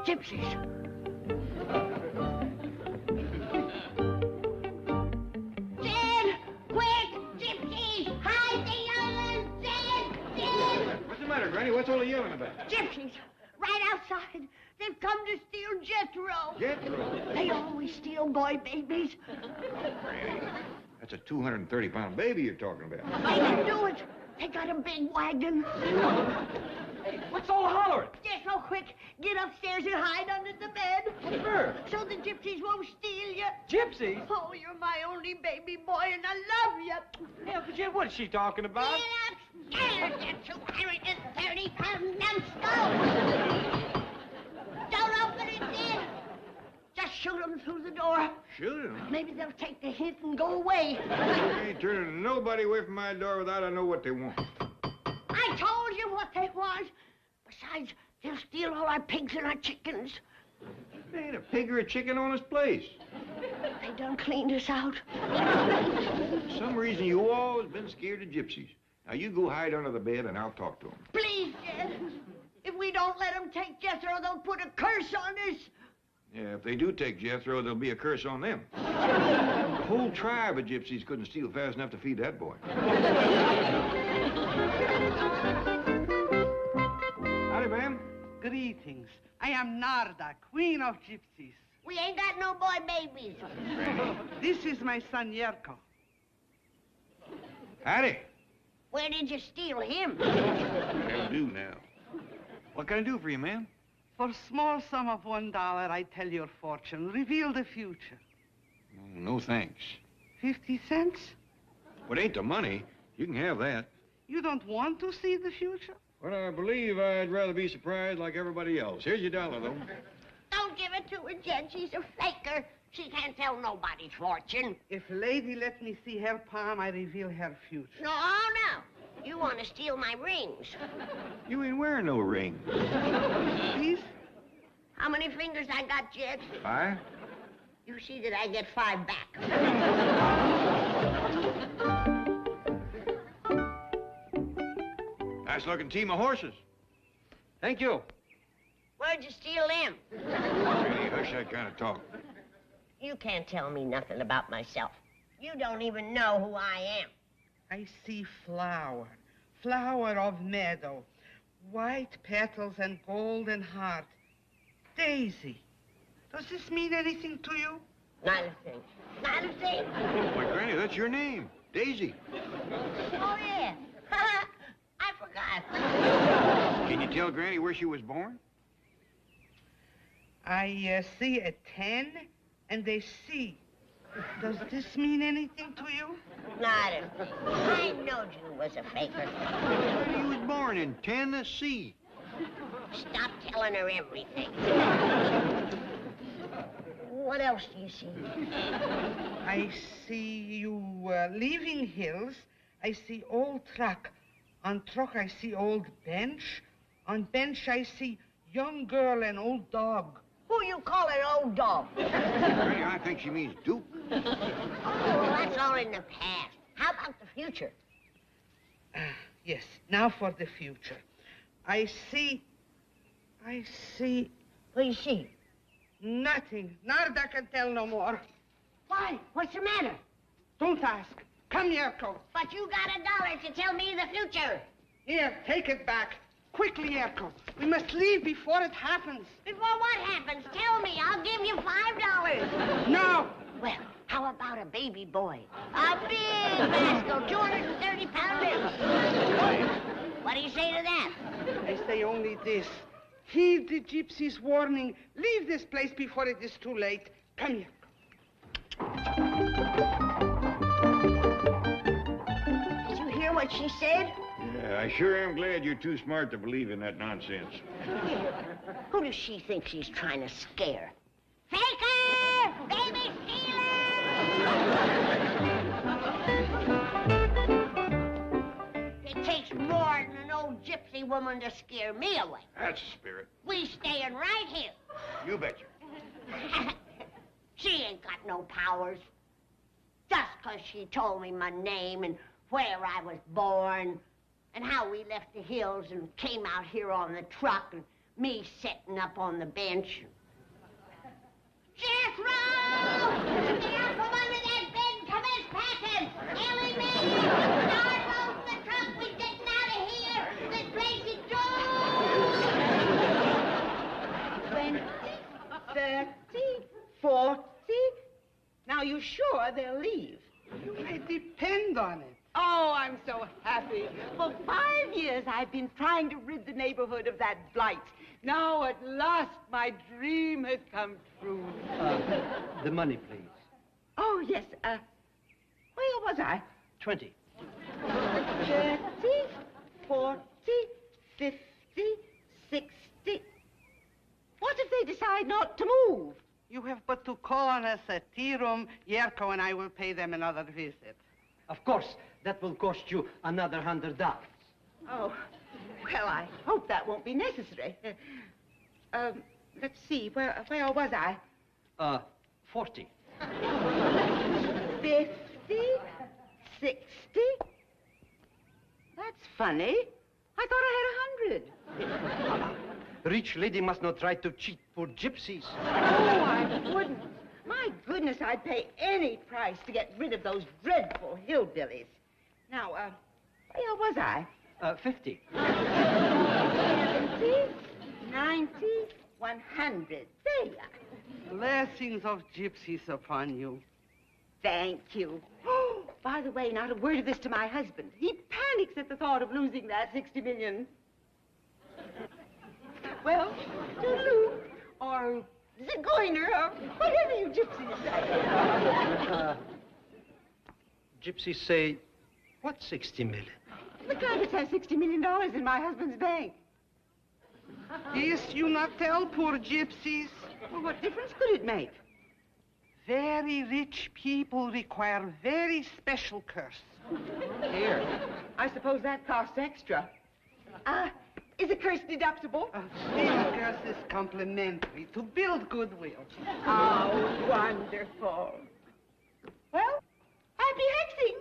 gypsies. Sid! Quick! Gypsies! Hide the island! Sid! Sid! What's the matter, Granny? What's all the yelling about? Gypsies! Right outside. They've come to steal Jethro. Jethro? They always steal boy babies. Granny, that's a 230-pound baby you're talking about. I didn't do it. They got a big wagon. Hey, what's all the hollering? Jethro, quick, get upstairs and hide under the bed. What for? So the gypsies won't steal you. Gypsies? Oh, you're my only baby boy, and I love you. Yeah, but Jim, what's she talking about? Get upstairs, you 230-pound numbskull. Don't open it, Sid. Just shoot them through the door. Shoot him? Maybe they'll take the hint and go away. I ain't turning nobody away from my door without I know what they want. I told you what they want. Besides, they'll steal all our pigs and our chickens. There ain't a pig or a chicken on this place. They done cleaned us out. For some reason, you always been scared of gypsies. Now, you go hide under the bed, and I'll talk to them. Please, Jed. If we don't let them take Jethro, they'll put a curse on us. Yeah, if they do take Jethro, there'll be a curse on them. The whole tribe of gypsies couldn't steal fast enough to feed that boy. Howdy, ma'am. Greetings. I am Narda, queen of gypsies. We ain't got no boy babies. This is my son, Yerko. Howdy. Where did you steal him? That'll do now. What can I do for you, ma'am? For small sum of $1, I tell your fortune. Reveal the future. Oh, no, thanks. 50 cents? What ain't the money? You can have that. You don't want to see the future? Well, I believe I'd rather be surprised like everybody else. Here's your dollar, though. Don't give it to her, Jed. She's a faker. She can't tell nobody's fortune. If lady let me see her palm, I reveal her future. No. You want to steal my rings. You ain't wearing no ring. Please? How many fingers I got, Jed? 5? You see that I get 5 back. Nice-looking team of horses. Thank you. Where'd you steal them? Really, hush that kind of talk. You can't tell me nothing about myself. You don't even know who I am. I see flower, flower of meadow, white petals and golden heart. Daisy. Does this mean anything to you? Not a thing. Not a thing. Why, Granny, that's your name. Daisy. Oh, yeah. I forgot. Can you tell Granny where she was born? I see a 10 and a C. Does this mean anything to you? Not a thing. I knowed you was a faker. Granny, you was born in Tennessee. Stop telling her everything. What else do you see? I see you leaving hills. I see old truck. On truck, I see old bench. On bench, I see young girl and old dog. Who you call an old dog? Granny, I think she means Duke. Oh, well, that's all in the past. How about the future? Yes, now for the future. I see... What do you see? Nothing. Narda can tell no more. Why? What's the matter? Don't ask. Come, Yerko. But you got $1 to tell me the future. Here, take it back. Quickly, Yerko. We must leave before it happens. Before what happens? Tell me. I'll give you $5. No. Well, how about a baby boy? A big rascal, 230 pounders. What do you say to that? I say only this. Heed the gypsy's warning. Leave this place before it is too late. Come here. Did you hear what she said? Yeah, I sure am glad you're too smart to believe in that nonsense. Who does she think she's trying to scare? Faker! Baby stealer! It takes more than an old gypsy woman to scare me away. That's the spirit. We staying right here. You betcha. She ain't got no powers. Just 'cause she told me my name and where I was born and how we left the hills and came out here on the truck and Me setting up on the bench. Jethro! Get out from under that bed, commence packing! Ellie Mae! Start loading the truck, we're getting out of here! This place is doomed! 20, 30, 40... Now, you sure they'll leave? I depend on it. Oh, I'm so happy. For 5 years, I've been trying to rid the neighborhood of that blight. Now, at last, my dream has come true. The money, please. Oh, yes, where was I? 20. 30, 40, 50, 60. What if they decide not to move? You have but to call on us at tea room. Yerko and I will pay them another visit. Of course, that will cost you another $100. Oh, well, I hope that won't be necessary. Let's see, where was I? 40. 50, 60. That's funny. I thought I had 100. Rich lady must not try to cheat poor gypsies. Oh, I wouldn't. My goodness, I'd pay any price to get rid of those dreadful hillbillies. Now, where was I? 50. 70, 90, 100. There you are. Blessings of gypsies upon you. Thank you. Oh, by the way, not a word of this to my husband. He panics at the thought of losing that 60 million. Well, toodaloo, or zigeuner, or whatever you gypsies say. Gypsies say, what 60 million? The Clampetts have $60 million in my husband's bank. Yes, you not tell poor gypsies. Well, what difference could it make? Very rich people require very special curse. Here. I suppose that costs extra. Is a curse deductible? This curse is complimentary to build goodwill. Oh, wonderful. Well, happy hexing.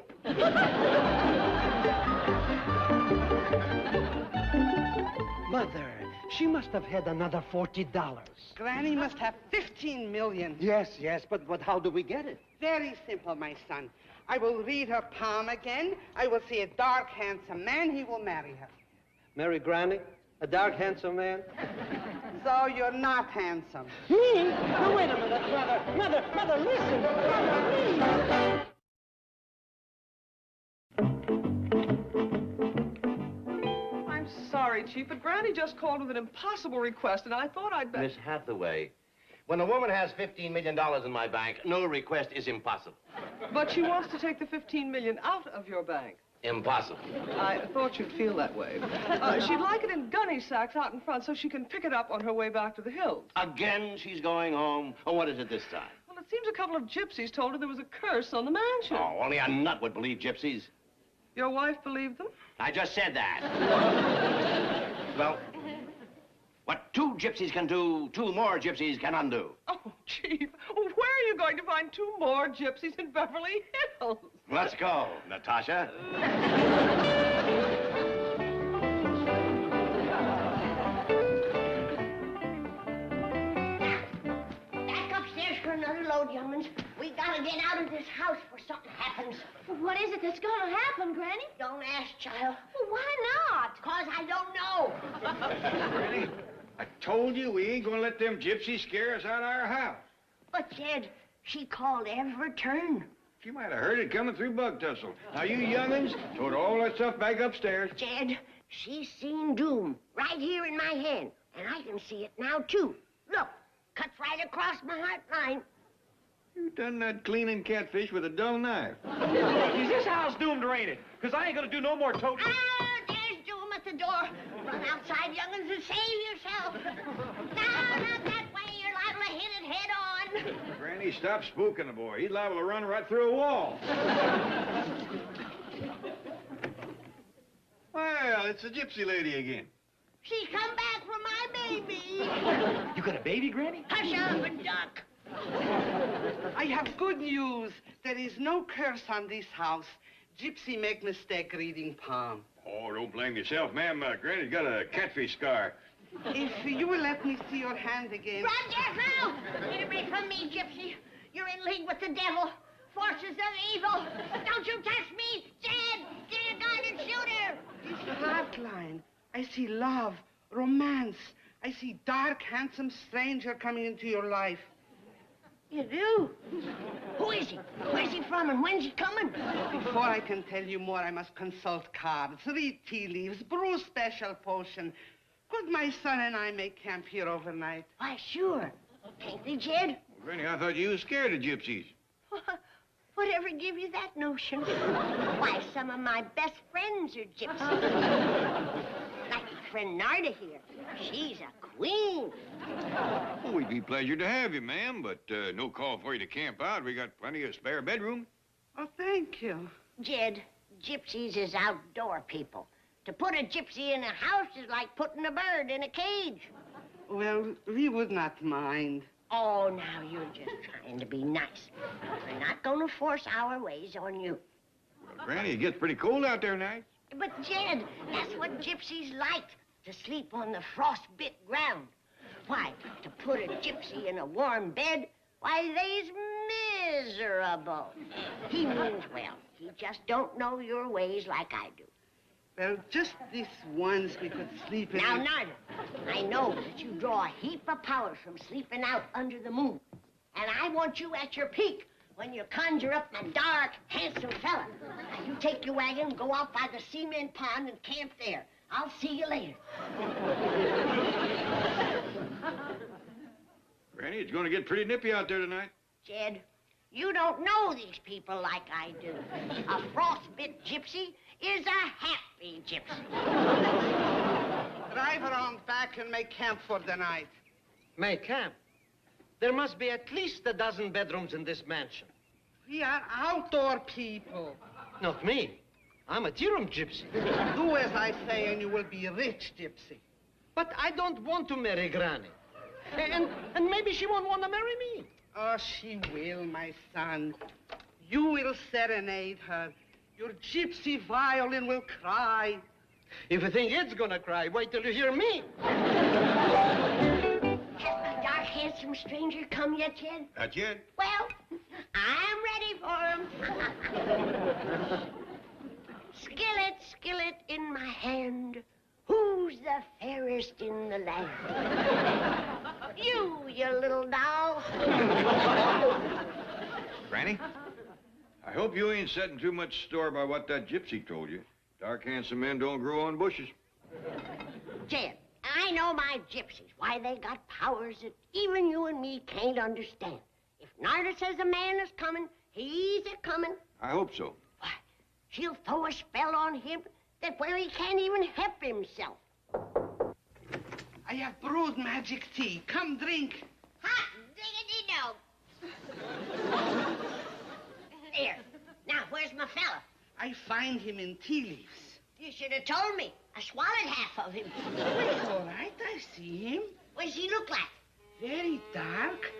Mother, she must have had another $40. Granny must have 15 million. Yes, but how do we get it? Very simple, my son. I will read her palm again. I will see a dark, handsome man. He will marry her. Marry Granny? A dark, handsome man? So you're not handsome. Me? No, wait a minute, Mother, listen. Mother, I'm sorry, Chief, but Granny just called with an impossible request, and I thought I'd better... Miss Hathaway, when a woman has $15 million in my bank, no request is impossible. But she wants to take the $15 million out of your bank. Impossible. I thought you'd feel that way. She'd like it in gunny sacks out in front so she can pick it up on her way back to the hills. Again, she's going home. Oh, what is it this time? Well, it seems a couple of gypsies told her there was a curse on the mansion. Oh, only a nut would believe gypsies. Your wife believed them? I just said that. Well, what 2 gypsies can do, 2 more gypsies can undo. Oh, Chief, where are you going to find 2 more gypsies in Beverly Hills? Let's go, Natasha. Back upstairs for another load, young'uns. We gotta get out of this house before something happens. Well, what is it that's gonna happen, Granny? Don't ask, child. Well, why not? 'Cause I don't know. Granny, I told you we ain't gonna let them gypsies scare us out of our house. But, Jed, she called every turn. She might have heard it coming through Bug Tussle. Now, you young'uns, tote all that stuff back upstairs. Jed, she's seen doom right here in my hand. And I can see it now, too. Look, cuts right across my heart line. You done that cleaning catfish with a dull knife. Is this house doomed or ain't it? Because I ain't gonna do no more toting. Ah, there's doom at the door. Run outside, young'uns, and save yourself. No, not that way. You're liable to hit it head on. Granny, stop spooking the boy. He's liable to run right through a wall. Well, it's the gypsy lady again. She's come back for my baby. You got a baby, Granny? Hush up and duck. I have good news. There is no curse on this house. Gypsy make mistake reading palm. Oh, don't blame yourself, ma'am. Granny's got a catfish scar. If you will let me see your hand again. Roger, no! Get away from me, Gypsy. You're in league with the devil. Forces of evil. Don't you touch me, Jed! Get a gun and shoot her! This heart line. I see love, romance. I see dark, handsome stranger coming into your life. You do? Who is he? Where's he from and when's he coming? Before I can tell you more, I must consult cards, read tea leaves, brew special potion. Could my son and I make camp here overnight? Why, sure. Can't they, Jed? Granny, I thought you was scared of gypsies. Whatever gave you that notion? Why, some of my best friends are gypsies. Like my friend Narda here. She's a queen. Oh, we'd be pleasure to have you, ma'am, but no call for you to camp out. We got plenty of spare bedroom. Oh, thank you. Jed, gypsies is outdoor people. To put a gypsy in a house is like putting a bird in a cage. Well, we would not mind. Oh, now you're just trying to be nice. We're not going to force our ways on you. Well, Granny, it gets pretty cold out there nights. But, Jed, that's what gypsies like, to sleep on the frost-bit ground. Why, to put a gypsy in a warm bed, why, they's miserable. He means well. He just don't know your ways like I do. Well, just this once we could sleep in... Now, Narda, I know that you draw a heap of power from sleeping out under the moon. And I want you at your peak when you conjure up my dark, handsome fella. Now, you take your wagon, go out by the cement pond and camp there. I'll see you later. Granny, it's going to get pretty nippy out there tonight. Jed, you don't know these people like I do. A frostbit gypsy is a happy gypsy. Drive around back and make camp for the night. Make camp? There must be at least a dozen bedrooms in this mansion. We are outdoor people. Not me. I'm a tea-room gypsy. Do as I say and you will be a rich gypsy. But I don't want to marry Granny. And maybe she won't want to marry me. Oh, she will, my son. You will serenade her. Your gypsy violin will cry. If you think it's gonna cry, wait till you hear me. Has my dark, handsome stranger come yet, Jed? Not yet. Well, I'm ready for him. Skillet, skillet in my hand. Who's the fairest in the land? You little doll. Granny, I hope you ain't setting too much store by what that gypsy told you. Dark, handsome men don't grow on bushes. Jed, I know my gypsies, why they got powers that even you and me can't understand. If Narda says a man is coming, he's a-coming. I hope so. Why, she'll throw a spell on him that where he can't even help himself. I have brewed magic tea. Come drink. Hot diggity-dog. There. Now, where's my fella? I find him in tea leaves. You should have told me. I swallowed half of him. It's all right. I see him. What does he look like? Very dark,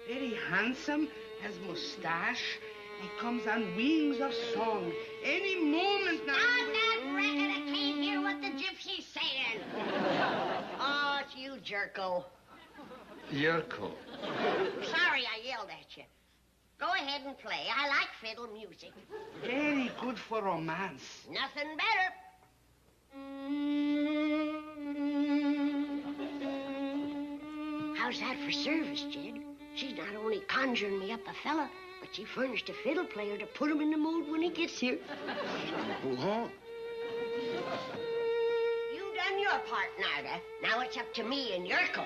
very handsome, has mustache. He comes on wings of song. Any moment now... I'm not reckon I can't hear what the gypsy's saying. Oh, it's you, Jerko. Yerko. Sorry I yelled at you. Go ahead and play. I like fiddle music. Very good for romance. Nothing better. How's that for service, Jed? She's not only conjuring me up a fella, but she furnished a fiddle player to put him in the mood when he gets here. Uh-huh. You done your part, Narda. Now it's up to me and Yerko.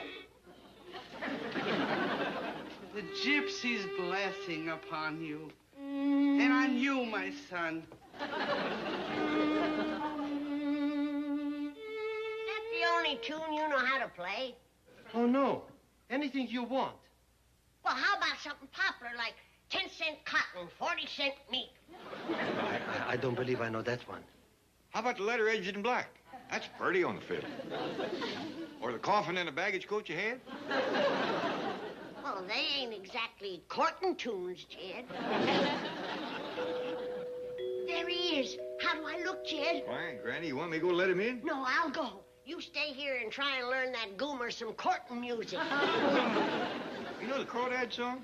The gypsy's blessing upon you. And on you, my son. That's the only tune you know how to play. Oh, no. Anything you want. Well, how about something popular like 10-cent cotton, 40-cent meat? I don't believe I know that one. How about the letter edged in black? That's pretty on the fiddle. Or the coffin and the baggage coach you had? Well, they ain't exactly courting tunes, Jed. There he is. How do I look, Jed? Why, Granny, you want me to go let him in? No, I'll go. You stay here and try and learn that goomer some courting music. You know the Crawdad song?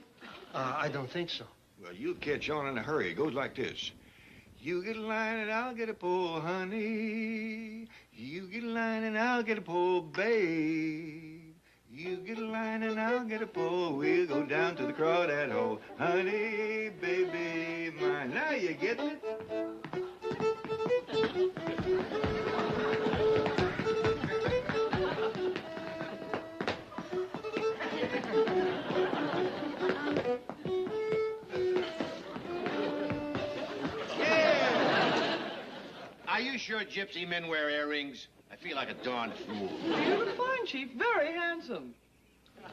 I don't think so. Well, you'll catch on in a hurry. It goes like this. You get a line and I'll get a pole, honey. You get a line and I'll get a pole, babe. You get a line and I'll get a pole. We'll go down to the Crawdad hole. Honey, baby, mine. Now you get it. Are you sure gypsy men wear earrings? I feel like a darn fool. You look fine, Chief. Very handsome. I'm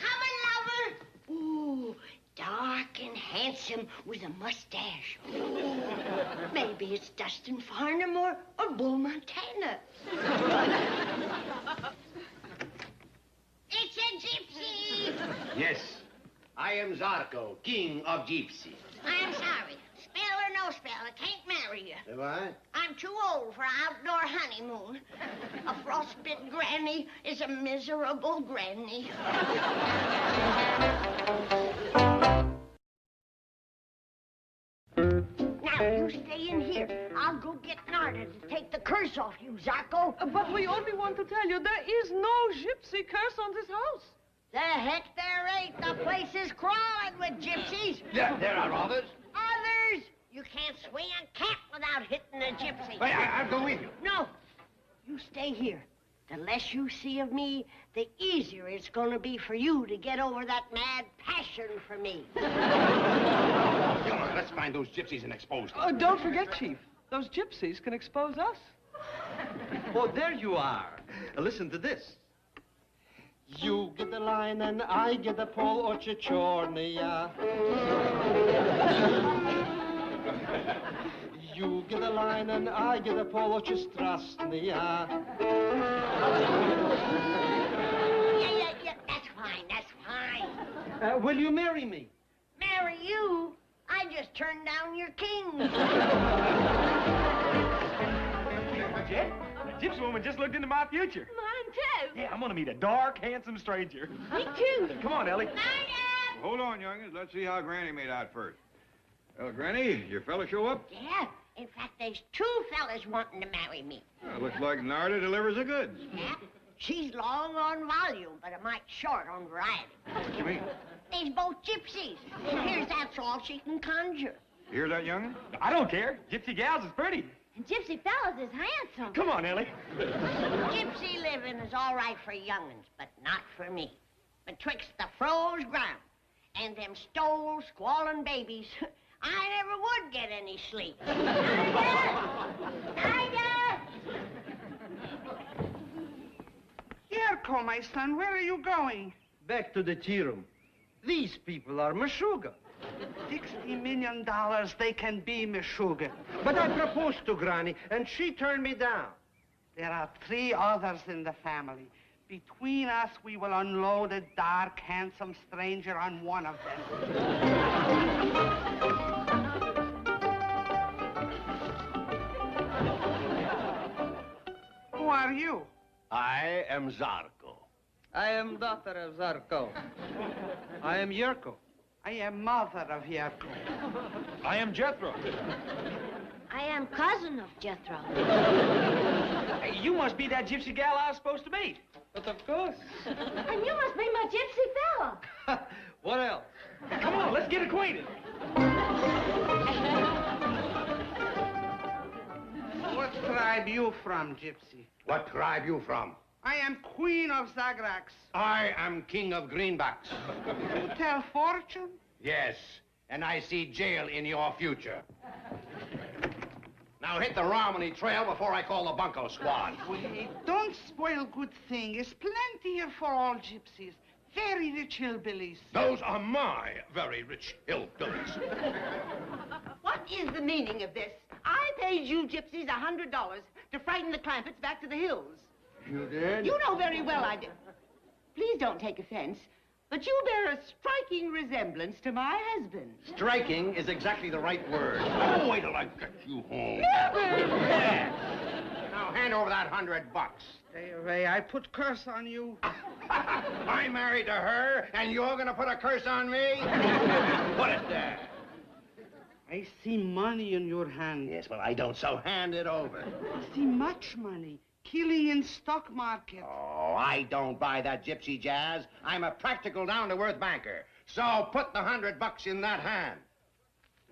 coming, lover. Ooh, dark and handsome with a mustache. Ooh, maybe it's Dustin Farnham or Bull Montana. It's a gypsy. Yes, I am Zarko, king of gypsy. I'm sorry. Spell or no spell, I can't marry you. Have I? I'm too old for an outdoor honeymoon. A frostbitten granny is a miserable granny. Now, you stay in here. I'll go get Narda to take the curse off you, Zarko. But we only want to tell you there is no gypsy curse on this house. The heck there ain't. The place is crawling with gypsies. There are others. Others! You can't swing a cat without hitting a gypsy. Wait, I'll go with you. No. You stay here. The less you see of me, the easier it's going to be for you to get over that mad passion for me. Come on, let's find those gypsies and expose them. Don't forget, Chief. Those gypsies can expose us. Oh, there you are. Listen to this. You get the line and I get the pole, Ochichornia. You get the line and I get the pole, Ochistrasnia. Yeah, that's fine. Will you marry me? Marry you? I just turned down your king. Jet, the gypsy woman just looked into my future. Mine, too. Yeah, I'm gonna meet a dark, handsome stranger. Me, too. Come on, Ellie. Narda! Hold on, youngins. Let's see how Granny made out first. Well, Granny, your fella show up? Yeah. In fact, there's two fellas wanting to marry me. Well, looks like Narda delivers the goods. Yeah. She's long on volume, but a mite short on variety. What you mean? They's both gypsies. And here's that's all she can conjure. You hear that, youngin? I don't care. Gypsy gals is pretty. And gypsy fellas is handsome. Come on, Ellie. Gypsy living is all right for young'uns, but not for me. Betwixt the froze ground and them stole, squalling babies, I never would get any sleep. Narda! Yerko, my son, where are you going? Back to the tea room. These people are Meshuggah. $60 million, they can be Meshuggah. But I proposed to Granny, and she turned me down. There are 3 others in the family. Between us, we will unload a dark, handsome stranger on one of them. Who are you? I am Zarko. I am daughter of Zarko. I am Yerko. I am mother of Yerko. I am Jethro. I am cousin of Jethro. Hey, you must be that gypsy gal I was supposed to meet. But of course. And you must be my gypsy fella. What else? Come on, let's get acquainted. What tribe you from, Gypsy? What tribe you from? I am queen of Zagrax. I am king of greenbacks. You tell fortune? Yes, and I see jail in your future. Now hit the Romney Trail before I call the bunco squad. Wait, don't spoil good thing. There's plenty here for all gypsies. Very rich hillbillies. Those are my very rich hillbillies. What is the meaning of this? I paid you gypsies $100 to frighten the Clampetts back to the hills. You did? You know very well I did. Please don't take offense. but you bear a striking resemblance to my husband. Striking is exactly the right word. Oh, wait till I get you home. Never! Now, hand over that $100. Stay away. I put curse on you. I'm married to her, and you're gonna put a curse on me? Put it there. I see money in your hand. Yes, well, I don't, so hand it over. I see much money. Killing in stock market. Oh, I don't buy that gypsy jazz. I'm a practical, down-to-earth banker. So put the $100 in that hand.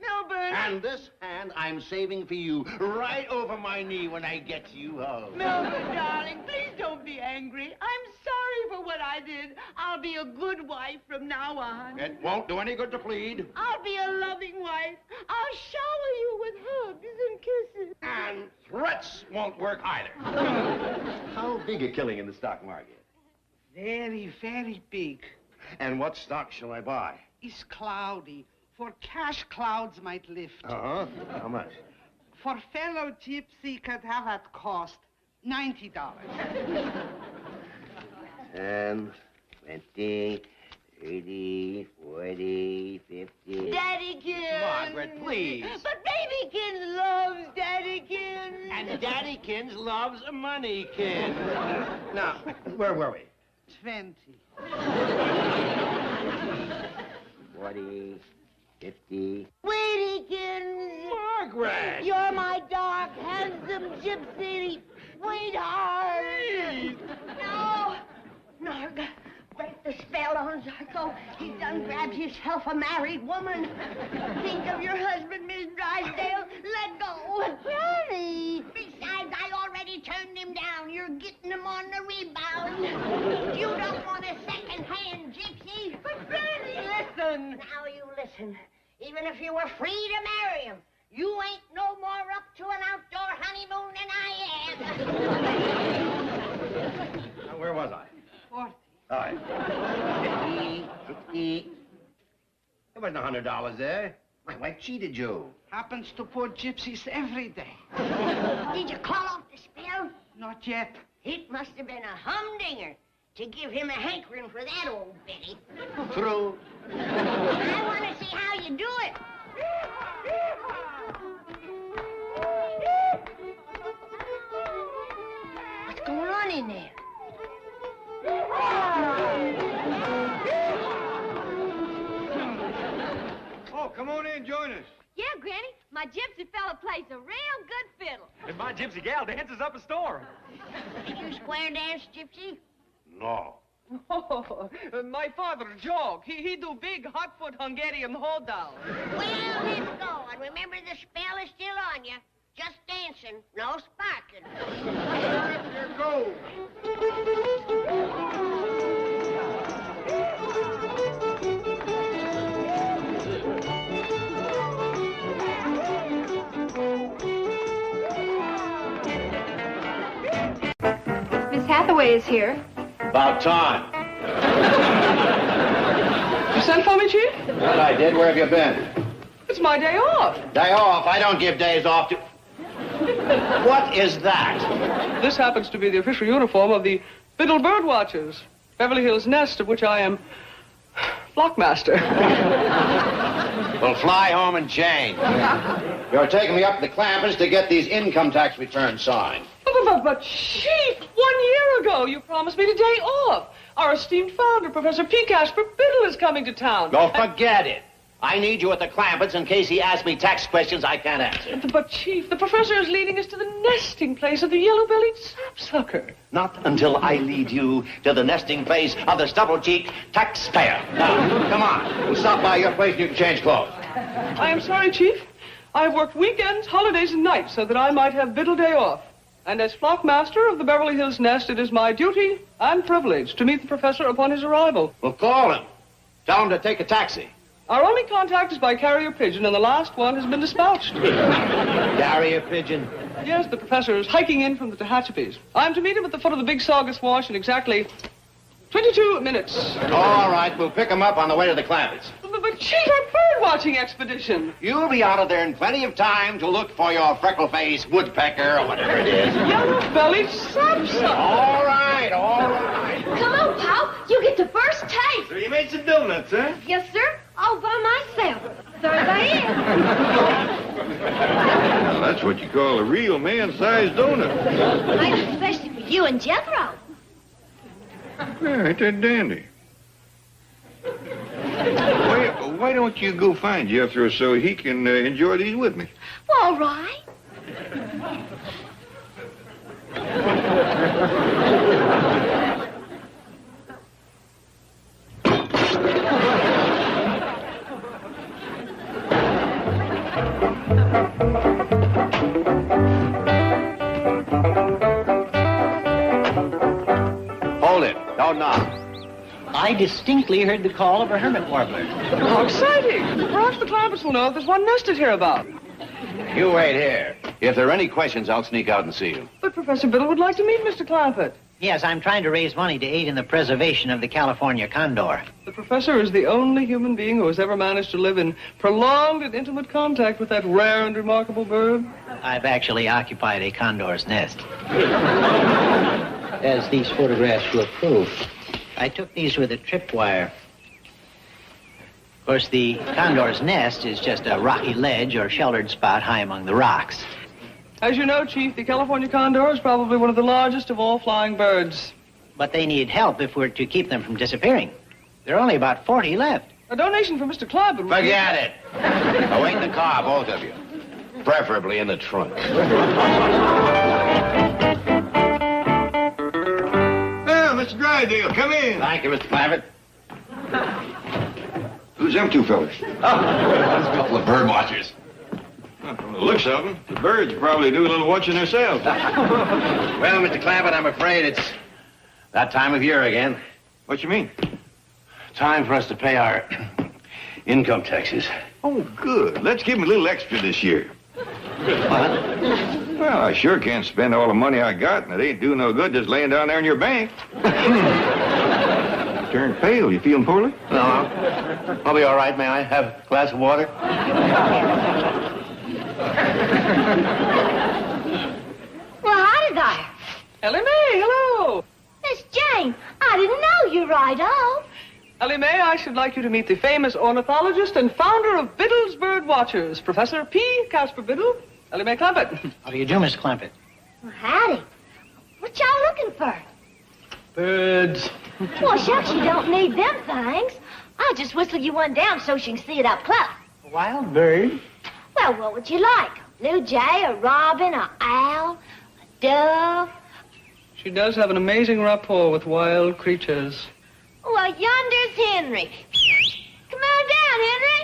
Melbourne! And this hand I'm saving for you right over my knee when I get you home. Melbourne, darling, please don't be angry. I'm sorry for what I did. I'll be a good wife from now on. It won't do any good to plead. I'll be a loving wife. I'll shower you with hugs and kisses. And threats won't work either. How big a killing in the stock market? Very, very big. And what stock shall I buy? It's cloudy. For cash, clouds might lift. Uh-huh. How much? For fellow gypsy could have at cost $90. 10, 20, 30, 40, 50. Daddykins! Margaret, please. But Babykins loves Daddykins. And Daddykins loves Moneykins. Now, where were we? 20. 40, 50. Wadykins! Margaret! You're my dark, handsome gypsy sweetheart. Please. No. No, break the spell on Zarko. He done grabbed himself a married woman. Think of your husband, Miss Drysdale. Let go. Granny! Besides, I already turned him down. You're getting him on the rebound. You don't want a second-hand gypsy. But Granny, listen! Now you listen. Even if you were free to marry him, you ain't no more up to an outdoor honeymoon than I am. Now, where was I? 40. All right. 50, 60. There wasn't $100 there. My wife cheated you. Happens to poor gypsies every day. Did you call off the spell? Not yet. It must have been a humdinger to give him a hankering for that old Betty. True. I want to see how you do it. What's going on in there? Oh, come on in, join us. Yeah, Granny, my gypsy fella plays a real good fiddle. And my gypsy gal dances up a storm. Did you square dance, Gypsy? No. Oh, my father, Jog, he do big hot-foot Hungarian hold-down. Well, let's go. And remember, the spell is still on you. Just dancing, no sparking. Here goes. Miss Hathaway is here. About time. You sent for me, Chief? Well, I did. Where have you been? It's my day off. Day off. I don't give days off to... What is that? This happens to be the official uniform of the Biddle Bird Watchers, Beverly Hills Nest, of which I am flockmaster. Well, fly home and change. You're taking me up to the Clampetts to get these income tax returns signed. But, Chief, 1 year ago you promised me the day off. Our esteemed founder, Professor P. Casper Biddle, is coming to town. Go forget it. I need you at the Clampetts in case he asks me tax questions I can't answer. But, Chief, the professor is leading us to the nesting place of the yellow-bellied sapsucker. Not until I lead you to the nesting place of the stubble-cheeked taxpayer. Now, come on. We'll stop by your place and you can change clothes. I am sorry, Chief. I've worked weekends, holidays, and nights so that I might have Biddle day off. And as flockmaster of the Beverly Hills Nest, it is my duty and privilege to meet the professor upon his arrival. Well, call him. Tell him to take a taxi. Our only contact is by carrier pigeon, and the last one has been dispatched. Carrier pigeon. Yes, the professor is hiking in from the Tehachapies. I'm to meet him at the foot of the Big Saugus Wash in exactly 22 minutes. All right, we'll pick him up on the way to the Clampetts. But Chief, our bird-watching expedition. You'll be out of there in plenty of time to look for your freckle-faced woodpecker or whatever it is. Yellow-bellied sapsucker. All right, all right. Come on, Pop. You get the first taste. So you made some donuts, huh? Yes, sir. All by myself. There they is. Well, that's what you call a real man-sized donut. Made especially for you and Jethro. Yeah, ain't that dandy? Why don't you go find Jethro so he can enjoy these with me? All right. Hold it. Don't knock. I distinctly heard the call of a hermit warbler. How exciting. Perhaps the Clampetts will know if there's one nested here about. You wait here. If there are any questions, I'll sneak out and see you. But Professor Biddle would like to meet Mr. Clampett. Yes, I'm trying to raise money to aid in the preservation of the California condor. The professor is the only human being who has ever managed to live in prolonged and intimate contact with that rare and remarkable bird. I've actually occupied a condor's nest. As these photographs will prove. I took these with a tripwire. Of course, the condor's nest is just a rocky ledge or sheltered spot high among the rocks. As you know, Chief, the California condor is probably one of the largest of all flying birds. But they need help if we're to keep them from disappearing. There are only about 40 left. A donation for Mr. Clampett. Forget it. Await in the car, both of you. Preferably in the trunk. Well, Mr. Drydale, come in. Thank you, Mr. Clampett. Who's them two fellas? Oh, there's a couple of bird watchers. Well, from the looks of them, the birds probably do a little watching themselves. Well, Mr. Clampett, I'm afraid it's that time of year again. What you mean? Time for us to pay our income taxes. Oh, good. Let's give them a little extra this year. What? Well, I sure can't spend all the money I got, and it ain't doing no good just laying down there in your bank. Turned pale. You feeling poorly? No. I'll be all right. May I have a glass of water? Well, howdy there. Ellie Mae, hello. Miss Jane, I didn't know you right off. Ellie Mae, I should like you to meet the famous ornithologist and founder of Biddle's Bird Watchers, Professor P. Casper Biddle, Ellie Mae Clampett. How do you do, Miss Clampett? Well, howdy. What y'all looking for? Birds. Well, shucks, you don't need them things. I'll just whistle you one down so she can see it up close. A wild bird? Well, what would you like? A blue jay, a robin, a owl, a dove? She does have an amazing rapport with wild creatures. Well, yonder's Henry. Come on down, Henry.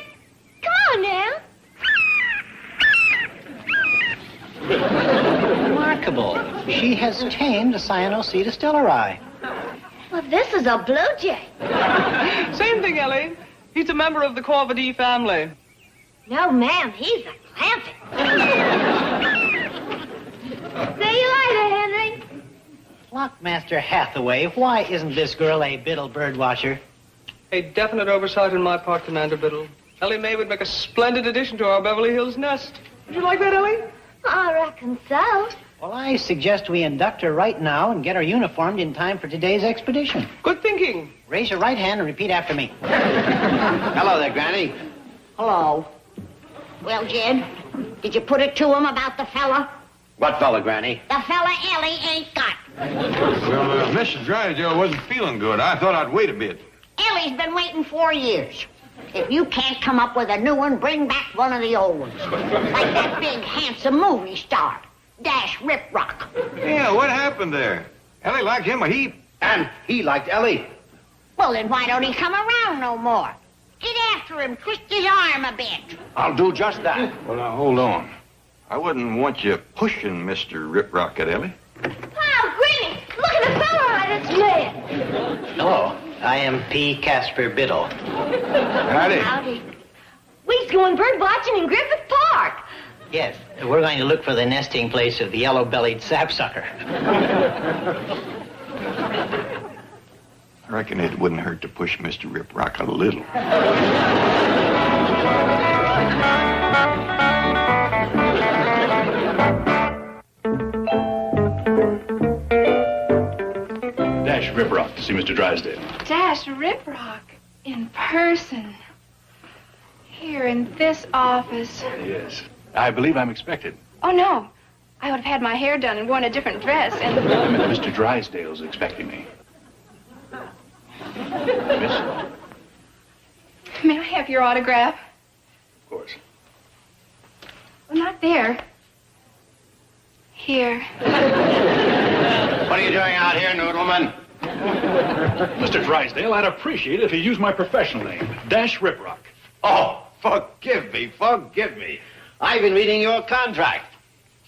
Come on now. Remarkable. She has tamed a Cyanocetus stellari. Well, this is a blue jay. Same thing, Ellie. He's a member of the Corvidae family. No, ma'am, he's a Clampett. See you later, Henry. Lockmaster Hathaway, why isn't this girl a Biddle bird watcher? A definite oversight on my part, Commander Biddle. Ellie Mae would make a splendid addition to our Beverly Hills nest. Would you like that, Ellie? I reckon so. Well, I suggest we induct her right now and get her uniformed in time for today's expedition. Good thinking. Raise your right hand and repeat after me. Hello there, Granny. Hello. Well, Jed, did you put it to him about the fella? What fella, Granny? The fella Ellie ain't got. Well, Mr. Drydale wasn't feeling good. I thought I'd wait a bit. Ellie's been waiting 4 years. If you can't come up with a new one, bring back one of the old ones. Like that big, handsome movie star, Dash Rip Rock. Yeah, what happened there? Ellie liked him a heap. And he liked Ellie. Well, then why don't he come around no more? Get after him, twist his arm a bit. I'll do just that. Well, now, hold on. I wouldn't want you pushing Mr. Rip Rock at Ellie. Oh, Granny, look at the fella right at his leg. Hello, I am P. Casper Biddle. Howdy. Howdy. We's going bird watching in Griffith Park. Yes, we're going to look for the nesting place of the yellow-bellied sapsucker. I reckon it wouldn't hurt to push Mr. Rip Rock a little. Dash Rip Rock to see Mr. Drysdale. Dash Riprock in person. Here in this office. Yes. I believe I'm expected. Oh, no. I would have had my hair done and worn a different dress and... Mr. Drysdale's expecting me. Miss? May I have your autograph? Of course. Well, not there. Here. What are you doing out here, Noodleman? Mr. Drysdale, I'd appreciate it if you used my professional name, Dash Riprock. Oh, forgive me, forgive me. I've been reading your contract.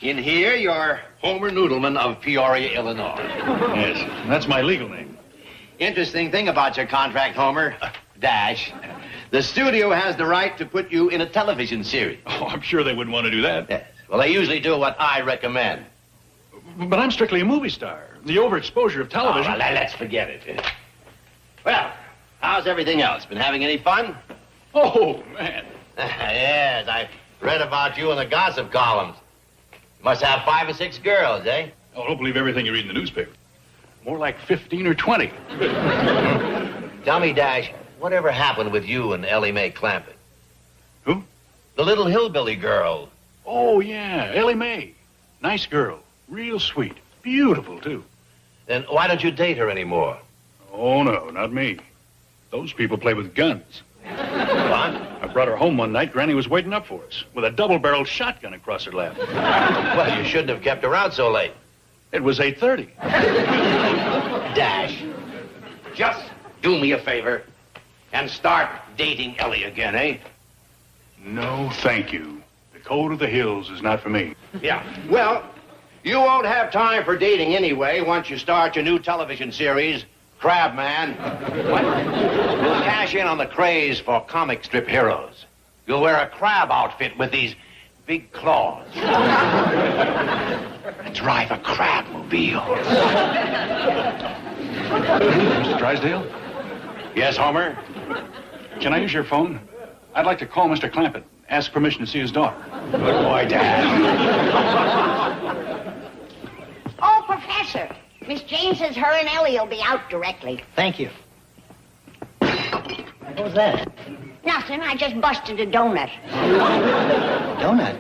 In here, you're Homer Noodleman of Peoria, Illinois. Yes, that's my legal name. Interesting thing about your contract, Homer, Dash. The studio has the right to put you in a television series. Oh, I'm sure they wouldn't want to do that. Yes. Well, they usually do what I recommend. But I'm strictly a movie star. The overexposure of television... Oh, well, let's forget it. Well, how's everything else? Been having any fun? Oh, man. Yes, I've read about you in the gossip columns. Must have 5 or 6 girls, eh? Oh, don't believe everything you read in the newspaper. More like 15 or 20. Tell me, Dash, whatever happened with you and Ellie Mae Clampett? Who? The little hillbilly girl. Oh, yeah, Ellie Mae. Nice girl. Real sweet. Beautiful, too. Then why don't you date her anymore? Oh, no, not me. Those people play with guns. What? I brought her home one night. Granny was waiting up for us with a double-barreled shotgun across her lap. Well, you shouldn't have kept her out so late. It was 8:30. Dash, just do me a favor and start dating Ellie again, eh? No, thank you. The code of the hills is not for me. Yeah, well, you won't have time for dating anyway once you start your new television series, Crabman. You'll cash in on the craze for comic strip heroes. You'll wear a crab outfit with these big claws. Drive a crabmobile. Mr. Drysdale? Yes, Homer? Can I use your phone? I'd like to call Mr. Clampett, ask permission to see his daughter. Good boy, Dad. Oh, Professor, Miss Jane says her and Ellie will be out directly. Thank you. What was that? Nothing, I just busted a donut. Donut?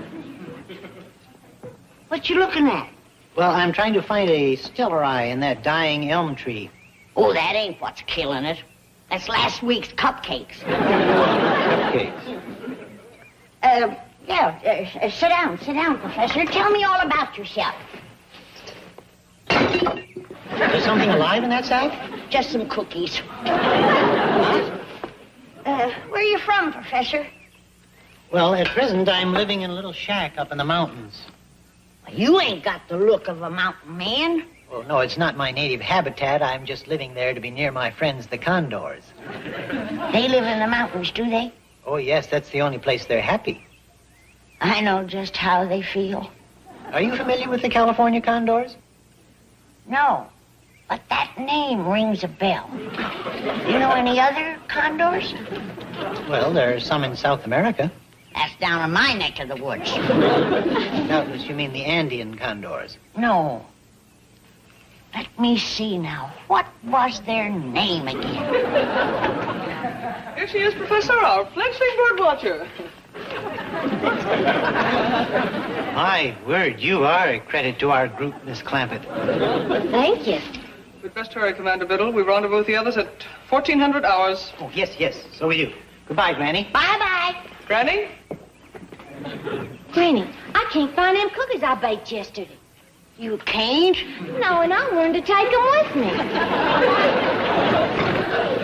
What you looking at? Well, I'm trying to find a stellar eye in that dying elm tree. Oh, that ain't what's killing it. That's last week's cupcakes. Cupcakes? Sit down, Professor. Tell me all about yourself. There's something alive in that sack? Just some cookies. Where are you from, Professor? Well, at present, I'm living in a little shack up in the mountains. You ain't got the look of a mountain man. Well, no, it's not my native habitat. I'm just living there to be near my friends, the condors. They live in the mountains, do they? Oh, yes, that's the only place they're happy. I know just how they feel. Are you familiar with the California condors? No, but that name rings a bell. You know any other condors? Well, there are some in South America. That's down in my neck of the woods. Doubtless you mean the Andean condors. No. Let me see now. What was their name again? Here she is, Professor, our fledgling bird watcher. My word, you are a credit to our group, Miss Clampett. Thank you. We'd best hurry, Commander Biddle. We rendezvous with the others at 1400 hours. Oh, yes, so we do. Goodbye, Granny. Bye-bye. Granny? Granny, I can't find them cookies I baked yesterday. You can't? No, and I wanted to take them with me.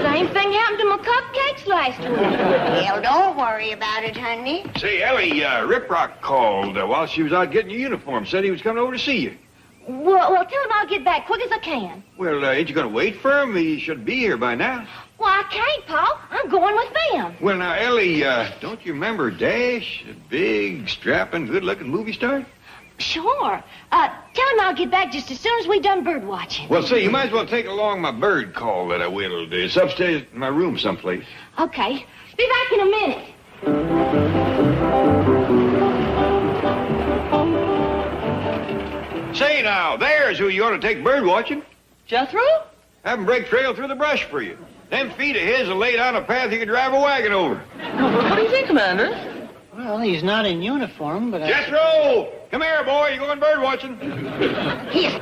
Same thing happened to my cupcakes last week. Well, don't worry about it, honey. Say, Ellie, Riprock called while she was out getting your uniform. Said he was coming over to see you. Well, tell him I'll get back quick as I can. Well, ain't you going to wait for him? He should be here by now. Well, I can't, Paul. I'm going with them. Well, now, Ellie, don't you remember Dash? A big, strapping, good-looking movie star? Sure. Tell him I'll get back just as soon as we done bird watching. Well, say, you might as well take along my bird call that I whittled. It's upstairs in my room someplace. Okay. Be back in a minute. Say, now, there's who you ought to take bird watching. Jethro? Have him break trail through the brush for you. Them feet of his will lay down a path you can drive a wagon over. What do you think, Commander? Well, he's not in uniform, but Jethro! Come here, boy. You going bird watching? Here.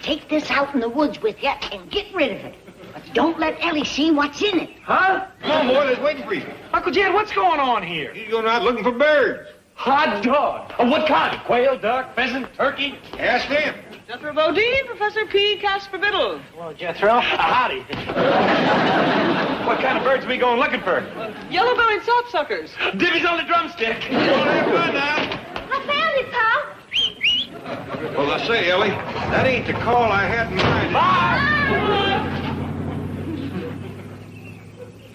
Take this out in the woods with you and get rid of it. But don't let Ellie see what's in it. Huh? Come on, boy. There's waiting for you. Uncle Jed, what's going on here? He's going out looking for birds. Hot dog. What kind? Quail, duck, pheasant, turkey? Ask him. Jethro Bodine, Professor P. Casper Biddle. Hello, Jethro. Howdy. What kind of birds are we going looking for? Yellow-bellied sapsuckers. Divvy's on the drumstick. Don't have fun now. I found it, Pa. Well, I say, Ellie, that ain't the call I had in mind.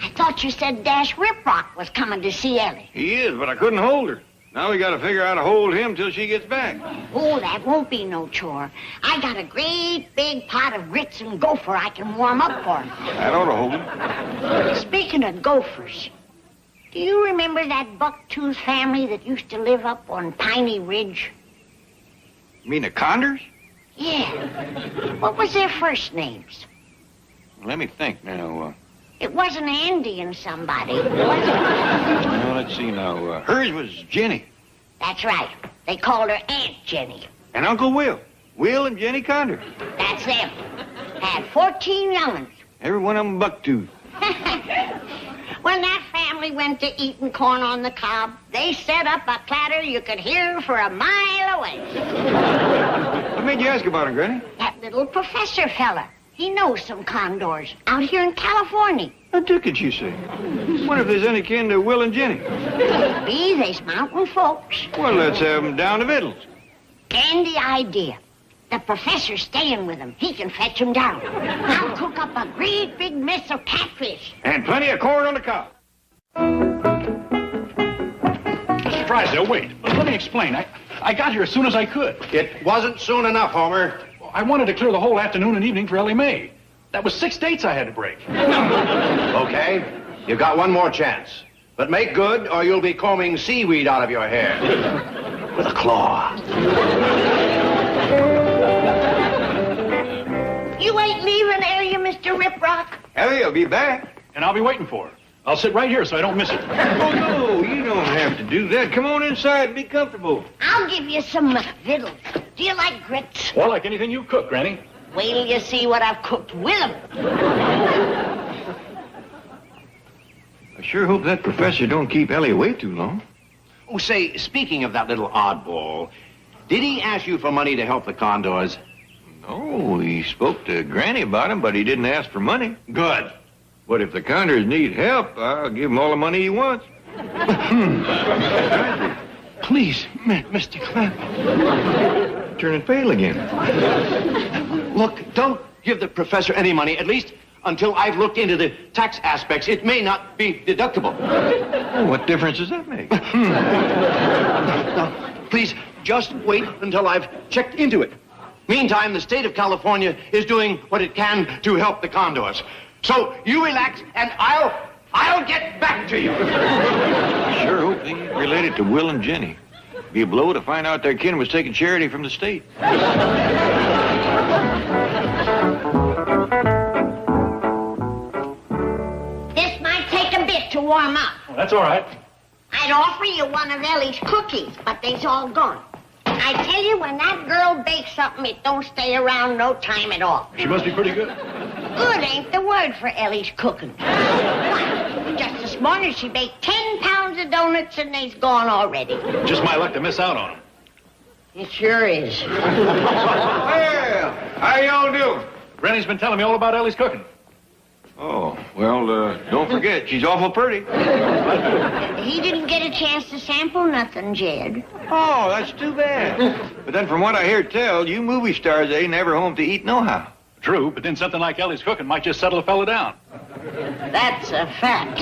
I thought you said Dash Riprock was coming to see Ellie. He is, but I couldn't hold her. Now we got to figure out how to hold him till she gets back. Oh, that won't be no chore. I got a great big pot of grits and gopher I can warm up for him. That ought to hold him. Speaking of gophers, do you remember that buck-tooth family that used to live up on Piney Ridge? You mean the Condors? Yeah. What was their first names? Let me think now. It wasn't Andy and somebody, was it? Well, let's see now. Hers was Jenny. That's right. They called her Aunt Jenny. And Uncle Will. Will and Jenny Condor. That's them. Had 14 young'uns. Every one of them bucktooth. When that family went to eating corn on the cob, they set up a clatter you could hear for a mile away. What made you ask about him, Granny? That little professor fella. He knows some condors out here in California. A ticket, you say? What if there's any kin to Will and Jenny? Be they's mountain folks. Well, let's have them down to Vittles. Dandy idea. The professor's staying with him. He can fetch him down. I'll cook up a great big mess of catfish. And plenty of corn on the cob. Mr. Drysdale, wait. Let me explain. I got here as soon as I could. It wasn't soon enough, Homer. I wanted to clear the whole afternoon and evening for Ellie Mae. That was 6 dates I had to break. Okay, you've got one more chance. But make good, or you'll be combing seaweed out of your hair. With a claw. You ain't leaving, are you, Mr. Riprock? Ellie, I'll be back. And I'll be waiting for her. I'll sit right here so I don't miss it. Oh, no, you don't have to do that. Come on inside and be comfortable. I'll give you some victuals. Do you like grits? Well, like anything you cook, Granny. Wait till you see what I've cooked with them. I sure hope that professor don't keep Ellie away too long. Oh, say, speaking of that little oddball, did he ask you for money to help the Condors? No, he spoke to Granny about him, but he didn't ask for money. Good. But if the Condors need help, I'll give him all the money he wants. Please, Mr. Clampett. Turning pale again. Look, don't give the professor any money, at least until I've looked into the tax aspects. It may not be deductible. Oh, what difference does that make? Now, please, just wait until I've checked into it. Meantime, the state of California is doing what it can to help the Condors. So you relax, and I'll get back to you. I sure hope they ain't related to Will and Jenny. Be a blow to find out their kin was taking charity from the state. This might take a bit to warm up. Well, that's all right. I'd offer you one of Ellie's cookies, but they's all gone. I tell you, when that girl bakes something, it don't stay around no time at all. She must be pretty good. Good ain't the word for Ellie's cooking. Why, just this morning she baked 10 pounds of donuts and they's gone already. Just my luck to miss out on them. It sure is. Well, how y'all doing? Granny's been telling me all about Ellie's cooking. Oh, well, don't forget, she's awful pretty. He didn't get a chance to sample nothing, Jed. Oh, that's too bad. But then from what I hear tell, you movie stars ain't never home to eat nohow. True, but then something like Ellie's cooking might just settle a fella down. That's a fact.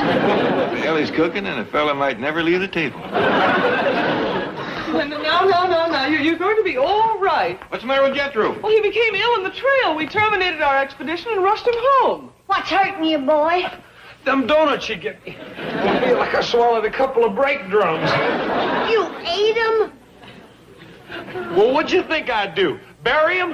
Ellie's cooking and a fella might never leave the table. No. You're going to be all right. What's the matter with Jethro? Well, he became ill in the trail. We terminated our expedition and rushed him home. What's hurting you, boy? Them donuts you get me. I feel like I swallowed a couple of brake drums. You ate them? Well, what'd you think I'd do? Bury them?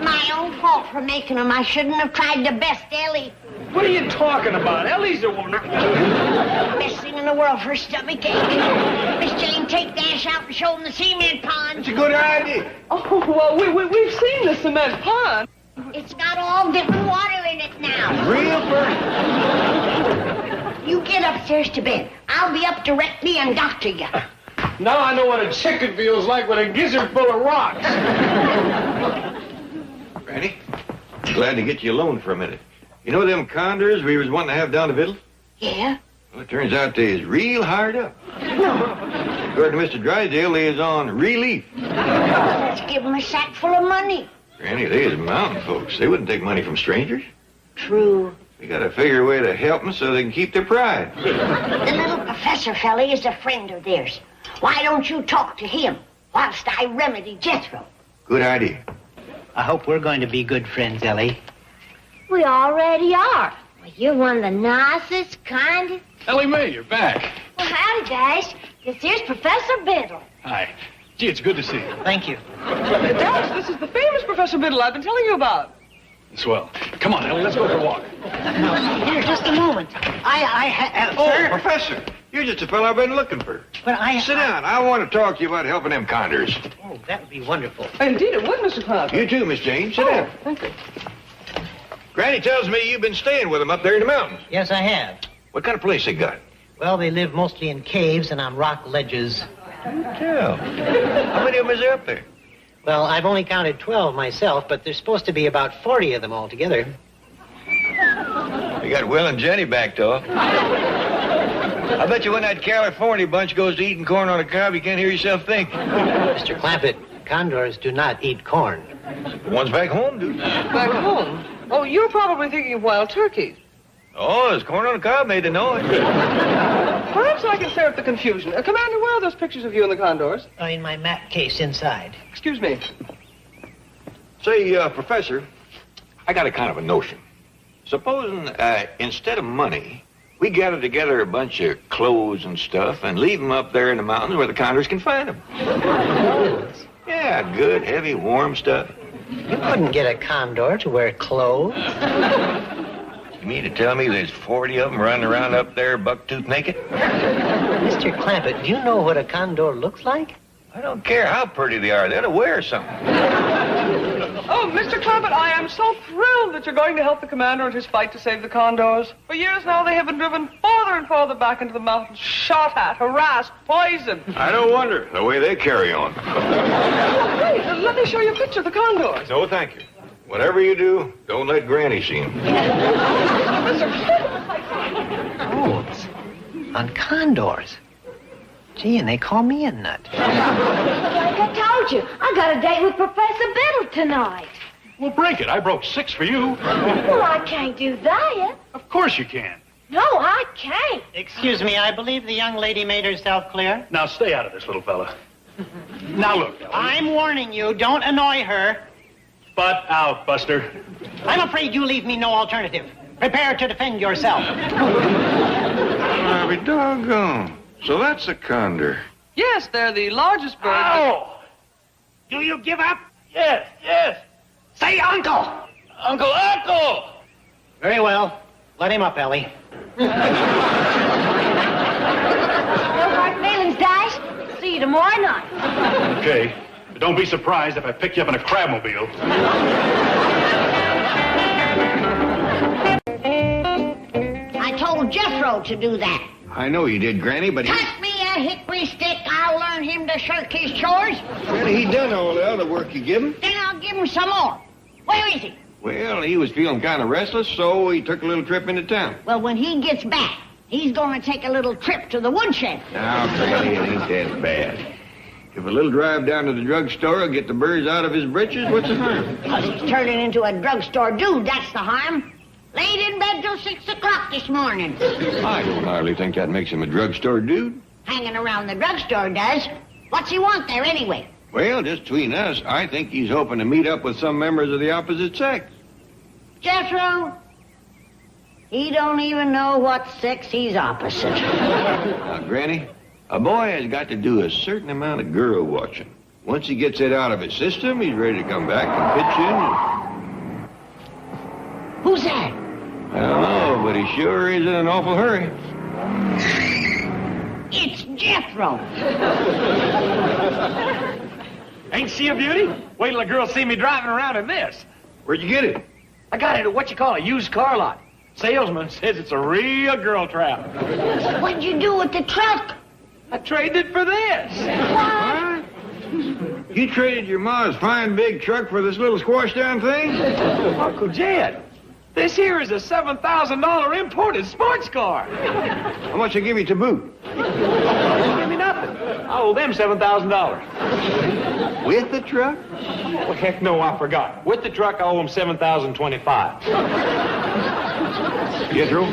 My own fault for making them. I shouldn't have tried to best Ellie. What are you talking about? Ellie's the one. Best thing in the world for a stomach ache. Miss Jane, take Dash out and show him the cement pond. It's a good idea. Oh, well, we've seen the cement pond. It's got all different water in it now. Real pretty. You get upstairs to bed. I'll be up directly and doctor you. Now I know what a chicken feels like with a gizzard full of rocks. Granny, glad to get you alone for a minute. You know them condors we was wanting to have down to Victuals? Yeah? Well, it turns out they is real hard up. According to Mr. Drysdale, they is on relief. Let's give them a sack full of money. Granny, they is mountain folks. They wouldn't take money from strangers. True. We gotta figure a way to help them so they can keep their pride. The little professor fella is a friend of theirs. Why don't you talk to him whilst I remedy Jethro? Good idea. I hope we're going to be good friends, Ellie. We already are. Well, you're one of the nicest, kindest. Ellie Mae, you're back. Well, howdy, Dash. This here's Professor Biddle. Hi. Gee, it's good to see you. Thank you. Dash, this is the famous Professor Biddle I've been telling you about. Swell. Come on, Ellie, let's go for a walk. Here, just a moment. Sir. Professor, you're just a fellow I've been looking for. But Sit down. I want to talk to you about helping them condors. Oh, that would be wonderful. Indeed, it would, Mr. Clampett. You too, Miss Jane. Sit down. Thank you. Granny tells me you've been staying with them up there in the mountains. Yes, I have. What kind of place they got? Well, they live mostly in caves and on rock ledges. Yeah. How many of them is there up there? Well, I've only counted 12 myself, but there's supposed to be about 40 of them altogether. You got Will and Jenny backed off. I bet you when that California bunch goes to eating corn on a cob, you can't hear yourself think. Mr. Clampett, condors do not eat corn. The ones back home do. Back home? Oh, you're probably thinking of wild turkeys. Oh, there's corn on a cob made the noise. Perhaps I can clear up the confusion. Commander, where are those pictures of you and the condors? In my map case inside. Excuse me. Say, Professor, I got a kind of a notion. Supposing, instead of money, we gather together a bunch of clothes and stuff and leave them up there in the mountains where the condors can find them. Clothes? Yeah, good, heavy, warm stuff. You couldn't get a condor to wear clothes. You mean to tell me there's 40 of them running around up there buck-tooth naked? Mr. Clampett, do you know what a condor looks like? I don't care how pretty they are. They ought to wear something. Oh, Mr. Clampett, I am so thrilled that you're going to help the commander in his fight to save the condors. For years now, they have been driven farther and farther back into the mountains, shot at, harassed, poisoned. I don't wonder, the way they carry on. Oh, great. Let me show you a picture of the condors. No, thank you. Whatever you do, don't let Granny see him. Clothes on condors. Gee, and they call me a nut. Like I told you, I got a date with Professor Biddle tonight. Well, break it. I broke 6 for you. Well, I can't do that. Of course you can. No, I can't. Excuse me, I believe the young lady made herself clear. Now, stay out of this, little fella. Now, look, Ellie. I'm warning you, don't annoy her. Butt out, Buster. I'm afraid you leave me no alternative. Prepare to defend yourself. I'll be doggone. So that's a condor. Yes, they're the largest bird. Oh! Do you give up? Yes, yes. Say uncle! Uncle! Very well. Let him up, Ellie. No hard feelings, Dash. See you tomorrow night. Okay. But don't be surprised if I pick you up in a crabmobile. I told Jethro to do that. I know you did, Granny, but he... Cut me a hickory stick. I'll learn him to shirk his chores. Granny, he done all the other work you give him. Then I'll give him some more. Where is he? Well, he was feeling kind of restless, so he took a little trip into town. Well, when he gets back, he's going to take a little trip to the woodshed. Now, Granny, it ain't that bad. If a little drive down to the drugstore will get the birds out of his britches, what's the harm? Because he's turning into a drugstore dude, that's the harm. Laid in bed till 6 o'clock this morning. I don't hardly think that makes him a drugstore dude. Hanging around the drugstore does. What's he want there anyway? Well, just between us, I think he's hoping to meet up with some members of the opposite sex. Jethro, he don't even know what sex he's opposite. Now, Granny, a boy has got to do a certain amount of girl watching. Once he gets it out of his system, he's ready to come back and pitch in. Who's that? I don't know, but he sure is in an awful hurry. It's Jethro. Ain't she a beauty? Wait till the girls see me driving around in this. Where'd you get it? I got it at what you call a used car lot. Salesman says it's a real girl trap. What'd you do with the truck? I traded it for this. What? You traded your ma's fine big truck for this little squash-down thing? Uncle Jed, this here is a $7,000 imported sports car. How much they give you to boot? They didn't give me nothing. I owe them $7,000. With the truck? Well, heck no, I forgot. With the truck, I owe them $7,025. Jethro,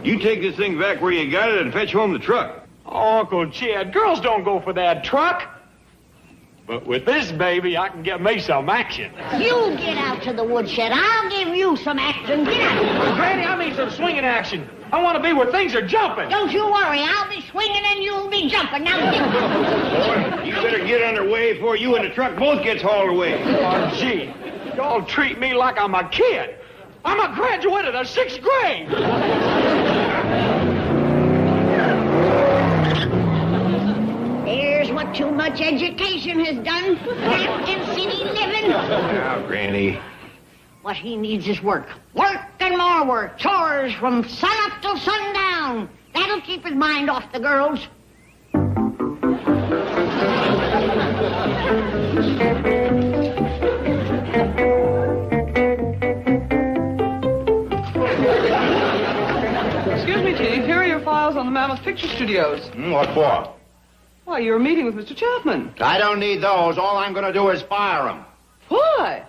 you take this thing back where you got it and fetch home the truck. Oh, Uncle Jed, girls don't go for that truck. But with this baby, I can get me some action. You get out to the woodshed. I'll give you some action. Get out. Granny, I mean some swinging action. I want to be where things are jumping. Don't you worry. I'll be swinging and you'll be jumping. Now get out. Boy, you better get underway before you and the truck both gets hauled away. Oh, gee. Y'all treat me like I'm a kid. I'm a graduate of the 6th grade. Here's what too much education has done. Captain City living. Now, Granny. What he needs is work. Work and more work. Chores from sunup till sundown. That'll keep his mind off the girls. Excuse me, Chief. Here are your files on the Mammoth Picture Studios. What for? Why, you're meeting with Mr. Chapman. I don't need those. All I'm going to do is fire him. Why?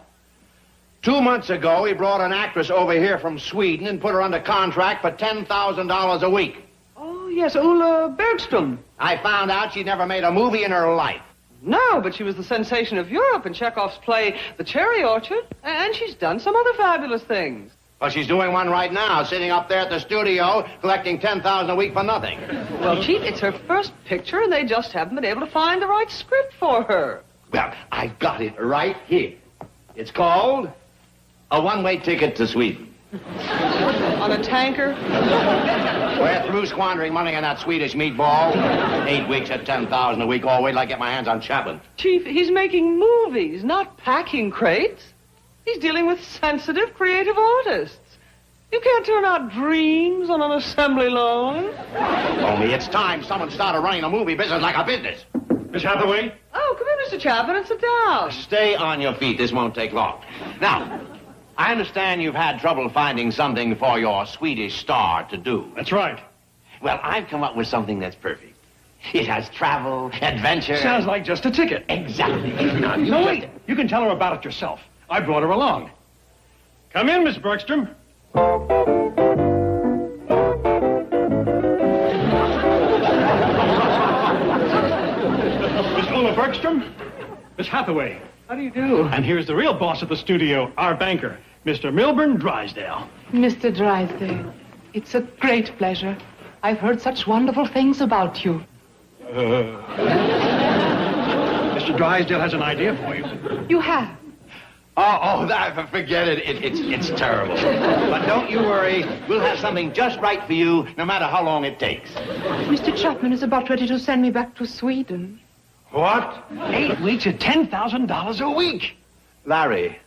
2 months ago, he brought an actress over here from Sweden and put her under contract for $10,000 a week. Oh, yes, Ulla Bergström. I found out she'd never made a movie in her life. No, but she was the sensation of Europe in Chekhov's play, The Cherry Orchard. And she's done some other fabulous things. Well, she's doing one right now, sitting up there at the studio, collecting $10,000 a week for nothing. Well, Chief, it's her first picture, and they just haven't been able to find the right script for her. Well, I've got it right here. It's called A One-Way Ticket to Sweden. On a tanker? We're through squandering money on that Swedish meatball. 8 weeks at $10,000 a week. Oh, wait till I get my hands on Chapman. Chief, he's making movies, not packing crates. He's dealing with sensitive, creative artists. You can't turn out dreams on an assembly line. Only it's time someone started running a movie business like a business. Miss Hathaway? Oh, come in, Mr. Chapman, and sit down. Stay on your feet. This won't take long. Now, I understand you've had trouble finding something for your Swedish star to do. That's right. Well, I've come up with something that's perfect. It has travel, adventure. Sounds like just a ticket. Exactly. Now, No, wait. You can tell her about it yourself. I brought her along. Come in, Miss Bergstrom. Miss Ulla Bergstrom, Miss Hathaway. How do you do? And here's the real boss of the studio, our banker, Mr. Milburn Drysdale. Mr. Drysdale, it's a great pleasure. I've heard such wonderful things about you. Mr. Drysdale has an idea for you. You have? Forget it. It's terrible. But don't you worry. We'll have something just right for you, no matter how long it takes. Mr. Chapman is about ready to send me back to Sweden. What? 8 weeks at $10,000 a week. Larry,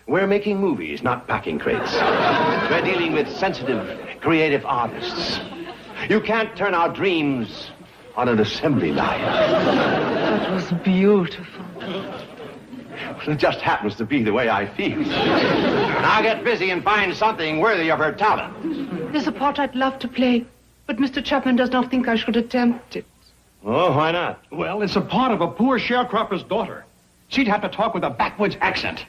we're making movies, not packing crates. We're dealing with sensitive, creative artists. You can't turn our dreams on an assembly line. That was beautiful. It just happens to be the way I feel. Now get busy and find something worthy of her talent. There's a part I'd love to play, but Mr. Chapman does not think I should attempt it. Oh, why not? Well, it's a part of a poor sharecropper's daughter. She'd have to talk with a backwoods accent.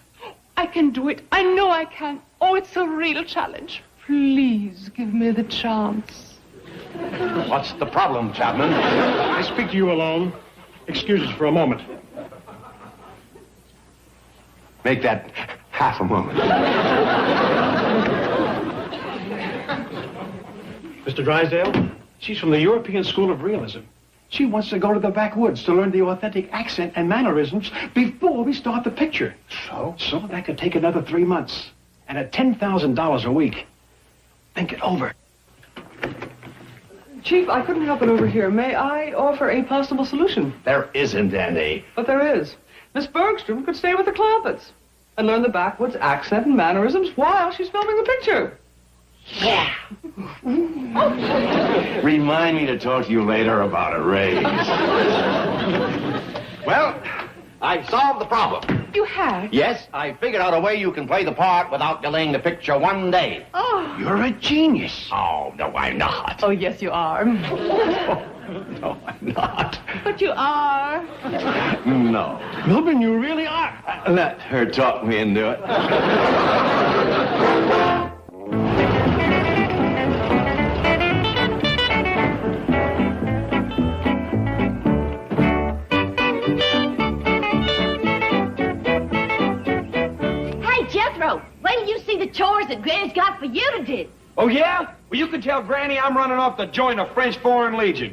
I can do it. I know I can. Oh, it's a real challenge. Please give me the chance. What's the problem, Chapman? I speak to you alone. Excuse us for a moment. Make that half a moment. Mr. Drysdale, she's from the European School of Realism. She wants to go to the backwoods to learn the authentic accent and mannerisms before we start the picture. So that could take another 3 months. And at $10,000 a week, think it over. Chief, I couldn't help it over here. May I offer a possible solution? There isn't any. But there is. Miss Bergstrom could stay with the Clampetts and learn the backwoods accent and mannerisms while she's filming the picture. Yeah. Remind me to talk to you later about a raise. Well, I've solved the problem. You have? Yes, I figured out a way you can play the part without delaying the picture one day. Oh. You're a genius. Oh, no, I'm not. Oh, yes, you are. No, I'm not. But you are. No. Milburn, you really are. Let her talk me into it. Wait till you see the chores that Granny's got for you to do. Oh, yeah? Well, you can tell Granny I'm running off to join the French Foreign Legion.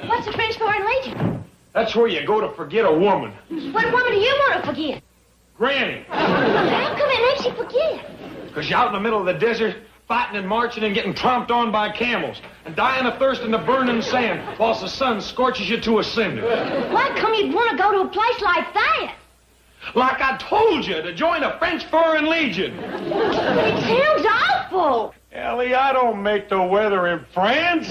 What's the French Foreign Legion? That's where you go to forget a woman. What woman do you want to forget? Granny. How come it makes you forget? Because you're out in the middle of the desert, fighting and marching and getting tromped on by camels, and dying of thirst in the burning sand whilst the sun scorches you to a cinder. Why come you'd want to go to a place like that? Like I told you, to join the French Foreign Legion. It sounds awful. Ellie, I don't make the weather in France.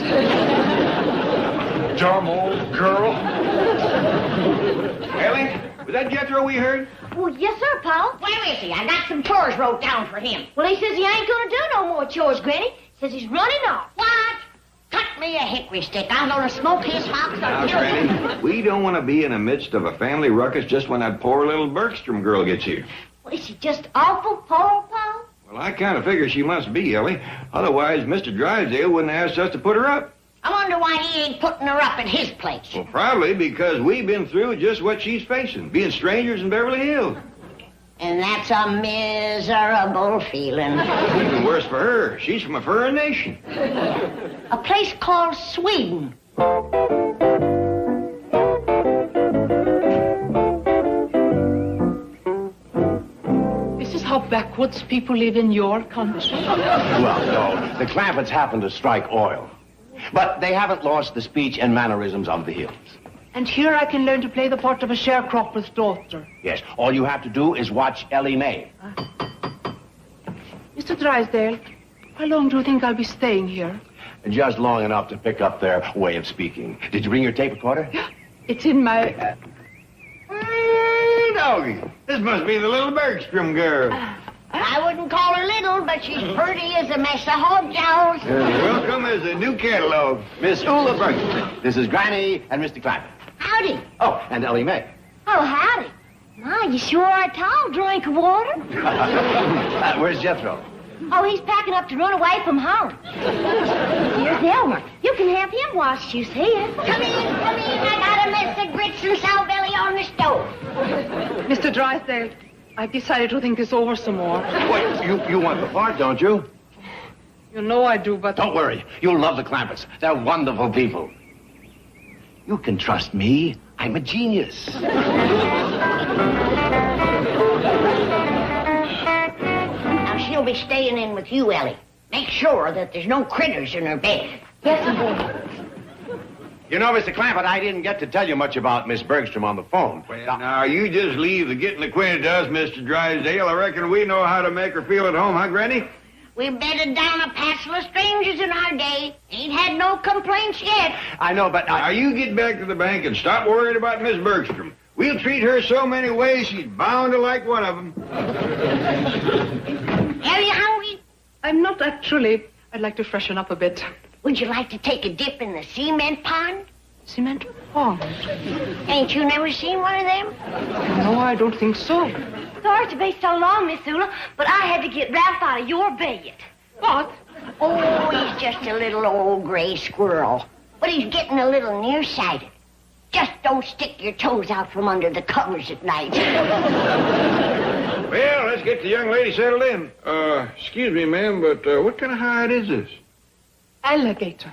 Dumb old girl. Ellie, was that Jethro we heard? Well, yes, sir, Paul. Where is he? I got some chores wrote down for him. Well, he says he ain't gonna do no more chores, Granny. Says he's running off. What? Cut me a hickory stick. I'm gonna smoke his hops. Now, Granny, we don't want to be in the midst of a family ruckus just when that poor little Bergstrom girl gets here. Well, is she just awful poor, Paul? Well, I kind of figure she must be, Ellie. Otherwise, Mr. Drysdale wouldn't ask us to put her up. I wonder why he ain't putting her up at his place. Well, probably because we've been through just what she's facing, being strangers in Beverly Hills. And that's a miserable feeling. Even worse for her. She's from a foreign nation. A place called Sweden. This is how backwoods people live in your country. Well, no, the Clampetts happen to strike oil. But they haven't lost the speech and mannerisms of the hills. And here I can learn to play the part of a sharecropper's daughter. Yes, all you have to do is watch Ellie Mae. Mr. Drysdale, how long do you think I'll be staying here? Just long enough to pick up their way of speaking. Did you bring your tape recorder? It's in my... Hey, doggy. This must be the little Bergstrom girl. I wouldn't call her little, but she's pretty as a mess of hog jowls. Welcome as a new catalog. Miss Ula Bergstrom. This is Granny and Mr. Clampett. Howdy. Oh, and Ellie Mae. Oh, howdy. My, you sure are a tall drink of water. Where's Jethro? Oh, he's packing up to run away from home. Here's Elmer. You can have him while she's here. Come in. I got a mess of grits and sow belly on the stove. Mr. Drysdale, I've decided to think this over some more. Wait, you want the part, don't you? You know I do, but... Don't worry. You'll love the Clampetts. They're wonderful people. You can trust me. I'm a genius. Now, she'll be staying in with you, Ellie. Make sure that there's no critters in her bed. Yes, I will. You know, Mr. Clampett, I didn't get to tell you much about Miss Bergstrom on the phone. Well, now, you just leave the getting acquainted to us, Mr. Drysdale. I reckon we know how to make her feel at home, huh, Granny? We've bedded down a passel of strangers in our day. Ain't had no complaints yet. I know, but Now, you get back to the bank and stop worrying about Miss Bergstrom. We'll treat her so many ways, she's bound to like one of them. Are you hungry? I'm not actually. I'd like to freshen up a bit. Would you like to take a dip in the cement pond? Cement pond? Ain't you never seen one of them? No, I don't think so. Sorry to be so long, Miss Ula, but I had to get Ralph out of your bed. What? Oh, he's just a little old gray squirrel. But he's getting a little nearsighted. Just don't stick your toes out from under the covers at night. Well, let's get the young lady settled in. Excuse me, ma'am, but what kind of hide is this? Alligator.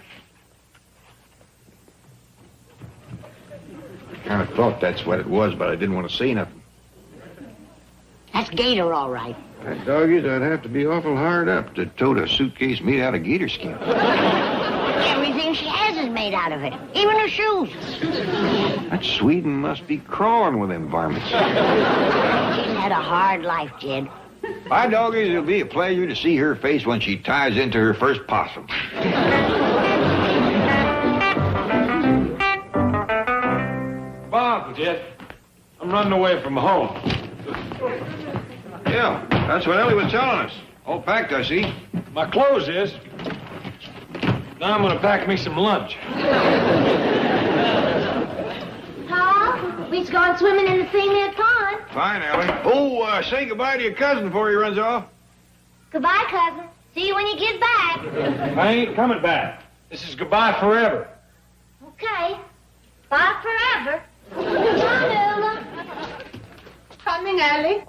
I kind of thought that's what it was, but I didn't want to say nothing. That's That's gator, all right. That doggies, I'd have to be awful hard up to tote a suitcase made out of gator skin. Everything she has is made out of it, even her shoes. That Sweden must be crawling with them varmints. She's had a hard life, Jed. By doggies, it'll be a pleasure to see her face when she ties into her first possum. Uncle Jed, I'm running away from home. Yeah, that's what Ellie was telling us. All packed, I see. My clothes is. Now I'm gonna pack me some lunch. Paul, we's going swimming in the cement pond. Fine, Ellie. Oh, say goodbye to your cousin before he runs off. Goodbye, cousin. See you when you get back. I ain't coming back. This is goodbye forever. Okay. Bye forever. Come on, Ella. Coming, Ellie.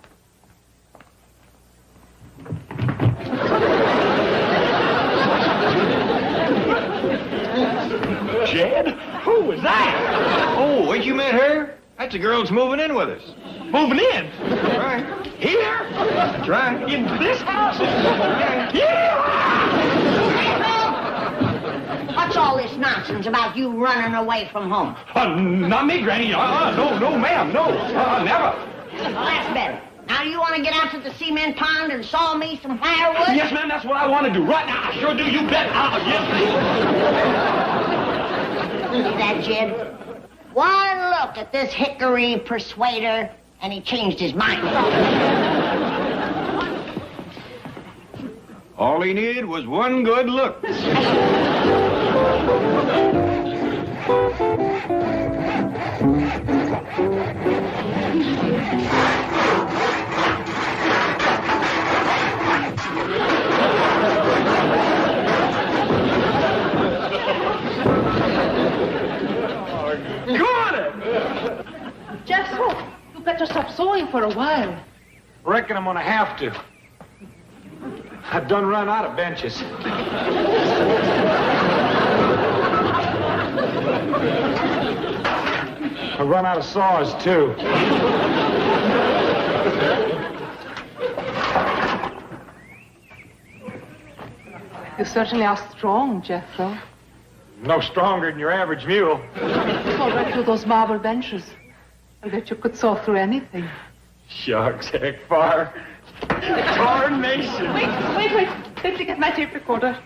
Jed? Who was that? Oh, ain't you met her? That's the girl that's moving in with us. Moving in? That's right. Here? That's right. In this house? Yeah! What's all this nonsense about you running away from home? Not me, Granny. No, ma'am. No, never. Well, that's better. Now you want to get out to the cement pond and saw me some firewood? Yes, ma'am, that's what I want to do. Right now, I sure do. You bet. Yes. See that, Jed? One look at this hickory persuader, and he changed his mind. All he needed was one good look. Got it! Jethro, you better stop sewing for a while. Reckon I'm gonna have to. I've done run out of benches. I run out of saws, too. You certainly are strong, Jethro. No stronger than your average mule. Go right through those marble benches. I bet you could saw through anything. Shucks, heck, far. Tarnation. Wait. Let me get my tape recorder.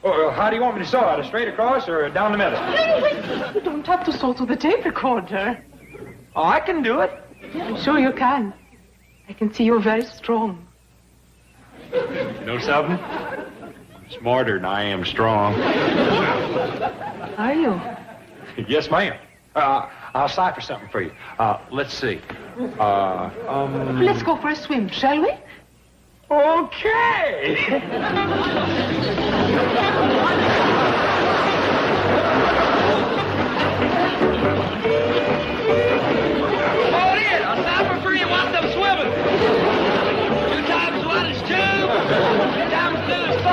Oh, how do you want me to saw it? Straight across or down the middle? Wait. You don't have to saw through the tape recorder. Oh, I can do it. I'm sure you can. I can see you're very strong. You know something? Smarter than I am strong. Are you? Yes, ma'am. I'll cipher something for you. Let's see. Let's go for a swim, shall we? Okay. Hold it! I'll cipher for you while I'm swimming. 2 times 1 is 2. 2 times 2 is 4.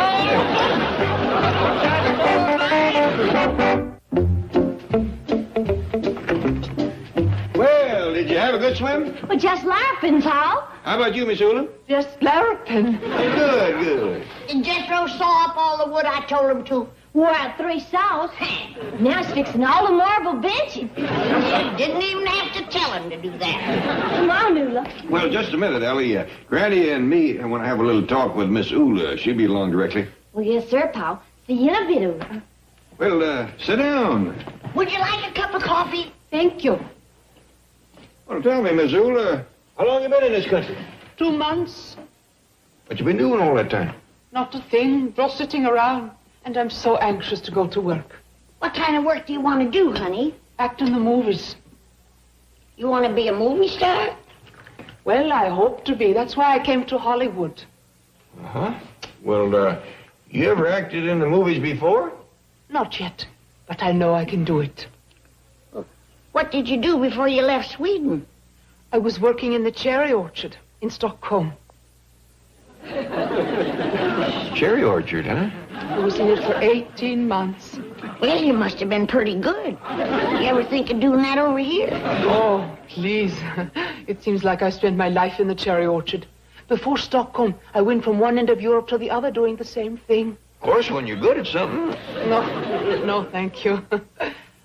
Well, did you have a good swim? Well, just laughing, Paul. How about you, Miss Ula? Just laughing. Good. Did Jethro saw up all the wood I told him to? Wore out 3 saws. Now he's fixing all the marble benches. Didn't even have to tell him to do that. Come on, Ula. Well, just a minute, Ellie. Granny and me want to have a little talk with Miss Ula. She'll be along directly. Well, yes, sir, Paul. See you in a bit, Ula. Well, sit down. Would you like a cup of coffee? Thank you. Well, tell me, Miss Ula, how long you been in this country? 2 months. What you been doing all that time? Not a thing. Just sitting around. And I'm so anxious to go to work. What kind of work do you want to do, honey? Act in the movies. You want to be a movie star? Well, I hope to be. That's why I came to Hollywood. Uh-huh. Well, you ever acted in the movies before? Not yet, but I know I can do it. What did you do before you left Sweden? I was working in the cherry orchard in Stockholm. Cherry orchard, huh? I was in it for 18 months. Well, you must have been pretty good. You ever think of doing that over here? Oh, please. It seems like I spent my life in the cherry orchard. Before Stockholm, I went from one end of Europe to the other doing the same thing. Of course, when you're good at something. No, thank you.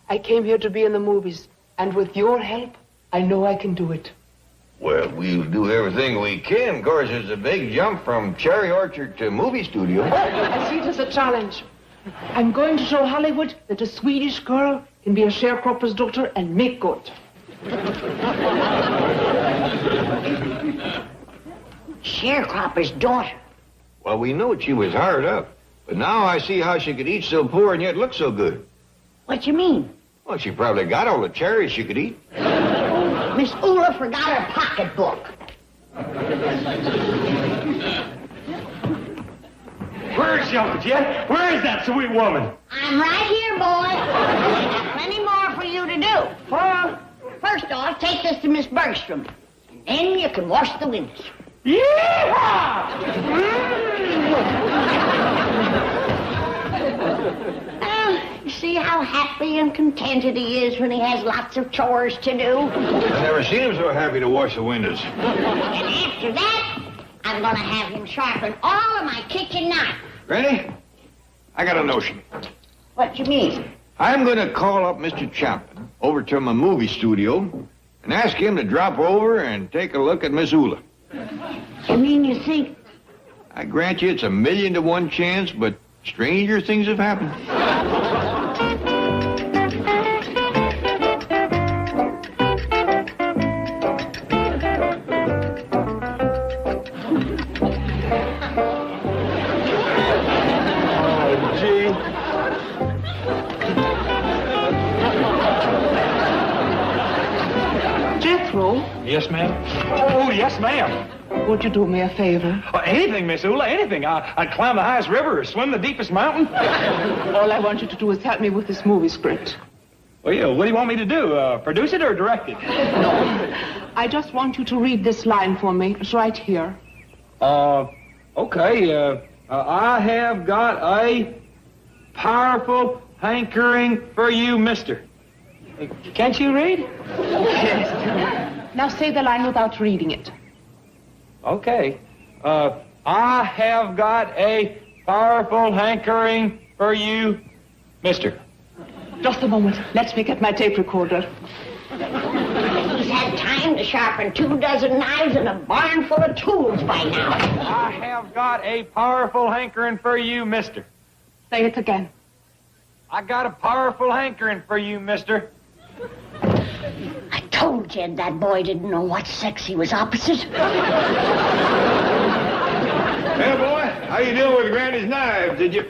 I came here to be in the movies, and with your help, I know I can do it. Well, we'll do everything we can. Of course, it's a big jump from cherry orchard to movie studio. I see it as a challenge. I'm going to show Hollywood that a Swedish girl can be a sharecropper's daughter and make good. Sharecropper's daughter? Well, we know she was hard up. But now I see how she could eat so poor and yet look so good. What you mean? Well, she probably got all the cherries she could eat. Miss Ula forgot her pocketbook. Where's she, Uncle Jed? Where is that sweet woman? I'm right here, boy. I got plenty more for you to do. First off, take this to Miss Bergstrom. And then you can wash the windows. Yeehaw! You see how happy and contented he is when he has lots of chores to do? I never seen him so happy to wash the windows. And after that, I'm going to have him sharpen all of my kitchen knives. Ready? I got a notion. What you mean? I'm going to call up Mr. Chapman over to my movie studio and ask him to drop over and take a look at Miss Ula. You mean you think? I grant you it's a 1,000,000 to 1 chance, but stranger things have happened. Yes, ma'am? Oh, yes, ma'am. Would you do me a favor? Oh, anything, Miss Ula, anything. I'd climb the highest river or swim the deepest mountain. All I want you to do is help me with this movie script. Well, yeah, what do you want me to do? Produce it or direct it? No. I just want you to read this line for me. It's right here. Okay. I have got a powerful hankering for you, mister. Can't you read? Yes. Now say the line without reading it. Okay. I have got a powerful hankering for you, mister. Just a moment. Let me get my tape recorder. He's had time to sharpen 24 knives and a barn full of tools by now. I have got a powerful hankering for you, mister. Say it again. I got a powerful hankering for you, mister. I told Jed that boy didn't know what sex he was opposite. Hey, boy, how you doing with Granny's knives? Did you...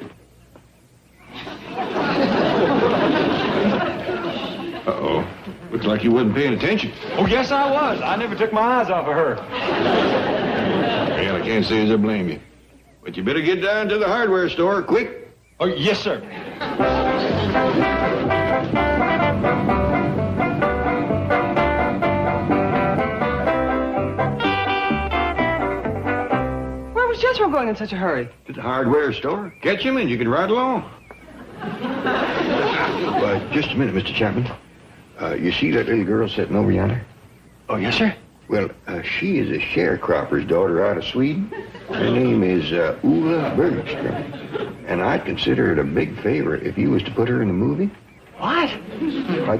Uh-oh. Looks like you wasn't paying attention. Oh, yes, I was. I never took my eyes off of her. Well, I can't say as I blame you. But you better get down to the hardware store, quick. Oh, yes, sir. Where was Jethro going in such a hurry? To the hardware store. Catch him and you can ride along. Just a minute, Mr. Chapman. You see that little girl sitting over yonder? Oh, yes, sir? Well, she is a sharecropper's daughter out of Sweden. Her name is Ula Bergstrom. And I'd consider it a big favor if you was to put her in the movie. What?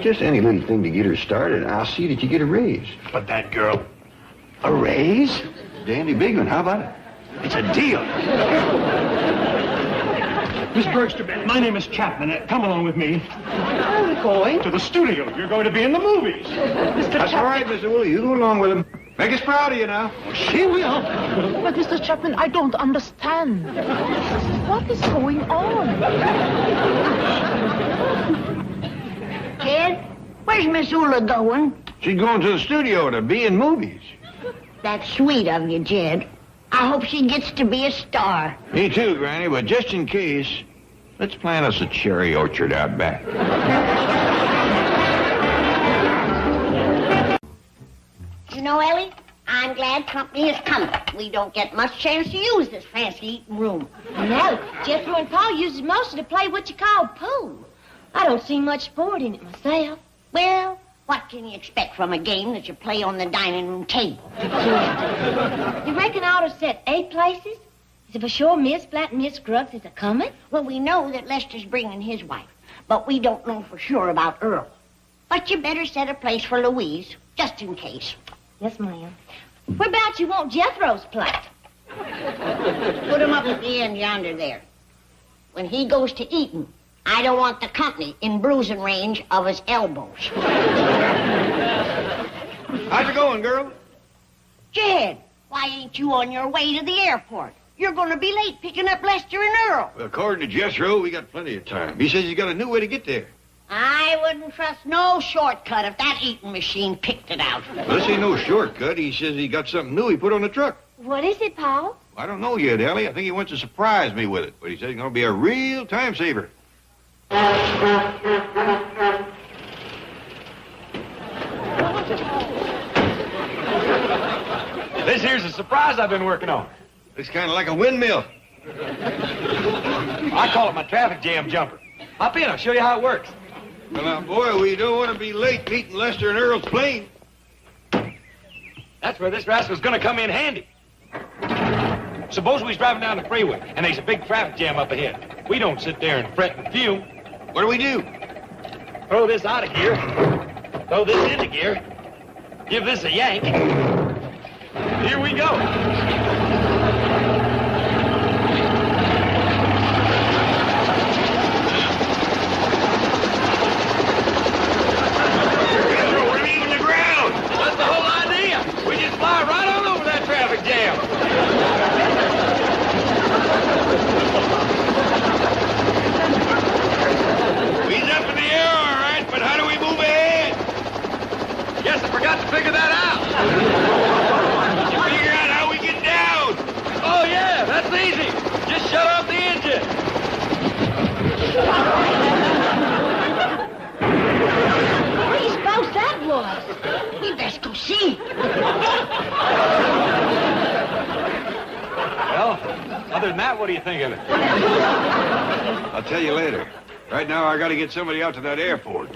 Just any little thing to get her started, and I'll see that you get a raise. But that girl... A raise? Dandy big one. How about it? It's a deal. Miss Bergstrom, my name is Chapman. Come along with me. Where are we going? To the studio. You're going to be in the movies. That's all right, Mr. Woolley. You go along with him. Make us proud of you now. She will. But, Mr. Chapman, I don't understand. What is going on? Jed, where's Miss Ula going? She's going to the studio to be in movies. That's sweet of you, Jed. I hope she gets to be a star. Me too, Granny, but just in case, let's plant us a cherry orchard out back. You know, Ellie, I'm glad company is coming. We don't get much chance to use this fancy eating room. No, Jethro and Paul uses most of to play what you call pool. I don't see much sport in it myself. Well, What can you expect from a game that you play on the dining room table? You reckon I ought to set 8 places? Is it for sure Miss Flat and Miss Scruggs is a-coming? Well, we know that Lester's bringing his wife, but we don't know for sure about Earl. But you better set a place for Louise, just in case. Yes, ma'am. Whereabouts you want Jethro's plate? Put him up at the end yonder there. When he goes to eating, I don't want the company in bruising range of his elbows. How's it going, girl? Jed, why ain't you on your way to the airport? You're going to be late picking up Lester and Earl. Well, according to Jethro, we got plenty of time. He says he's got a new way to get there. I wouldn't trust no shortcut if that eating machine picked it out. Well, this ain't no shortcut. He says he got something new he put on the truck. What is it, Paul? I don't know yet, Ellie. I think he wants to surprise me with it. But he says it's going to be a real time saver. This here's a surprise I've been working on. Looks kind of like a windmill. I call it my traffic jam jumper. Hop in, I'll show you how it works. Well, now, boy, we don't want to be late meeting Lester and Earl's plane. That's where this rascal's gonna come in handy. Suppose we was driving down the freeway, and there's a big traffic jam up ahead. We don't sit there and fret and fume. What do we do? Throw this out of gear, throw this into gear, give this a yank. Here we go. Fly right on over that traffic jam. He's up in the air, all right, but how do we move ahead? Guess I forgot to figure that out. Did you figure out how we get down? Oh, yeah, that's easy. Just shut off the engine. What do you suppose that was? We best go see. Well, other than that, what do you think of it? I'll tell you later. Right now, I got to get somebody out to that airport.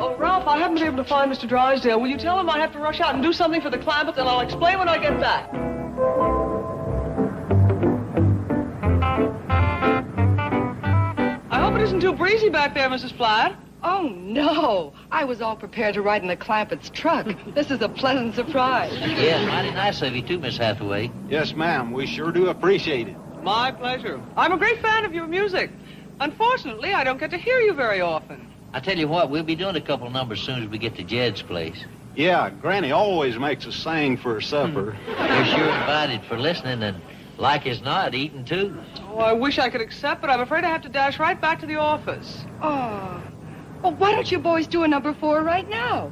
Oh, Ralph, I haven't been able to find Mr. Drysdale. Will you tell him I have to rush out and do something for the Clampetts, and I'll explain when I get back. I hope it isn't too breezy back there, Mrs. Flatt. Oh, no. I was all prepared to ride in the Clampetts' truck. This is a pleasant surprise. Yeah, mighty nice of you, too, Miss Hathaway. Yes, ma'am. We sure do appreciate it. My pleasure. I'm a great fan of your music. Unfortunately, I don't get to hear you very often. I tell you what, we'll be doing a couple numbers as soon as we get to Jed's place. Yeah, Granny always makes us sing for her supper. You're sure invited for listening and, like as not, eating, too. Oh, I wish I could accept, but I'm afraid I have to dash right back to the office. Oh. Well, why don't you boys do a number 4 right now?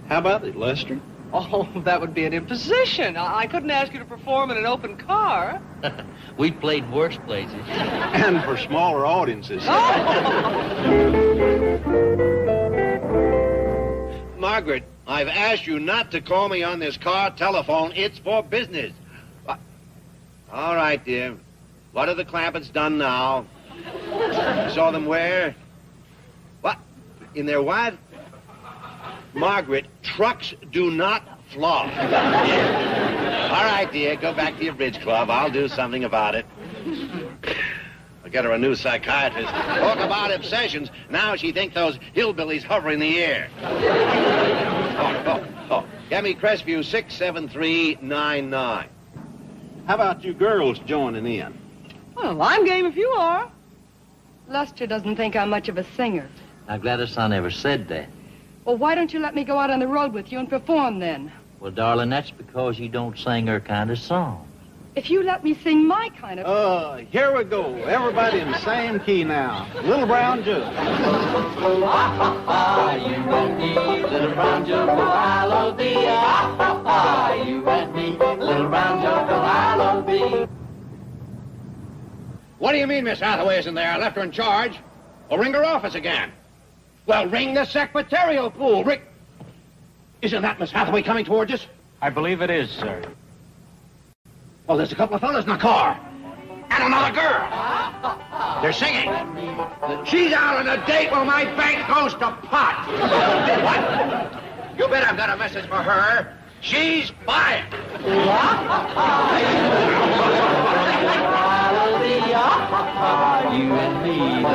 How about it, Lester? Oh, that would be an imposition. I couldn't ask you to perform in an open car. We played in worse places. And for smaller audiences. Margaret, I've asked you not to call me on this car telephone. It's for business. All right, dear. What have the Clampetts done now? You saw them where? What? In their what? Margaret, trucks do not fly. All right, dear, go back to your bridge club. I'll do something about it. I'll get her a new psychiatrist. Talk about obsessions. Now she thinks those hillbillies hover in the air. Oh. Get me Crestview 67399. How about you girls joining in? Well, I'm game if you are. Lester doesn't think I'm much of a singer. Now, Gladys, I never said that. Well, why don't you let me go out on the road with you and perform then? Well, darling, that's because you don't sing her kind of song. If you let me sing my kind of... Here we go. Everybody in the same key now. Little Brown Jug. You and me, little brown jug, I love thee. You and me, little brown jug, I love thee. What do you mean Miss Hathaway isn't there? I left her in charge. Well, ring her office again. Well, ring the secretarial pool. Ring... Isn't that Miss Hathaway coming towards us? I believe it is, sir. Well, there's a couple of fellas in the car. And another girl. They're singing. She's out on a date while my bank goes to pot. What? You bet I've got a message for her. She's fired. You and me, the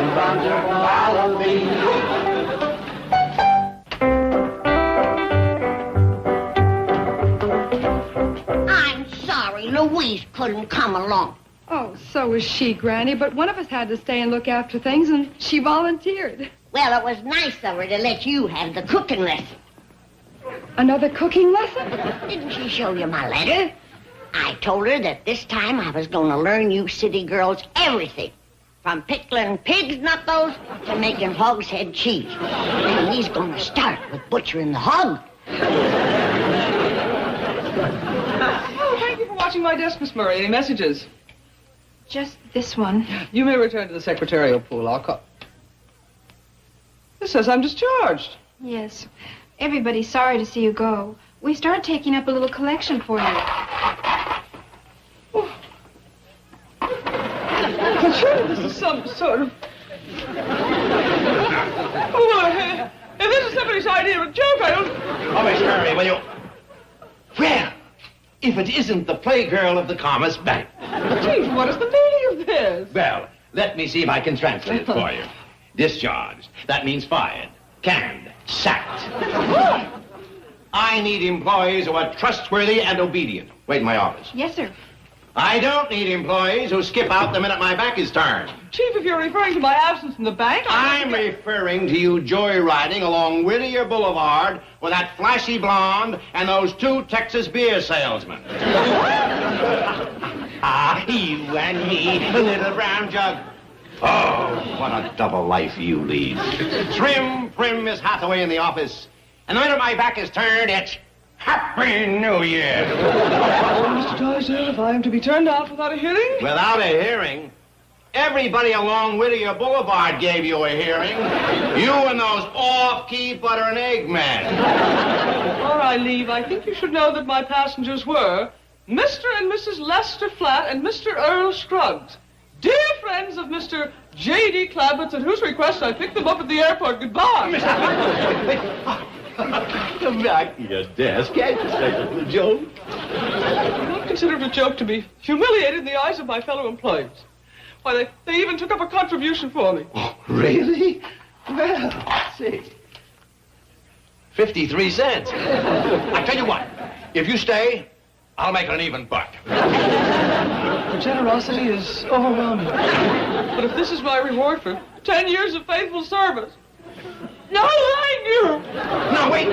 I'm sorry, Louise couldn't come along. Oh, so was she, Granny, but one of us had to stay and look after things, and she volunteered. Well, it was nice of her to let you have the cooking lesson. Another cooking lesson? Didn't she show you my letter? I told her that this time I was going to learn you city girls everything. From pickling pig's knuckles to making hogshead cheese. And he's going to start with butchering the hog. Oh, thank you for watching my desk, Miss Murray. Any messages? Just this one. You may return to the secretarial pool. I'll call. This says I'm discharged. Yes. Everybody's sorry to see you go. We started taking up a little collection for you. I'm sure this is some sort of... Oh, well, if this is somebody's idea of a joke, I don't... Oh, Miss Murray, will you... Well, if it isn't the playgirl of the Commerce Bank. Chief, what is the meaning of this? Well, let me see if I can translate it for you. Discharged. That means fired. Canned. Sacked. I need employees who are trustworthy and obedient. Wait in my office. Yes, sir. I don't need employees who skip out the minute my back is turned. Chief, if you're referring to my absence from the bank... I'm referring to you joyriding along Whittier Boulevard with that flashy blonde and those two Texas beer salesmen. You and me, a little brown jug. Oh, what a double life you lead. Trim, prim Miss Hathaway in the office. And the minute my back is turned, it's Happy New Year. Mr. Tyser, if I am to be turned out without a hearing? Without a hearing? Everybody along Whittier Boulevard gave you a hearing. You and those off-key butter and egg men. Before I leave, I think you should know that my passengers were Mr. and Mrs. Lester Flatt and Mr. Earl Scruggs. Dear friends of Mr. J.D. Clampetts, at whose request I picked them up at the airport. Goodbye. Come back to your desk. Can't you say it was a joke? I don't consider it a joke to be humiliated in the eyes of my fellow employees. Why, they even took up a contribution for me. Oh, really? Well, let's see. 53 cents. I tell you what, if you stay, I'll make it an even buck. Your generosity is overwhelming. But if this is my reward for 10 years of faithful service... No, thank you! No, wait!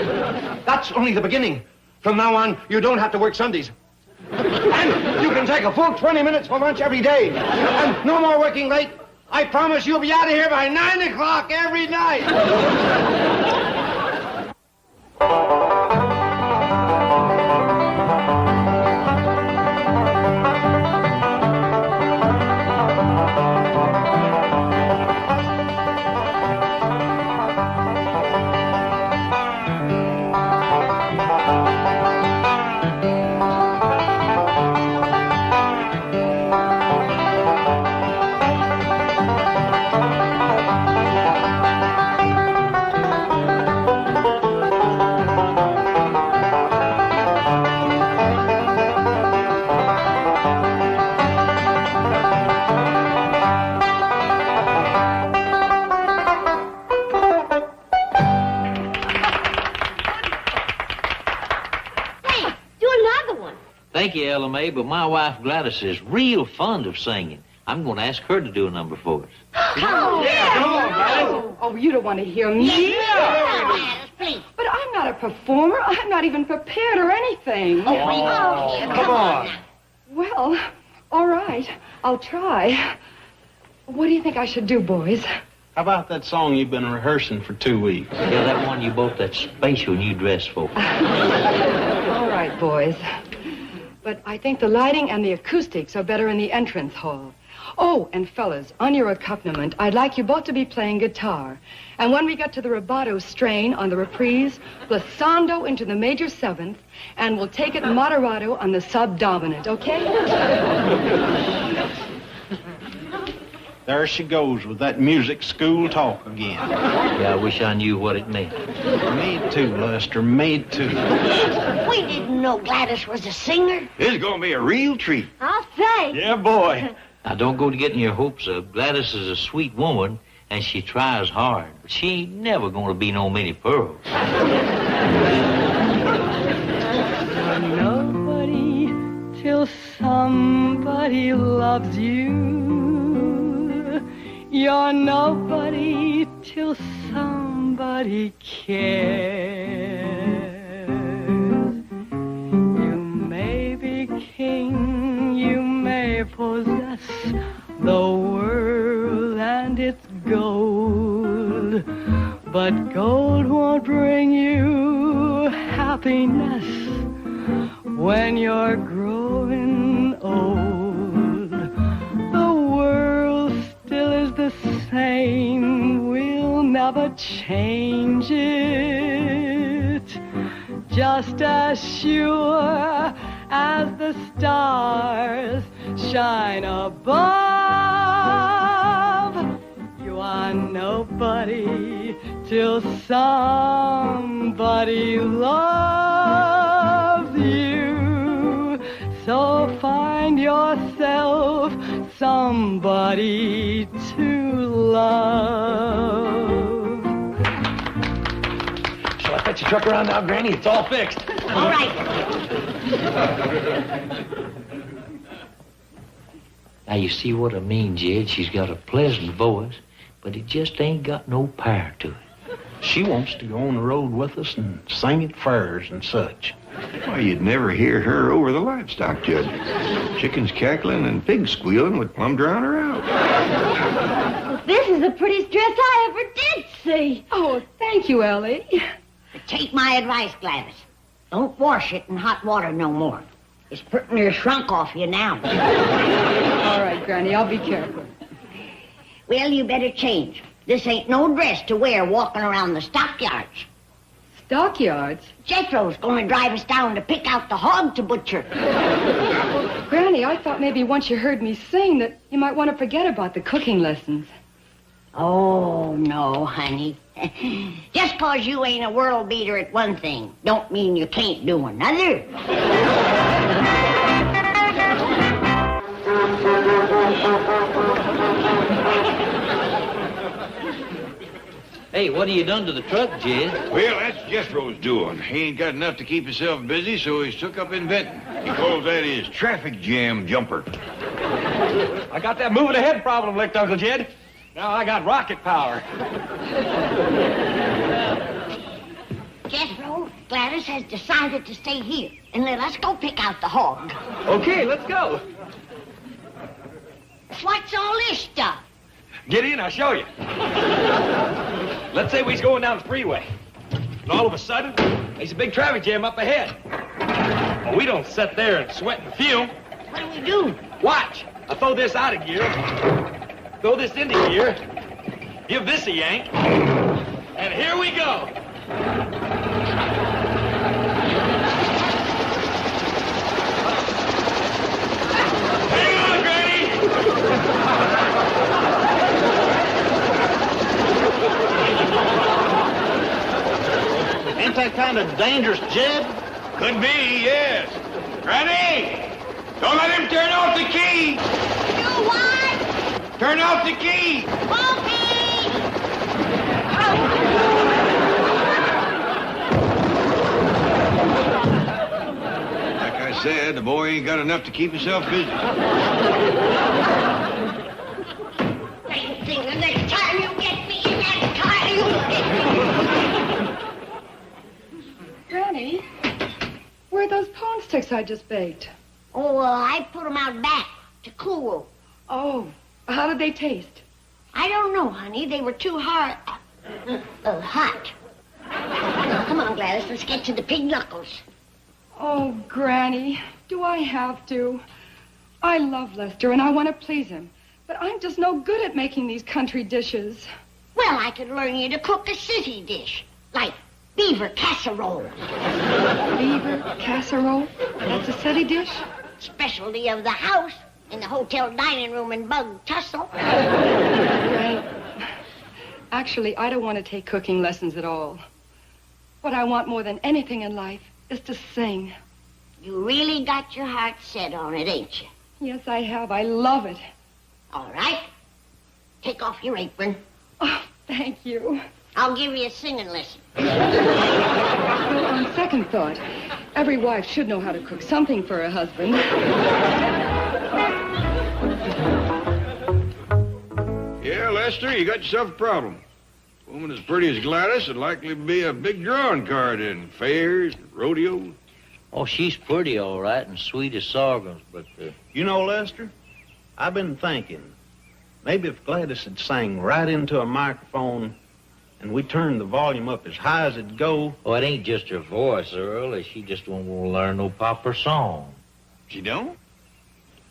That's only the beginning. From now on, you don't have to work Sundays. And you can take a full 20 minutes for lunch every day. And no more working late. I promise you'll be out of here by 9 o'clock every night. Thank you, Ella Mae, but my wife Gladys is real fond of singing. I'm going to ask her to do a number for us. Oh, yeah. Oh, you don't want to hear me? Yeah. Please. But I'm not a performer. I'm not even prepared or anything. Oh, come on. Well, all right. I'll try. What do you think I should do, boys? How about that song you've been rehearsing for 2 weeks? Yeah, that one you bought that special new dress for. All right, boys. But I think the lighting and the acoustics are better in the entrance hall. Oh, and fellas, on your accompaniment, I'd like you both to be playing guitar. And when we get to the rubato strain on the reprise, glissando into the major seventh, and we'll take it moderato on the subdominant, okay? There she goes with that music school talk again. Yeah, I wish I knew what it meant. Me too, Lester, me too. We didn't know Gladys was a singer. This is gonna be a real treat. I'll say. Yeah, boy. Now, don't go to getting your hopes up. Gladys is a sweet woman, and she tries hard. But she ain't never gonna be no Minnie Pearl. Nobody till somebody loves you. You're nobody till somebody cares. You may be king, you may possess the world and its gold, but gold won't bring you happiness when you're growing old. The world still is the same, we'll never change it. Just as sure as the stars shine above, you are nobody till somebody loves you. So find yourself somebody to love. Shall I fetch your truck around now, Granny? It's all fixed. All right. Now, you see what I mean, Jed? She's got a pleasant voice, but it just ain't got no power to it. She wants to go on the road with us and sing at fairs and such. Why, you'd never hear her over the livestock, Judge. Chickens cackling and pigs squealing would plumb drown her out. This is the prettiest dress I ever did see. Oh, thank you, Ellie. Take my advice, Gladys. Don't wash it in hot water no more. It's pretty near shrunk off you now. All right, Granny, I'll be careful. Well, you better change. This ain't no dress to wear walking around the stockyards. Stockyards? Jethro's going to drive us down to pick out the hog to butcher. Granny, I thought maybe once you heard me sing that you might want to forget about the cooking lessons. Oh, no, honey. Just 'cause you ain't a world beater at one thing don't mean you can't do another. Hey, what have you done to the truck, Jed? Well, that's Jethro's doing. He ain't got enough to keep himself busy, so he's took up inventing. He calls that his traffic jam jumper. I got that moving ahead problem licked, Uncle Jed. Now I got rocket power. Jethro, Gladys has decided to stay here and let us go pick out the hog. Okay, let's go. What's all this stuff? Get in, I'll show you. Let's say we's going down the freeway. And all of a sudden, there's a big traffic jam up ahead. Well, we don't sit there and sweat and fume. What do we do? Watch. I throw this out of gear. Throw this into gear. Give this a yank. And here we go. Hang on, Granny! Ain't that kind of dangerous, Jed? Could be, yes. Granny! Don't let him turn off the key! Do what? Turn off the key! Like I said, the boy ain't got enough to keep himself busy. The next time you get me, next time you get me. Granny, where are those pone sticks I just baked? Oh, I put them out back to cool. Oh, how did they taste? I don't know, honey. They were too hot. Hot. Come on, Gladys. Let's get to the pig knuckles. Oh, Granny, do I have to? I love Lester, and I want to please him. But I'm just no good at making these country dishes. Well, I could learn you to cook a city dish, like beaver casserole. Beaver casserole? That's a city dish? Specialty of the house. in the hotel dining room and bug tussle. Well, actually, I don't want to take cooking lessons at all. What I want more than anything in life is to sing. You really got your heart set on it, ain't you? Yes, I have. I love it. All right. Take off your apron. Oh, thank you. I'll give you a singing lesson. Well, on second thought, every wife should know how to cook something for her husband. Yeah, Lester, you got yourself a problem. A woman as pretty as Gladys would likely be a big drawing card in fairs, rodeos. Oh, she's pretty, all right, and sweet as sorghums, but... You know, Lester, I've been thinking, maybe if Gladys had sang right into a microphone and we turned the volume up as high as it'd go... Oh, it ain't just her voice, Earl. She just won't want to learn no proper song. She don't?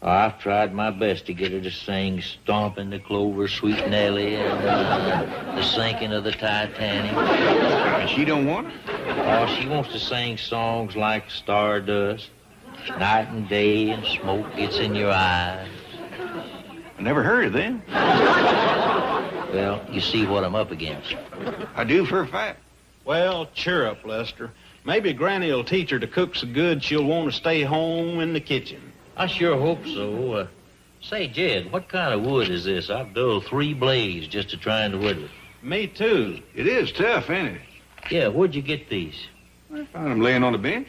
Oh, I've tried my best to get her to sing Stompin' the Clover, Sweet Nellie, and The Sinking of the Titanic. And she don't want it? Oh, she wants to sing songs like Stardust, Night and Day, and Smoke Gets in Your Eyes. I never heard of them. Well, you see what I'm up against. I do for a fact. Well, cheer up, Lester. Maybe Granny will teach her to cook so good she'll want to stay home in the kitchen. I sure hope so. Say, Jed, what kind of wood is this? I've dulled 3 blades just to trying to whittle it. Me too. It is tough, ain't it? Yeah, where'd you get these? I found them laying on the bench.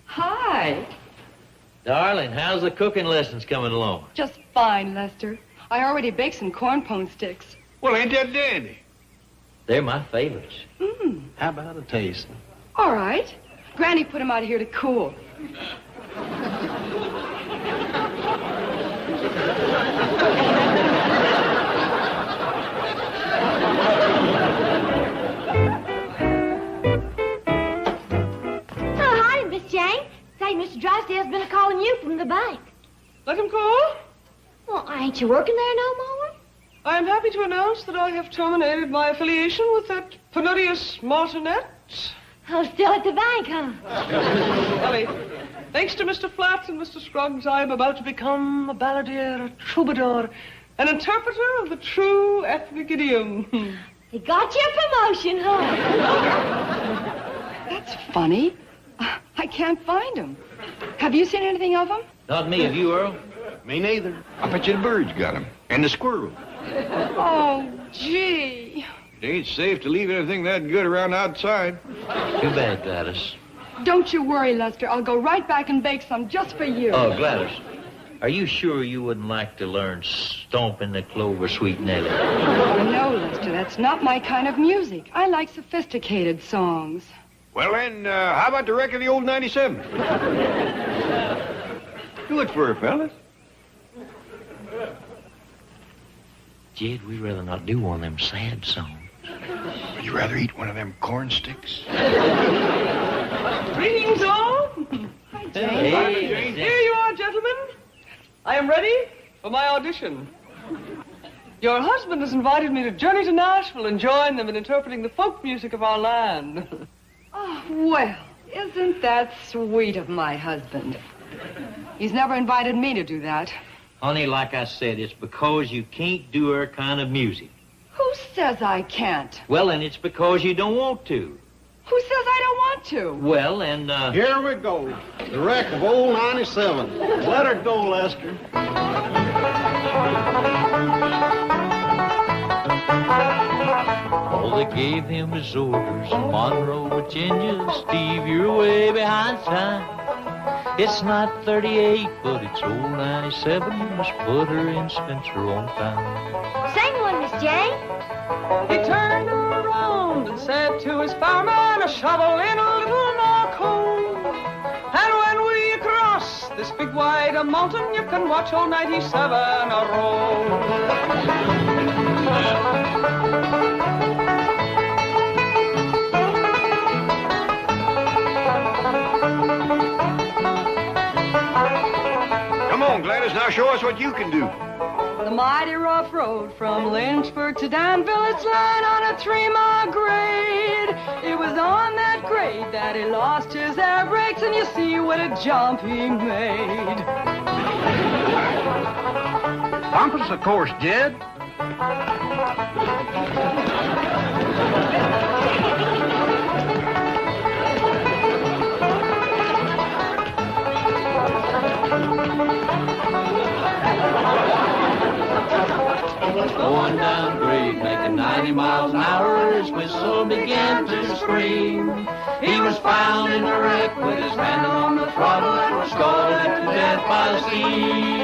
Hi. Darling, how's the cooking lessons coming along? Just fine, Lester. I already baked some corn pone sticks. Well, ain't that dandy? They're my favorites. How about a taste? All right. Granny put them out here to cool. Say, Mr. Drysdale's been a-calling you from the bank. Let him call. Well, ain't you working there no more? I am happy to announce that I have terminated my affiliation with that penurious martinet. Oh, still at the bank, huh? Ellie, thanks to Mr. Flatt and Mr. Scruggs, I am about to become a balladeer, a troubadour, an interpreter of the true ethnic idiom. He got you a promotion, huh? That's funny. I can't find him. Have you seen anything of him? Not me. Have you, Earl? Me neither. I bet you the birds got him. And the squirrel. Oh, gee. It ain't safe to leave anything that good around outside. Too bad, Gladys. Don't you worry, Lester. I'll go right back and bake some just for you. Oh, Gladys, are you sure you wouldn't like to learn Stompin' the Clover, Sweet Nellie? Oh, no, Lester. That's not my kind of music. I like sophisticated songs. Well, then, how about the wreck of the old 97? Do it for her, fellas. Jed, we'd rather not do one of them sad songs. Would you rather eat one of them corn sticks? Greetings, all. Hi, Jane. Hey, Here you are, gentlemen. I am ready for my audition. Your husband has invited me to journey to Nashville and join them in interpreting the folk music of our land. Oh, well, isn't that sweet of my husband? He's never invited me to do that. Honey, like I said, it's because you can't do her kind of music. Who says I can't? Well, then it's because you don't want to. Who says I don't want to? Well, and, Here we go. The wreck of old 97. Let her go, Lester. All they gave him was orders. Monroe, Virginia, Steve, you're way behind time. It's not 38, but it's old 97. You must put her in Spencer on time. Sing one, Miss Jane. He turned around and said to his fireman, a shovel in a little more coal. And when we cross this big wide mountain, you can watch all 97 a roll. Come on, Gladys, now show us what you can do. The mighty rough road from Lynchburg to Danville, it's lying on a 3-mile grade. It was on that grade that he lost his air brakes, and you see what a jump he made. Compass, of course, Jed. Going down grade, making 90 miles an hour, his whistle began to scream. He was found in a wreck with his hand on the throttle and was scalded to death by the steam.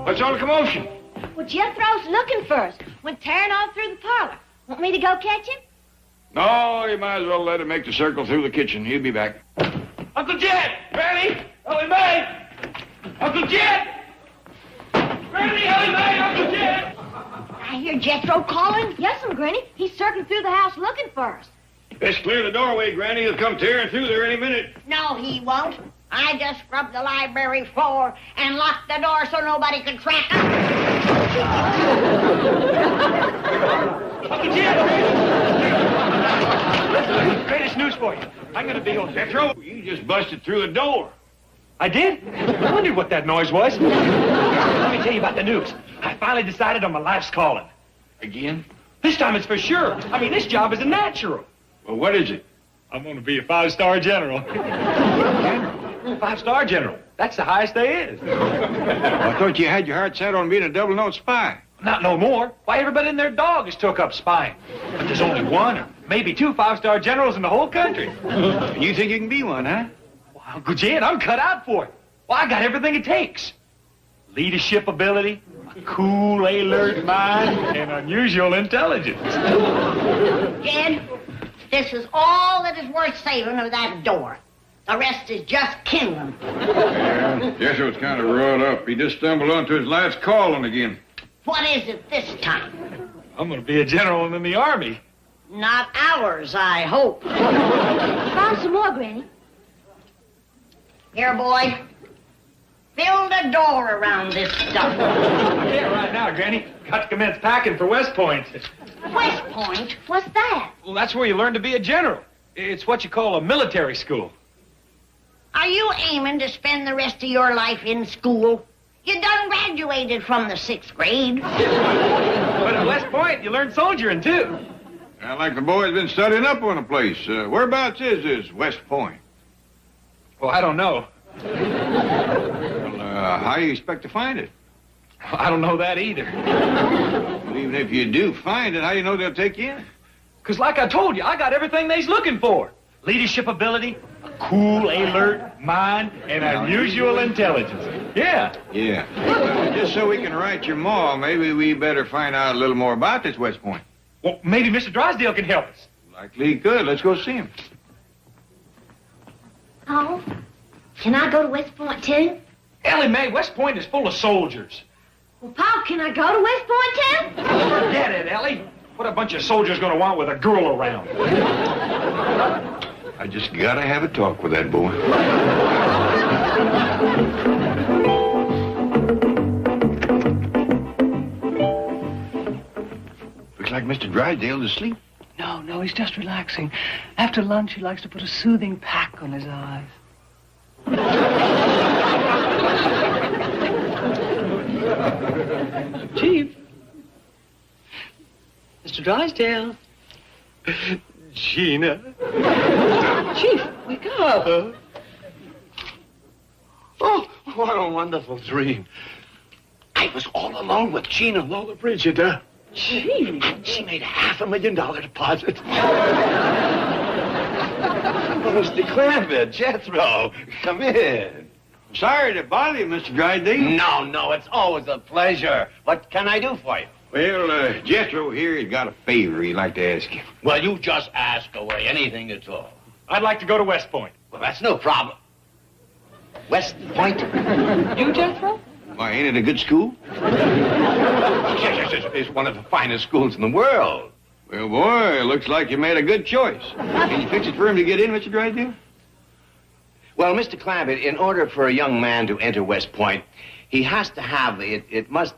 What's all the commotion? Well, Jethro's looking for us. Went tearing off through the parlor. Want me to go catch him? No, you might as well let him make the circle through the kitchen. He'll be back. Uncle Jed! Granny! Ellie Mae! Uncle Jed! Granny, Ellie Mae, Uncle Jed! I hear Jethro calling. Yes, Granny. He's circling through the house looking for us. Best clear the doorway, Granny. He'll come tearing through there any minute. No, he won't. I just scrubbed the library floor and locked the door so nobody could track us. Uncle Jed! Greatest news for you. I'm going to be on Jethro. You just busted through a door. I did? I wondered what that noise was. Let me tell you about the news. I finally decided on my life's calling. Again? This time it's for sure. I mean, this job is a natural. Well, what is it? I'm going to be a 5-star general. General? 5-star general. That's the highest there is. Well, I thought you had your heart set on being a double-note spy. Not no more. Why, everybody and their dog has took up spying. But there's only one or maybe 2 5-star generals in the whole country. You think you can be one, huh? Well, Uncle Jed, I'm cut out for it. Well, I got everything it takes. Leadership ability, a cool, alert mind, and unusual intelligence. Jed, this is all that is worth saving of that door. The rest is just kindling. Yeah, Jethro's kind of wrought up. He just stumbled onto his last calling again. What is it this time? I'm going to be a general in the army. Not ours, I hope. Found some more, Granny. Here, boy. Build a door around this stuff. I can't right now, Granny. Got to commence packing for West Point. West Point? What's that? Well, that's where you learn to be a general. It's what you call a military school. Are you aiming to spend the rest of your life in school? You done graduated from the 6th grade. But at West Point, you learn soldiering, too. Sound like the boy's been studying up on the place. Whereabouts is this West Point? Well, I don't know. Well, how do you expect to find it? Well, I don't know that either. Well, even if you do find it, how do you know they'll take you in? Because like I told you, I got everything they's looking for. Leadership ability, a cool, alert mind, and unusual intelligence. Yeah. Yeah. Just so we can write your ma, maybe we better find out a little more about this West Point. Well, maybe Mr. Drysdale can help us. Likely he could. Let's go see him. Oh, can I go to West Point, too? Ellie Mae, West Point is full of soldiers. Well, Pa, can I go to West Point, too? Forget it, Ellie. What a bunch of soldiers going to want with a girl around? I just gotta have a talk with that boy. Looks like Mr. Drysdale's asleep. No, he's just relaxing. After lunch, he likes to put a soothing pack on his eyes. Chief. Mr. Drysdale. Gina. Chief, wake up. Oh, what a wonderful dream. I was all alone with Gina Lola Bridget. Chief. And she made a $500,000 deposit. Mr. Clampett, Jethro, come in. Sorry to bother you, Mr. Drysdale. No, it's always a pleasure. What can I do for you? Well, Jethro here has got a favor he'd like to ask you. Well, you just ask away, anything at all. I'd like to go to West Point. Well, that's no problem. West Point? You, Jethro? Why, ain't it a good school? Yes, it's one of the finest schools in the world. Well, boy, it looks like you made a good choice. Can you fix it for him to get in, Mr. Drysdale? Well, Mr. Clampett, in order for a young man to enter West Point, he has to have, it must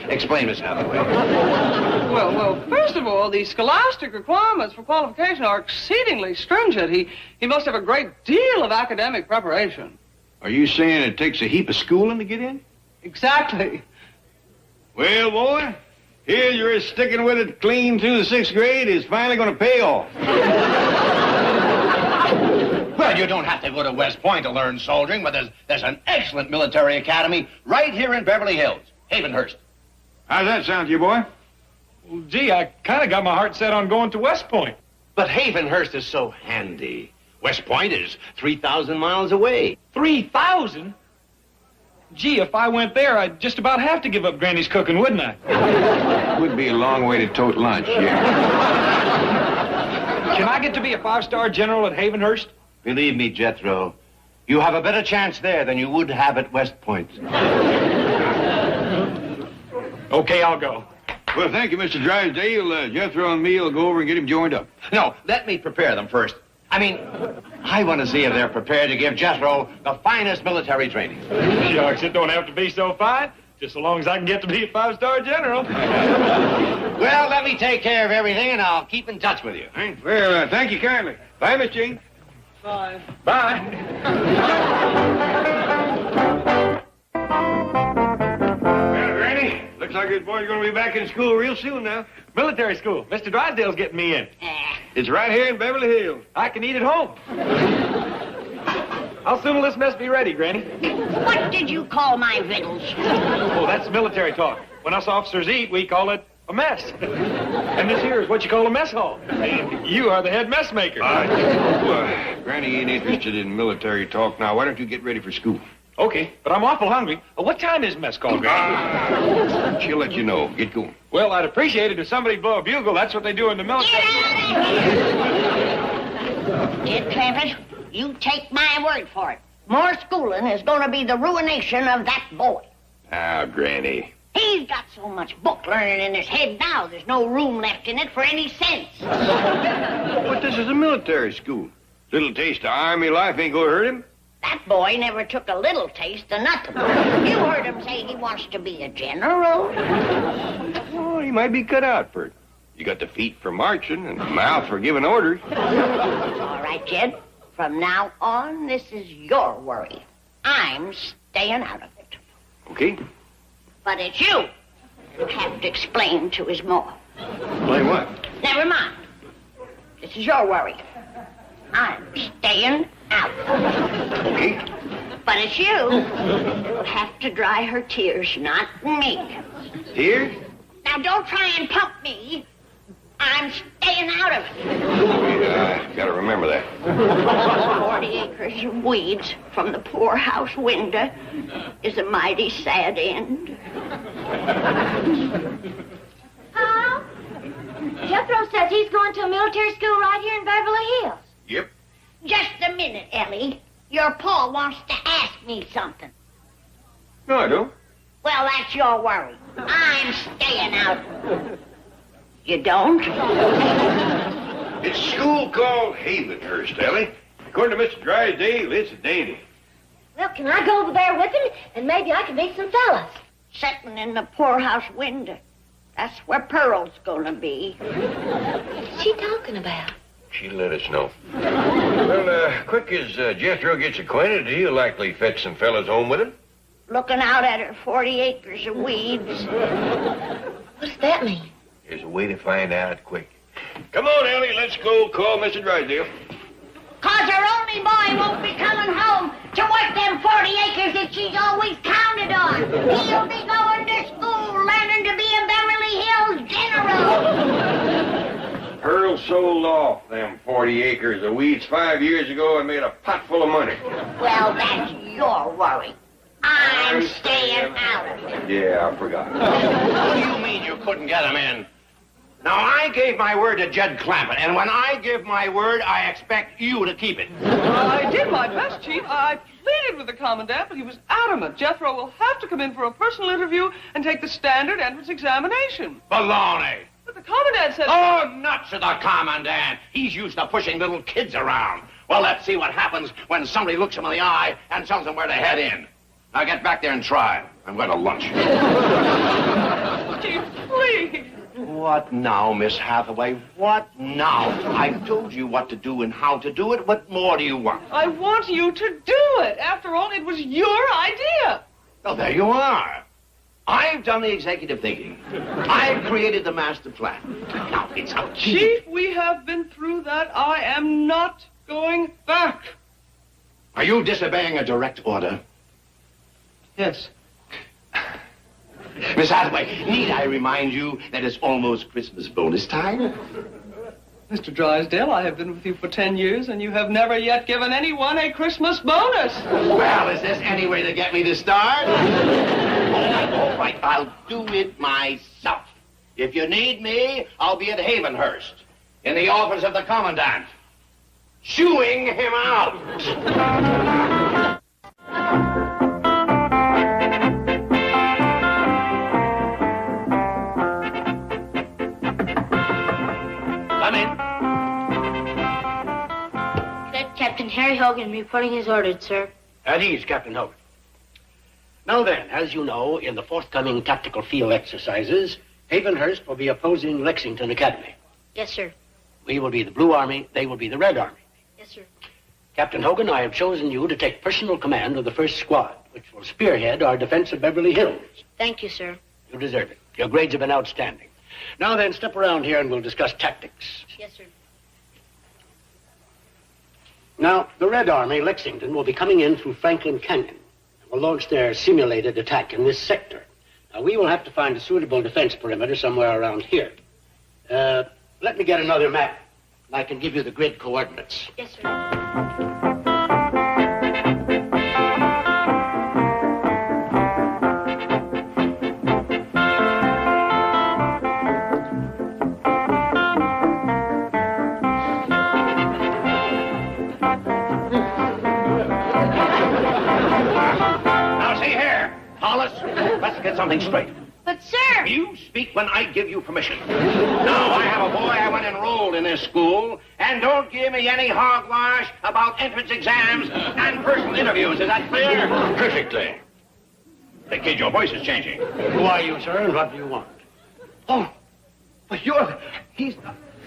Explain, Miss Hathaway. Well, first of all, the scholastic requirements for qualification are exceedingly stringent. He must have a great deal of academic preparation. Are you saying it takes a heap of schooling to get in? Exactly. Well, boy, here you're sticking with it clean through the 6th grade is finally going to pay off. Well, you don't have to go to West Point to learn soldiering, but there's an excellent military academy right here in Beverly Hills, Havenhurst. How's that sound to you, boy? Well, gee, I kind of got my heart set on going to West Point. But Havenhurst is so handy. West Point is 3,000 miles away. 3,000? Gee, if I went there, I'd just about have to give up Granny's cooking, wouldn't I? Would be a long way to tote lunch, yeah. Can I get to be a 5-star general at Havenhurst? Believe me, Jethro, you have a better chance there than you would have at West Point. Okay, I'll go. Well, thank you, Mr. Drysdale. Jethro and me will go over and get him joined up. No, let me prepare them first. I mean, I want to see if they're prepared to give Jethro the finest military training. Shucks, it don't have to be so fine. Just so long as I can get to be a 5-star general. Well, let me take care of everything, and I'll keep in touch with you. Well, thank you kindly. Bye, Miss Jean. Bye. Bye. Well, Granny, looks like this boy's going to be back in school real soon now. Military school. Mr. Drysdale's getting me in. It's right here in Beverly Hills. I can eat at home. How soon will this mess be ready, Granny? What did you call my victuals? Oh, that's military talk. When us officers eat, we call it a mess. And this here is what you call a mess hall. And you are the head mess maker. Granny ain't interested in military talk now. Why don't you get ready for school? Okay, but I'm awful hungry. What time is mess call, Granny? She'll let you know. Get going. Well, I'd appreciate it if somebody'd blow a bugle. That's what they do in the military. Kid Clampett, you take my word for it. More schooling is going to be the ruination of that boy. Now, Granny. He's got so much book learning in his head now, there's no room left in it for any sense. But this is a military school. Little taste of Army life ain't gonna hurt him. That boy never took a little taste of nothing. You heard him say he wants to be a general. Oh, he might be cut out for it. You got the feet for marching and the mouth for giving orders. All right, kid. From now on, this is your worry. I'm staying out of it. Okay. But it's you who have to explain to his ma. Explain what? Never mind. This is your worry. I'm staying out. Okay. But it's you who have to dry her tears, not me. Tears? Now, don't try and pump me. I'm staying out of it. Yeah, I gotta remember that. 40 acres of weeds from the poorhouse window is a mighty sad end. Huh? Jethro says he's going to a military school right here in Beverly Hills. Yep. Just a minute, Ellie. Your pa wants to ask me something. No, I don't. Well, that's your worry. I'm staying out. You don't? It's a school called Havenhurst, Ellie. According to Mr. Drysdale, it's a dandy. Well, can I go over there with him? And maybe I can meet some fellas. Sitting in the poorhouse window. That's where Pearl's gonna be. What's she talking about? She'll let us know. Well, quick as Jethro gets acquainted, he'll likely fetch some fellas home with him. Looking out at her 40 acres of weeds. What's that mean? There's a way to find out quick. Come on, Ellie, let's go call Mr. Drysdale. 'Cause her only boy won't be coming home to work them 40 acres that she's always counted on. He'll be going to school, learning to be a Beverly Hills general. Pearl sold off them 40 acres of weeds 5 years ago and made a pot full of money. Well, that's your worry. I'm staying out of it. Yeah, I forgot. What do you mean you couldn't get him in? Now, I gave my word to Jed Clampett, and when I give my word, I expect you to keep it. I did my best, Chief. I pleaded with the commandant, but he was adamant. Jethro will have to come in for a personal interview and take the standard entrance examination. Baloney. But the commandant said... Oh, nuts to the commandant. He's used to pushing little kids around. Well, let's see what happens when somebody looks him in the eye and tells him where to head in. Now, get back there and try. I'm going to lunch. Chief, please. What now, Miss Hathaway? What now? I've told you what to do and how to do it. What more do you want? I want you to do it. After all, it was your idea. Well, there you are. I've done the executive thinking. I've created the master plan. Now, it's up to you. Chief, we have been through that. I am not going back. Are you disobeying a direct order? Yes. Miss Hathaway, need I remind you that it's almost Christmas bonus time? Mr. Drysdale, I have been with you for 10 years, and you have never yet given anyone a Christmas bonus. Well, is this any way to get me to start? All right, I'll do it myself. If you need me, I'll be at Havenhurst, in the office of the commandant, chewing him out. Come in. Cadet Captain Harry Hogan reporting his orders, sir. At ease, Captain Hogan. Now then, as you know, in the forthcoming tactical field exercises, Havenhurst will be opposing Lexington Academy. Yes, sir. We will be the Blue Army, they will be the Red Army. Yes, sir. Captain Hogan, I have chosen you to take personal command of the first squad, which will spearhead our defense of Beverly Hills. Thank you, sir. You deserve it. Your grades have been outstanding. Now then, step around here and we'll discuss tactics. Yes, sir. Now, the Red Army, Lexington, will be coming in through Franklin Canyon and will launch their simulated attack in this sector. Now, we will have to find a suitable defense perimeter somewhere around here. Let me get another map. I can give you the grid coordinates. Yes, sir. Let's get something straight. But, sir... You speak when I give you permission. Now, I have a boy I want enrolled in this school, and don't give me any hogwash about entrance exams and personal interviews. Is that clear? Perfectly. Hey, kid, your voice is changing. Who are you, sir, and what do you want? Oh, but he's...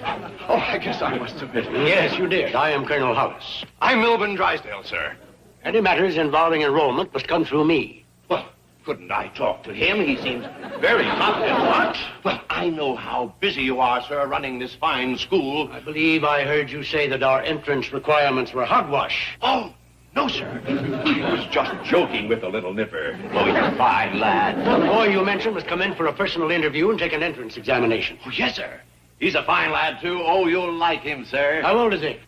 Oh, I guess I must have been... Yes, you did. I am Colonel Hollis. I'm Milburn Drysdale, sir. Any matters involving enrollment must come through me. Well, couldn't I talk to him? He seems very confident. What? Well, I know how busy you are, sir, running this fine school. I believe I heard you say that our entrance requirements were hogwash. Oh, no, sir. I was just joking with the little nipper. Oh, he's a fine lad. The boy you mentioned must come in for a personal interview and take an entrance examination. Oh, yes, sir. He's a fine lad, too. Oh, you'll like him, sir. How old is he?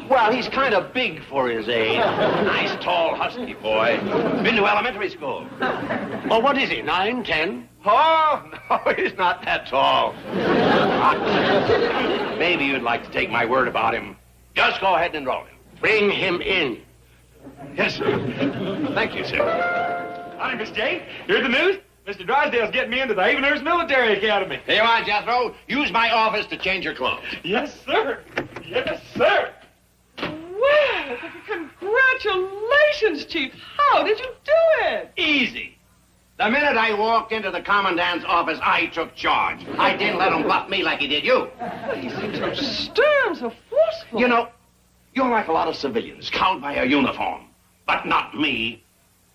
Well, he's kind of big for his age. Nice, tall, husky boy. Been to elementary school. Oh, what is he, 9, 10? Oh, no, he's not that tall. Maybe you'd like to take my word about him. Just go ahead and enroll him. Bring him in. Yes, sir. Thank you, sir. Hi, Miss Jane. You heard the news? Mr. Drysdale's getting me into the Havenhurst Military Academy. Here you are, Jethro. Use my office to change your clothes. Yes, sir. Yes, sir. Well, congratulations, Chief. How did you do it? Easy. The minute I walked into the commandant's office, I took charge. I didn't let him bluff me like he did you. He seems so stern, so forceful. You know, you're like a lot of civilians, cowed by a uniform. But not me.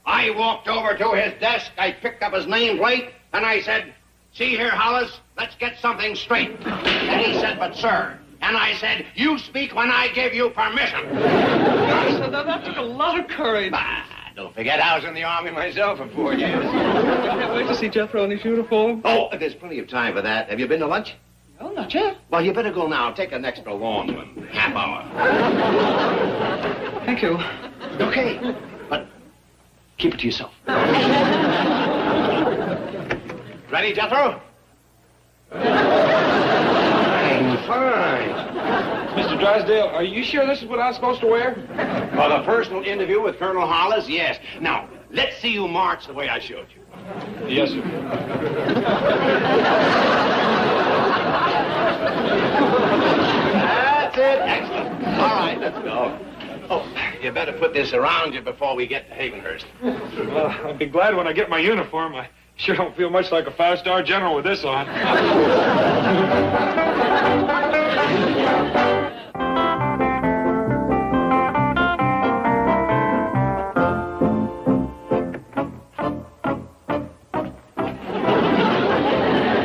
I walked over to his desk, I picked up his nameplate, and I said, "See here, Hollis, let's get something straight." And he said, "But, sir..." And I said, "You speak when I give you permission." So that took a lot of courage. Don't forget I was in the Army myself for 4 years. I can't wait to see Jethro in his uniform. Oh, there's plenty of time for that. Have you been to lunch? No, not yet. Well, you better go now. Take an extra long one. Half hour. Thank you. Okay. But keep it to yourself. Ready, Jethro? Fine. Mr. Drysdale, are you sure this is what I'm supposed to wear? For the personal interview with Colonel Hollis, yes. Now, let's see you march the way I showed you. Yes, sir. That's it. Excellent. All right, let's go. Oh, you better put this around you before we get to Havenhurst. Well, I'll be glad when I get my uniform. I sure don't feel much like a five-star general with this on.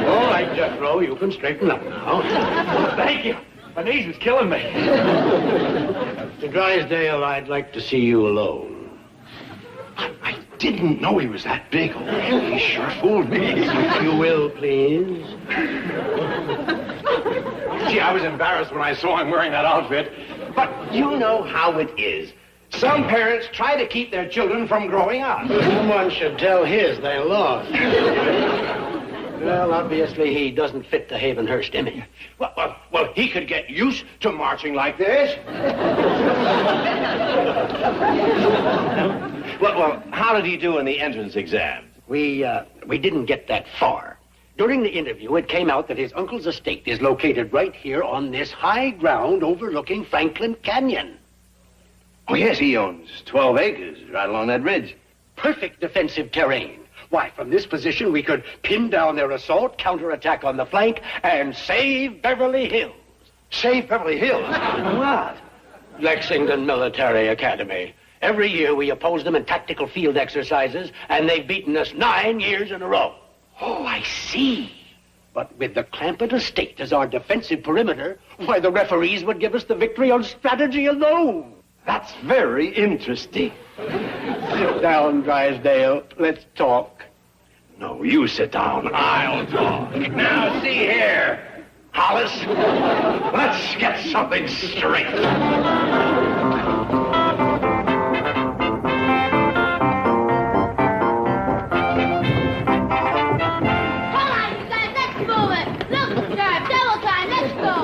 All right, Jethro, you can straighten up now. Thank you. My knees is killing me. Mr. Drysdale, I'd like to see you alone. I didn't know he was that big. Oh, he sure fooled me. If you will, please. Gee, I was embarrassed when I saw him wearing that outfit. But you know how it is. Some parents try to keep their children from growing up. Someone should tell his they lost. Well, obviously he doesn't fit the Havenhurst image. Well, he could get used to marching like this. Well, how did he do in the entrance exam? We didn't get that far. During the interview, it came out that his uncle's estate is located right here on this high ground overlooking Franklin Canyon. Oh, yes, he owns 12 acres right along that ridge. Perfect defensive terrain. Why, from this position, we could pin down their assault, counterattack on the flank, and save Beverly Hills. Save Beverly Hills? What? Lexington Military Academy. Every year we oppose them in tactical field exercises, and they've beaten us 9 years in a row. Oh, I see. But with the Clampett estate as our defensive perimeter, why, the referees would give us the victory on strategy alone. That's very interesting. Sit down, Drysdale. Let's talk. No, you sit down. I'll talk. Now, see here, Hollis. Let's get something straight. Come on, you guys, let's move it. Look sharp, double time, let's go.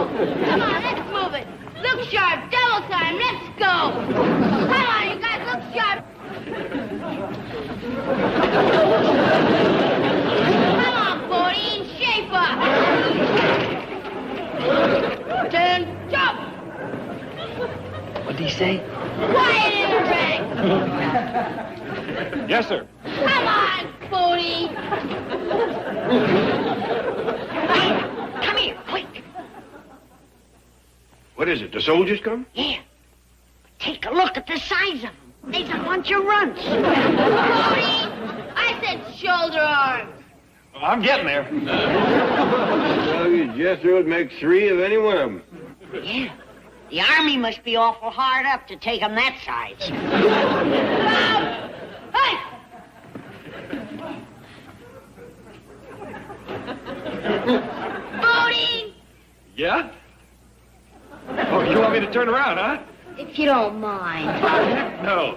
Come on, let's move it. Look sharp, double time, let's go. Come on, you guys, look sharp. Come on, 14, shape up. Turn, jump. What'd he say? Quiet in the ring. Yes, sir. Come on, 40. Come here, quick. What is it, the soldiers come? Yeah. Take a look at the size of them. They's a bunch of runts. 40. I said shoulder arms. Well, I'm getting there. Well, you Jethro would make 3 of any one of them. Yeah. The army must be awful hard up to take them that size. Hey! Voting! Yeah? Oh, you want me to turn around, huh? If you don't mind. No.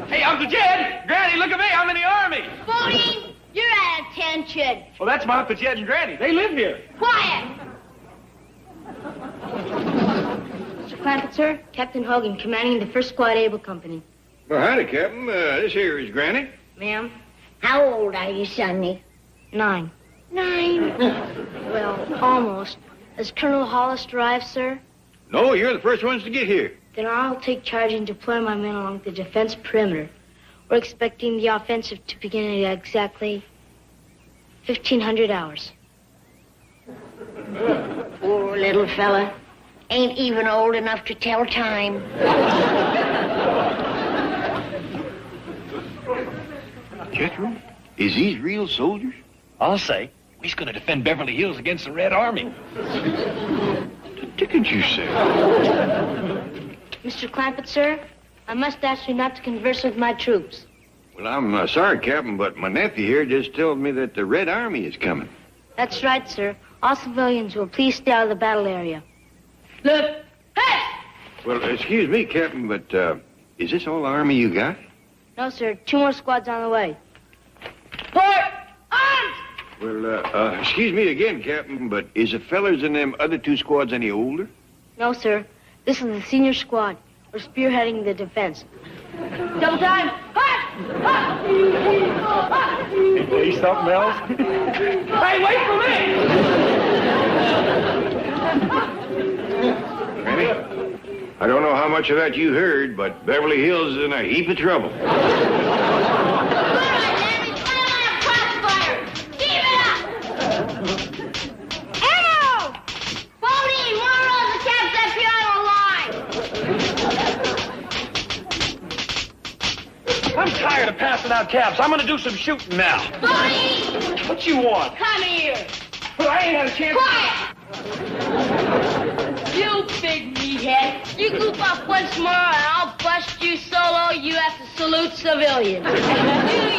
Hey, Uncle Jed! Granny, look at me. I'm in the army. Voting! You're at attention. Well, that's my Uncle Jed and Granny. They live here. Quiet! Mr. Clampett, sir. Captain Hogan, commanding the 1st Squad Able Company. Well, howdy, Captain. This here is Granny. Ma'am? How old are you, Sonny? 9. 9. Well, almost. Has Colonel Hollis arrived, sir? No, you're the first ones to get here. Then I'll take charge and deploy my men along the defense perimeter. We're expecting the offensive to begin at exactly 1500 hours. Poor little fella. Ain't even old enough to tell time. Jethro, is these real soldiers? I'll say. He's going to defend Beverly Hills against the Red Army. The dickens you say? Mr. Clampett, sir, I must ask you not to converse with my troops. Well, I'm sorry, Captain, but my nephew here just told me that the Red Army is coming. That's right, sir. All civilians will please stay out of the battle area. Look! Hey! Well, excuse me, Captain, but is this all the army you got? No, sir. 2 more squads on the way. Port! Arms! Well, excuse me again, Captain, but is the fellers in them other 2 squads any older? No, sir. This is the senior squad. We're spearheading the defense. Double time! Hot! Hot! Hey, something else? Hey, wait for me! Granny, I I don't know how much of that you heard, but Beverly Hills is in a heap of trouble. I'm tired of passing out caps. I'm gonna do some shooting now. Buddy! What you want? Come here. Well, I ain't had a chance. Quiet! You big meathead. You goof up once more and I'll bust you solo. You have to salute civilians. Do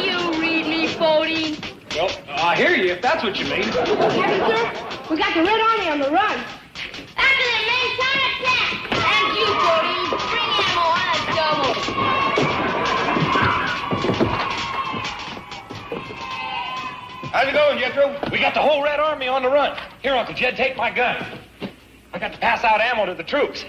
you read me, Bodie? Well, I hear you, if that's what you mean. Heavy, sir. We got the Red Army on the run. After the main counterattack. And you, Bodie. Bring ammo on a double. How's it going, Jethro? We got the whole Red Army on the run. Here, Uncle Jed, take my gun. I got to pass out ammo to the troops.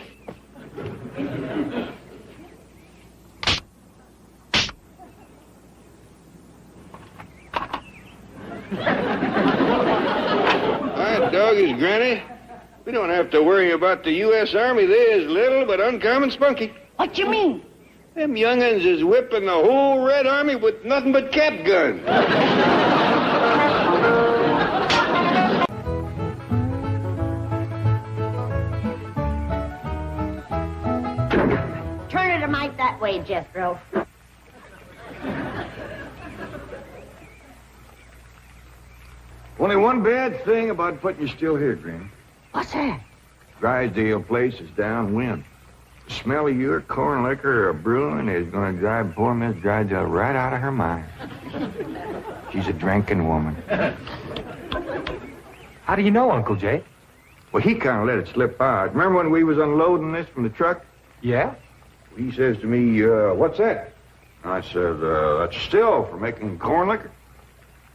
That dog is Granny. We don't have to worry about the U.S. Army. They is little but uncommon spunky. What you mean? Them young'uns is whipping the whole Red Army with nothing but cap guns. Turn it a mite that way, Jethro. Only one bad thing about putting you still here, Granny. What's that? Drysdale place is downwind. The smell of your corn liquor or brewing is going to drive poor Miss Drysdale right out of her mind. She's a drinking woman. How do you know, Uncle Jay? Well, he kind of let it slip out. Remember when we was unloading this from the truck? Yeah? He says to me, what's that? I said, that's a still for making corn liquor.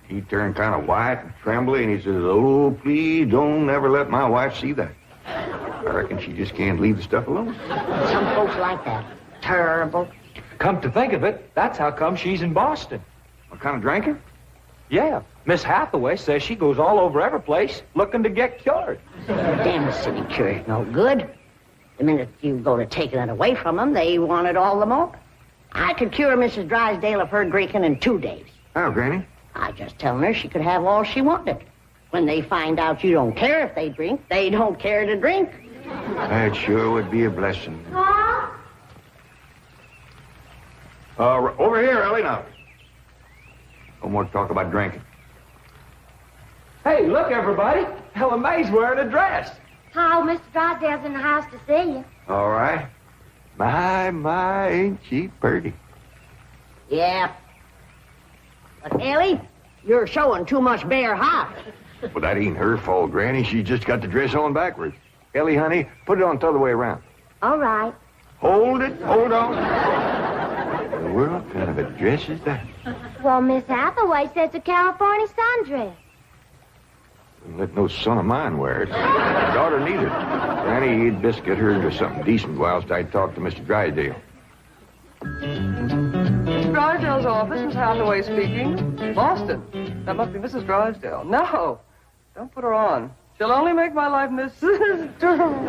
He turned kind of white and trembly, and he says, oh, please don't ever let my wife see that. I reckon she just can't leave the stuff alone. Some folks like that. Terrible. Come to think of it, that's how come she's in Boston. What kind of drinker? Yeah. Miss Hathaway says she goes all over every place looking to get cured. Damn city cure's no good. The minute you go to taking it away from them, they want it all the more. I could cure Mrs. Drysdale of her drinking in 2 days. Oh, Granny? I just telling her she could have all she wanted. When they find out you don't care if they drink, they don't care to drink. That sure would be a blessing. Huh? Over here, Ellie, now. No more talk about drinking. Hey, look, everybody. Ella Mae's wearing a dress. How, Mr. Drysdale's in the house to see you. All right. My, ain't she pretty? Yeah. But, Ellie, you're showing too much bare hop. Well, that ain't her fault, Granny. She just got the dress on backwards. Ellie, honey, put it on the other way around. All right. Hold it. Hold on. What kind of a dress is that? Well, Miss Hathaway says it's a California sundress. Don't let no son of mine wear it. Daughter neither. Granny, you'd best get her into something decent whilst I talk to Mr. Drysdale. Mr. Drysdale's office, Miss Hathaway speaking. Boston. That must be Mrs. Drysdale. No, don't put her on. She'll only make my life Mrs. Drysdale.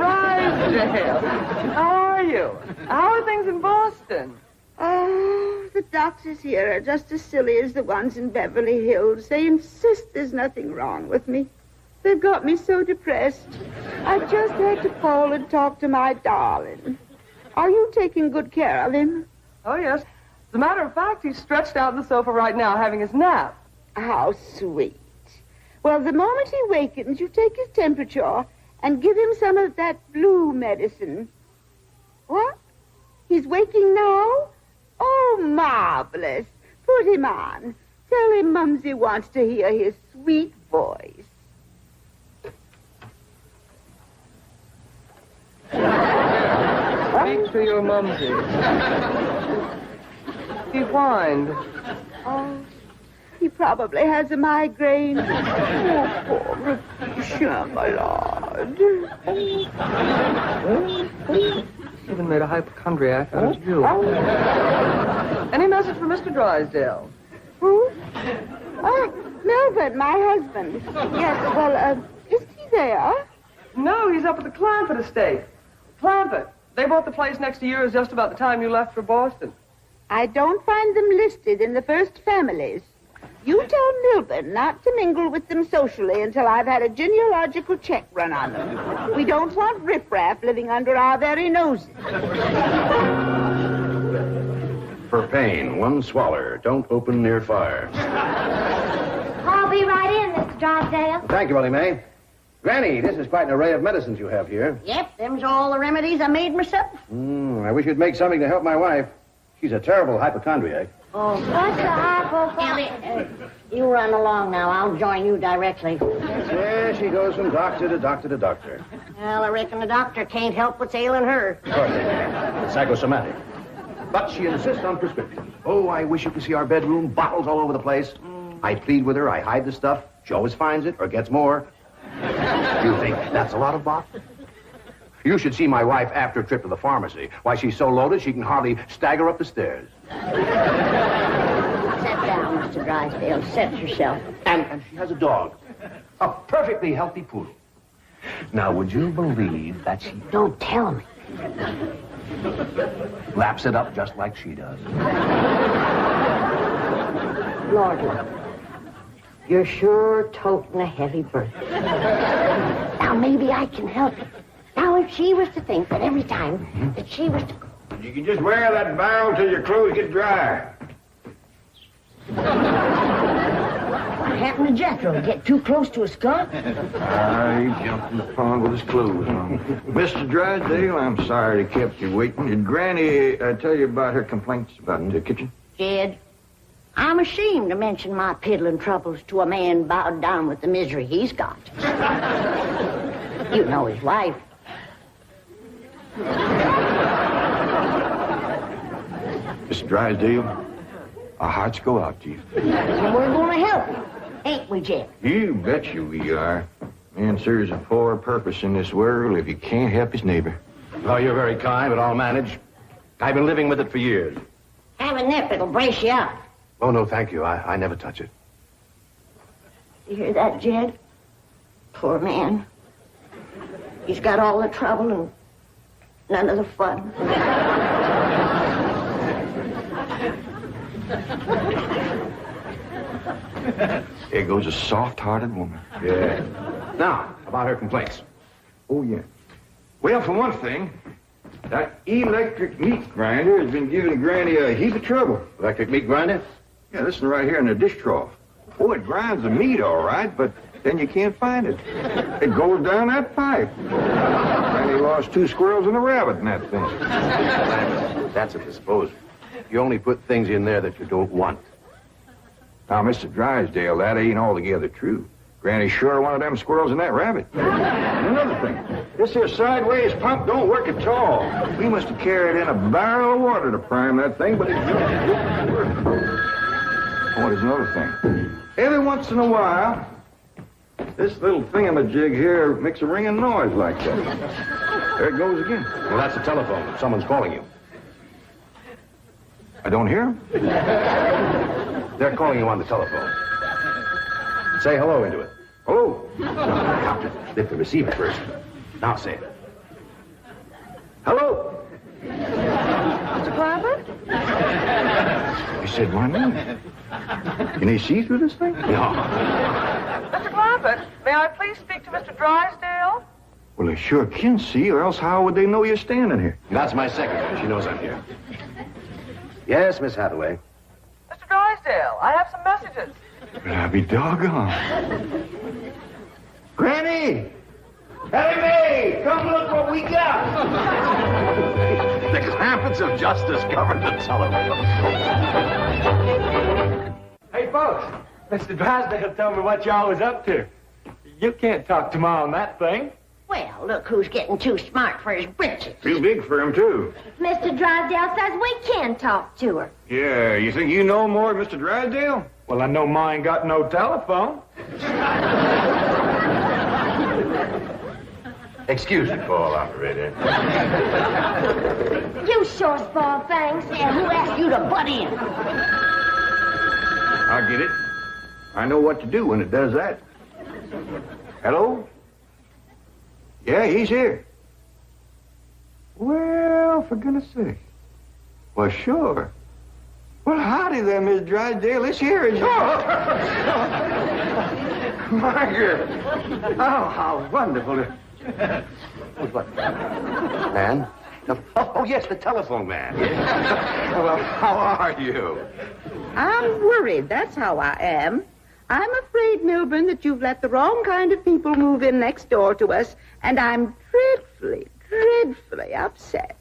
How are you? How are things in Boston? Oh, the doctors here are just as silly as the ones in Beverly Hills. They insist there's nothing wrong with me. They've got me so depressed. I just had to call and talk to my darling. Are you taking good care of him? Oh, yes. As a matter of fact, he's stretched out on the sofa right now having his nap. How sweet. Well, the moment he wakens, you take his temperature and give him some of that blue medicine. What? He's waking now? Oh, marvelous. Put him on. Tell him Mumsy wants to hear his sweet voice. Speak to your mumsy. He whined. Oh, he probably has a migraine. Oh, poor Patricia, my lord. Even made a hypochondriac out of you. Any message for Mr. Drysdale? Who? Oh, Melvin, my husband. Yes, well, is he there? No, he's up at the Clampett estate. Clampett. They bought the place next year is just about the time you left for Boston. I don't find them listed in the first families. You tell Milburn not to mingle with them socially until I've had a genealogical check run on them. We don't want riffraff living under our very noses. For pain, one swaller. Don't open near fire. I'll be right in, Mr. Drysdale. Thank you, Willie Mae. Granny, this is quite an array of medicines you have here. Yep, them's all the remedies I made myself. I wish you'd make something to help my wife. She's a terrible hypochondriac. Oh, what's the Ellie, you run along now. I'll join you directly. Yeah, she goes from doctor to doctor to doctor. Well, I reckon the doctor can't help what's ailing her. Of course they can. It's psychosomatic. But she insists on prescriptions. Oh, I wish you could see our bedroom. Bottles all over the place. I plead with her. I hide the stuff. She always finds it or gets more. You think that's a lot of bottles? You should see my wife after a trip to the pharmacy. Why, she's so loaded she can hardly stagger up the stairs. Sit down, Mr. Drysdale. Set yourself. And she has a dog. A perfectly healthy poodle. Now, would you believe that she Don't tell me. laps it up just like she does? Lord, look. You're sure toting a heavy burden. Now, maybe I can help you. Now, if she was to think that every time that she was to... You can just wear that barrel till your clothes get dry. What happened to Jethro? Get too close to a skunk? He jumped in the pond with his clothes on. Mr. Drysdale, I'm sorry to kept you waiting. Did Granny tell you about her complaints about the kitchen? Jed, I'm ashamed to mention my piddling troubles to a man bowed down with the misery he's got. You know his wife. Mr. Drysdale, our hearts go out to you. And we're going to help you, ain't we, Jed? You betcha we are. Man serves a poor purpose in this world if he can't help his neighbor. Oh, you're very kind, but I'll manage. I've been living with it for years. Have a nip, it'll brace you out. Oh, no, thank you. I never touch it. You hear that, Jed? Poor man. He's got all the trouble and none of the fun. There goes a soft-hearted woman. Yeah. Now, about her complaints. Oh, yeah. Well, for one thing, that electric meat grinder has been giving Granny a heap of trouble. Electric meat grinder? Yeah, listen right here in the dish trough. Oh, it grinds the meat all right, but then you can't find it. It goes down that pipe. Granny lost 2 squirrels and a rabbit in that thing. That's a disposal. You only put things in there that you don't want. Now, Mr. Drysdale, that ain't altogether true. Granny sure one of them squirrels and that rabbit. And another thing, this here sideways pump don't work at all. We must have carried in a barrel of water to prime that thing, but it don't work. Oh, there's another thing. Every once in a while, this little thingamajig here makes a ringing noise like that. There it goes again. Well, that's the telephone. Someone's calling you. I don't hear him. They're calling you on the telephone. Say hello into it. Hello. No, you have to lift the receiver first. Now say it. Hello. Mr. Clampett? You said my name. Can he see through this thing? No. Mr. Clampett, may I please speak to Mr. Drysdale? Well, they sure can see, or else how would they know you're standing here? That's my secretary. She knows I'm here. Yes, Miss Hathaway. Mr. Drysdale, I have some messages. But I'll be doggone. Granny! Ellie Mae! Come look what we got! The Clampetts have just discovered the telephone. Hey, folks, Mr. Drysdale told me what y'all was up to. You can't talk to Ma on that thing. Well, look who's getting too smart for his britches. Too big for him, too. Mr. Drysdale says we can talk to her. Yeah, you think you know more than Mr. Drysdale? Well, I know Ma ain't got no telephone. Excuse me, Paul, operator. You sure spoil things. And who asked you to butt in? I get it. I know what to do when it does that. Hello? Yeah, he's here. Well, Oh, for goodness sake. Well, sure. Well, howdy there, Miss Drysdale. This here is yours. Margaret. Oh, how wonderful. What? Man? Oh, yes, the telephone man. Well, how are you? I'm worried, that's how I am. I'm afraid, Milburn, that you've let the wrong kind of people move in next door to us, and I'm dreadfully upset.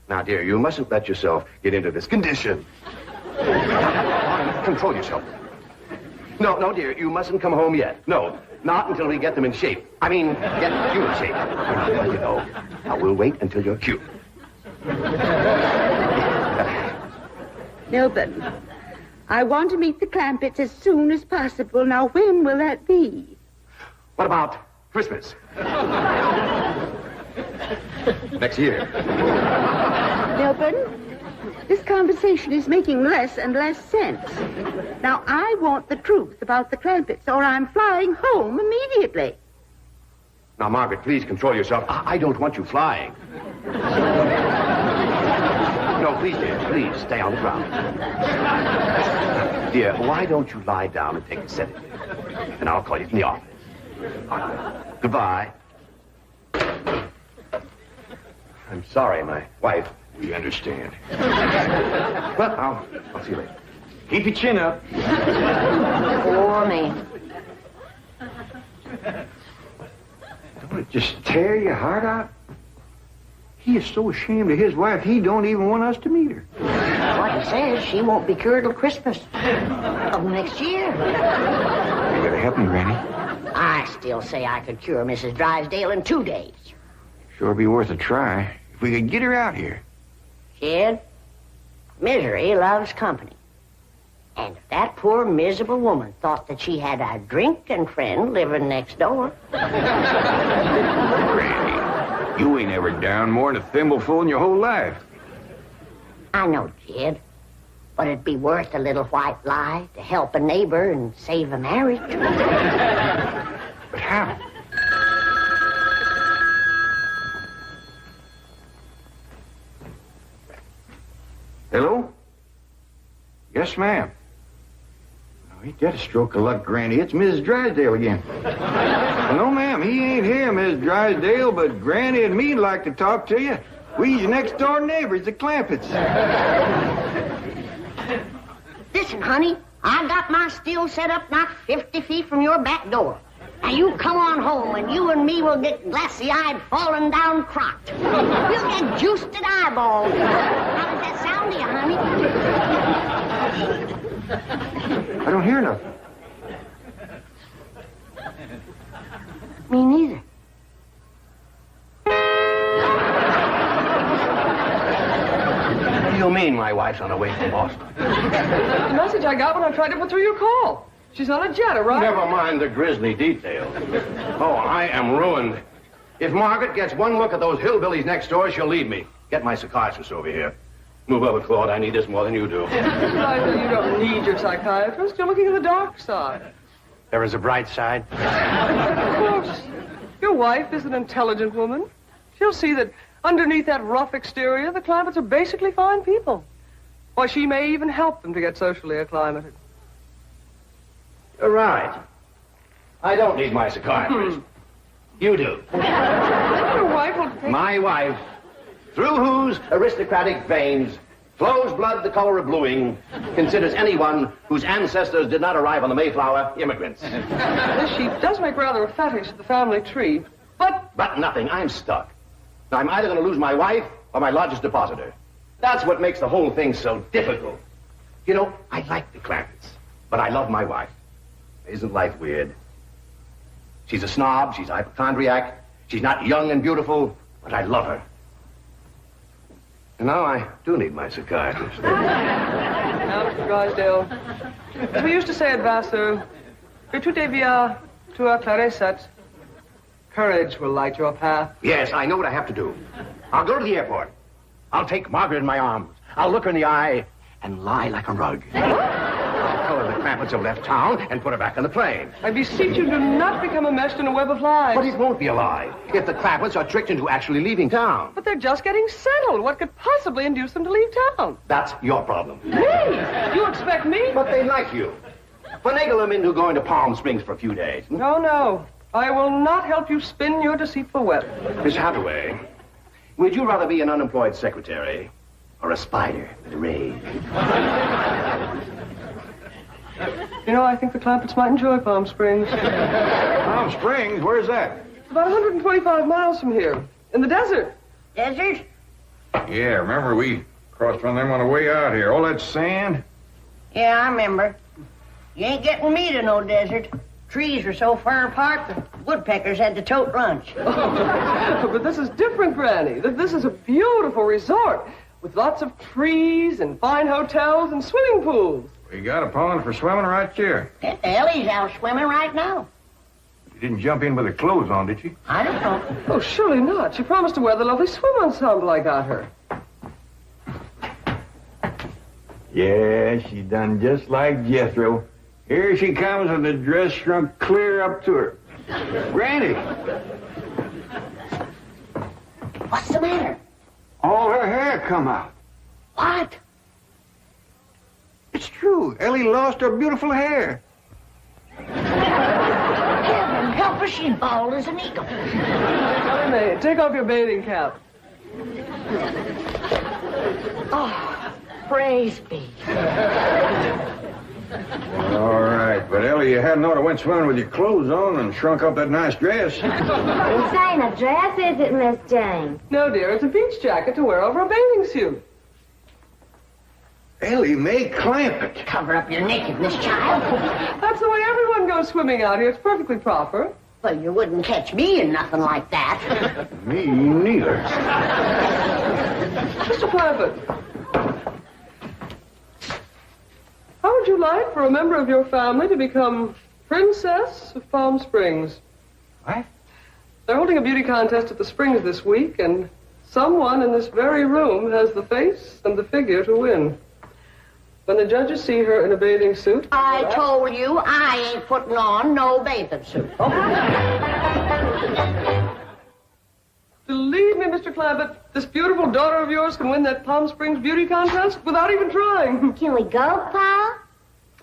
Now, dear, you mustn't let yourself get into this condition. Control yourself. No, dear, you mustn't come home yet. No, not until we get them in shape. I mean, get you in shape. I'll let you know. Now, we'll wait until you're cute. Milburn, I want to meet the Clampetts as soon as possible. Now, when will that be? What about Christmas? Next year. Milburn, this conversation is making less and less sense. Now, I want the truth about the Clampetts, or I'm flying home immediately. Now, Margaret, please control yourself. I don't want you flying. No, please, dear, please, stay on the ground. Dear, why don't you lie down and take a sedative? And I'll call you from the office. Goodbye. I'm sorry, my wife. We understand. Well, I'll see you later. Keep your chin up. Poor me. Don't it just tear your heart out? He is so ashamed of his wife, he don't even want us to meet her. What he says, she won't be cured till Christmas of next year. You gotta help me, Granny. I still say I could cure Mrs. Drysdale in 2 days. Sure be worth a try. If we could get her out here. Kid, misery loves company. And if that poor, miserable woman thought that she had a drinking friend living next door... Granny, you ain't ever down more than a thimbleful in your whole life. I know, kid. But it'd be worth a little white lie to help a neighbor and save a marriage. But how? Hello? Yes, ma'am. Oh, ain't that a stroke of luck, Granny? It's Mrs. Drysdale again. Well, no, ma'am, he ain't here, Mrs. Drysdale, but Granny and me'd like to talk to you. We's your next-door neighbors, the Clampetts. Listen, honey, I got my still set up not 50 feet from your back door. Now, you come on home, and you and me will get glassy-eyed, falling down crocked. We'll get juiced at eyeballs. How does that sound to you, honey? I don't hear nothing. Me neither. What do you mean my wife's on her way from Boston? The message I got when I tried to put through your call. She's on a jet, right? Never mind the grisly details. Oh, I am ruined. If Margaret gets one look at those hillbillies next door, she'll leave me. Get my psychiatrist over here. Move over, Claude. I need this more than you do. You don't need your psychiatrist. You're looking at the dark side. There is a bright side. Of course. Your wife is an intelligent woman. She'll see that underneath that rough exterior, the Clampetts are basically fine people. Why, she may even help them to get socially acclimated. You're right. I don't need my psychiatrist. You do. Your wife will take... My wife, through whose aristocratic veins flows blood the color of bluing, considers anyone whose ancestors did not arrive on the Mayflower immigrants. She does make rather a fetish of the family tree, but... But nothing. I'm stuck. Now, I'm either going to lose my wife or my largest depositor. That's what makes the whole thing so difficult. You know, I like the Clampetts, but I love my wife. Isn't life weird? She's a snob, she's a hypochondriac, she's not young and beautiful, but I love her. And now I do need my psychiatrist. Now, Mr. Drysdale, as we used to say at Vassar, que tout devient tout éclairé. Courage will light your path. Yes, I know what I have to do. I'll go to the airport. I'll take Margaret in my arms. I'll look her in the eye and lie like a rug. I'll tell her the Clampetts have left town and put her back on the plane. I beseech you, do not become enmeshed in a web of lies. But it won't be a lie if the Clampetts are tricked into actually leaving town. But they're just getting settled. What could possibly induce them to leave town? That's your problem. Me? You expect me? But they like you. Finagle them into going to Palm Springs for a few days. No, no. I will not help you spin your deceitful web. Miss Hathaway, would you rather be an unemployed secretary or a spider with a raise? You know, I think the Clampetts might enjoy Palm Springs. Palm Springs? Where's that? It's about 125 miles from here. In the desert. Desert? Yeah, remember we crossed one of them on the way out here. All that sand? Yeah, I remember. You ain't getting me to no desert. Trees were so far apart, the woodpeckers had to tote lunch. But this is different, Granny. This is a beautiful resort with lots of trees and fine hotels and swimming pools. We got a pond for swimming right here. Ellie's out swimming right now. You didn't jump in with her clothes on, did you? I don't know. Oh, surely not. She promised to wear the lovely swim ensemble I got her. Yeah, she done just like Jethro. Here she comes with the dress shrunk clear up to her. Granny! What's the matter? All her hair come out. What? It's true. Ellie lost her beautiful hair. Heaven help her, she's bald as an eagle. Ellie Mae, take off your bathing cap. Oh, praise be. All right, but Ellie, you hadn't ought to went swimming with your clothes on and shrunk up that nice dress. This ain't a dress, is it, Miss Jane? No, dear, it's a beach jacket to wear over a bathing suit. Ellie Mae Clampett. Cover up your nakedness, child. That's the way everyone goes swimming out here. It's perfectly proper. Well, you wouldn't catch me in nothing like that. Me neither. Mr. Clampett, how would you like for a member of your family to become Princess of Palm Springs? What? They're holding a beauty contest at the Springs this week, and someone in this very room has the face and the figure to win. When the judges see her in a bathing suit... I told you I ain't putting on no bathing suit. Believe me, Mr. Clampett, this beautiful daughter of yours can win that Palm Springs beauty contest without even trying. Can we go, Pa?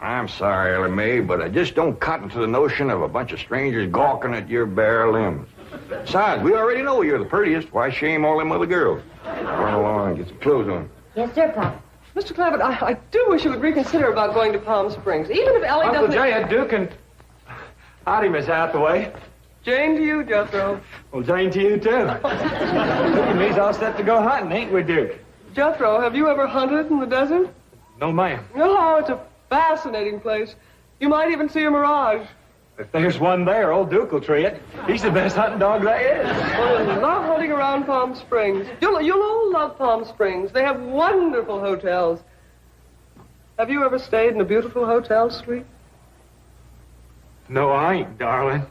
I'm sorry, Ellie Mae, but I just don't cotton to the notion of a bunch of strangers gawking at your bare limbs. Besides, we already know you're the prettiest. Why shame all them other girls? Run along and get some clothes on. Yes, sir, Pa. Mr. Clampett, I do wish you would reconsider about going to Palm Springs, even if Ellie Uncle doesn't... Jay, Duke, and... Howdy, Miss Hathaway. Jane to you, Jethro. Well, Jane to you, too. Duke and me's all set to go hunting, ain't we, Duke? Jethro, have you ever hunted in the desert? No, ma'am. No, it's a fascinating place. You might even see a mirage. If there's one there, old Duke will tree it. He's the best hunting dog there is. Well, I love hunting around Palm Springs. You'll all love Palm Springs. They have wonderful hotels. Have you ever stayed in a beautiful hotel suite? No, I ain't, darling.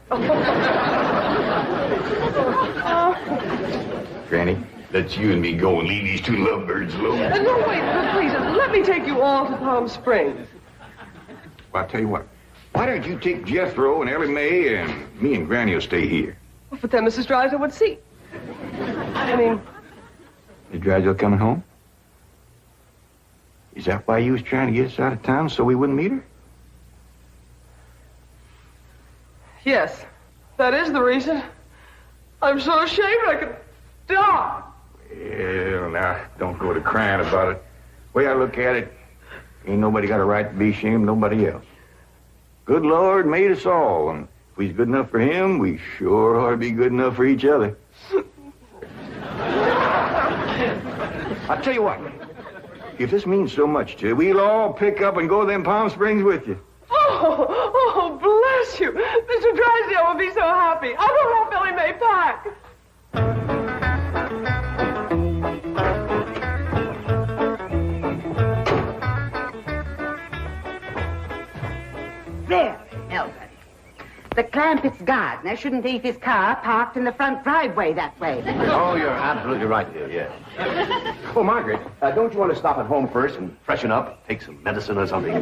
Granny, let's you and me go and leave these two lovebirds alone. No, wait, please, let me take you all to Palm Springs. Well, I'll tell you what. Why don't you take Jethro and Ellie Mae and me and Granny will stay here? Well, but then Mrs. Drysdale would see. I mean... Is Drysdale coming home? Is that why you was trying to get us out of town so we wouldn't meet her? Yes, that is the reason. I'm so ashamed I could die. Well, now, don't go to crying about it. The way I look at it, ain't nobody got a right to be ashamed of nobody else. Good Lord made us all, and if we's good enough for him, we sure ought to be good enough for each other. I'll tell you what. If this means so much to you, we'll all pick up and go to them Palm Springs with you. Oh, bless you. Mr. Drysdale will be so happy. I'll go help Ellie Mae pack. There, Elvis. The Clampetts Clampett's gardener shouldn't leave his car parked in the front driveway that way. Oh, you're absolutely right, dear, yes. Oh, Margaret, don't you want to stop at home first and freshen up? Take some medicine or something?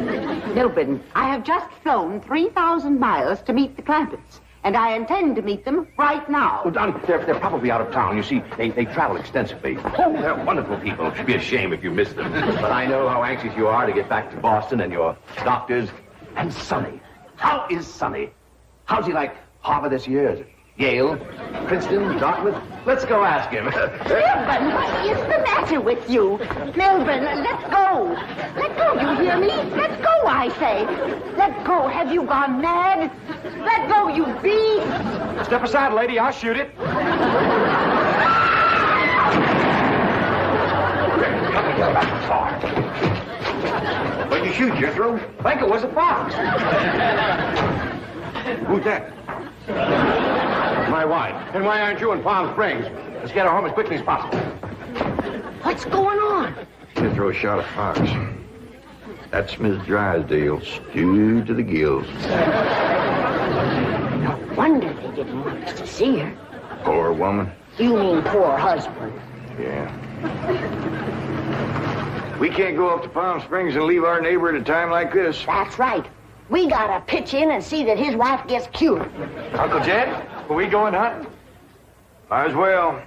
Milburn, I have just flown 3,000 miles to meet the Clampetts, and I intend to meet them right now. Oh, Don, they're probably out of town. You see, they travel extensively. Oh, they're wonderful people. It'd be a shame if you missed them. But I know how anxious you are to get back to Boston and your doctors. And Sonny. How is Sonny? How's he like Harvard this year? Is it Yale, Princeton, Dartmouth? Let's go ask him. Milburn, what is the matter with you? Milburn, let go. Let go, you hear me? Let go, I say. Let go. Have you gone mad? Let go, you beast. Step aside, lady. I'll shoot it. What'd you shoot, Jethro? I think it was a fox. Who's that? My wife. And why aren't you in Palm Springs? Let's get her home as quickly as possible. What's going on? Jethro shot a fox. That's Miss Drysdale, stewed to the gills. No wonder they didn't want us to see her. Poor woman. You mean poor husband. Yeah. We can't go up to Palm Springs and leave our neighbor at a time like this. That's right. We gotta pitch in and see that his wife gets cured. Uncle Jed, are we going hunting? Might as well.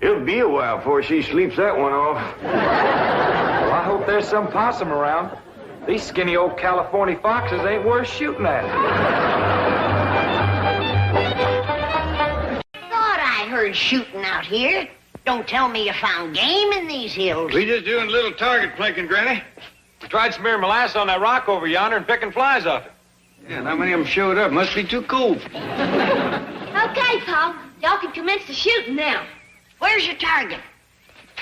It'll be a while before she sleeps that one off. Well, I hope there's some possum around. These skinny old California foxes ain't worth shooting at. Thought I heard shooting out here. Don't tell me you found game in these hills. We just doing a little target planking, Granny. We tried smearing molasses on that rock over yonder and picking flies off it. Yeah, not many of them showed up. Must be too cold. Okay, Paul. Y'all can commence the shooting now. Where's your target?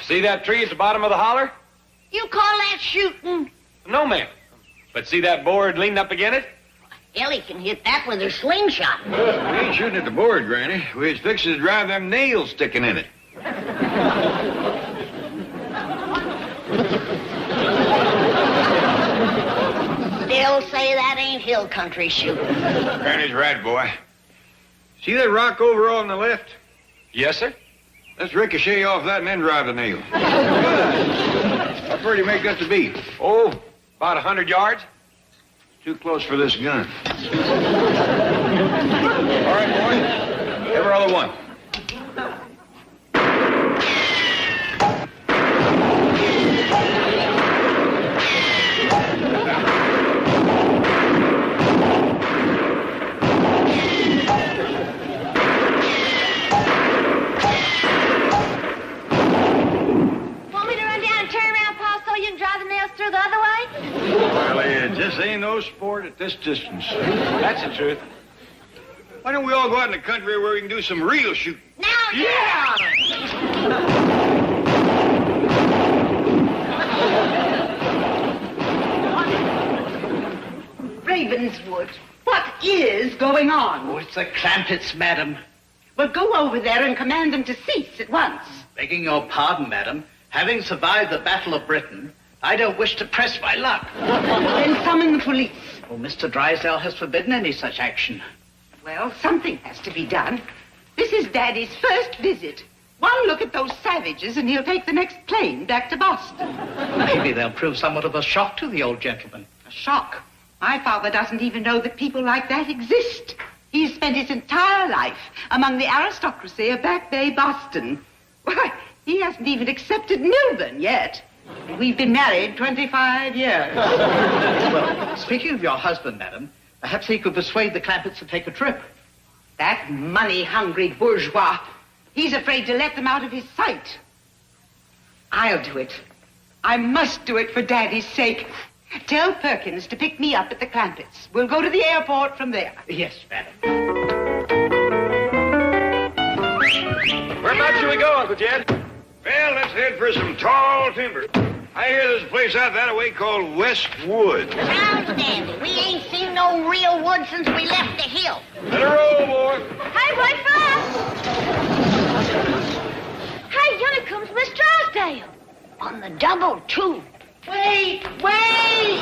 See that tree at the bottom of the holler? You call that shooting? No, ma'am. But see that board leaning up against it? Ellie can hit that with her slingshot. We ain't shooting at the board, Granny. We was fixing to drive them nails sticking in it. Still say that ain't hill country shooting. Granny's right, boy. See that rock over on the left? Yes, sir. Let's ricochet off that and then drive the nail. How far do you make that to be? Oh, about 100 yards. Too close for this gun. All right, boy. Every other one. Through the other way? Well, it just ain't no sport at this distance. That's the truth. Why don't we all go out in the country where we can do some real shooting? Now, yeah! Ravenswood, what is going on? Oh, it's the Clampetts, madam. Well, go over there and command them to cease at once. Begging your pardon, madam, having survived the Battle of Britain, I don't wish to press my luck. Then summon the police. Oh, Mr. Drysdale has forbidden any such action. Well, something has to be done. This is Daddy's first visit. One look at those savages and he'll take the next plane back to Boston. Maybe they'll prove somewhat of a shock to the old gentleman. A shock? My father doesn't even know that people like that exist. He's spent his entire life among the aristocracy of Back Bay, Boston. Why, he hasn't even accepted Milburn yet. We've been married 25 years. Well, speaking of your husband, madam, perhaps he could persuade the Clampetts to take a trip. That money-hungry bourgeois. He's afraid to let them out of his sight. I'll do it. I must do it for Daddy's sake. Tell Perkins to pick me up at the Clampetts. We'll go to the airport from there. Yes, madam. Whereabouts should we go, Uncle Jed? Well, let's head for some tall timber. I hear there's a place out that way called Westwood. Sounds dandy. We ain't seen no real wood since we left the hill. Let her roll, boy. Hey, wait for us! Hey, yonder comes Miss Drysdale. On the double, too. Wait, wait!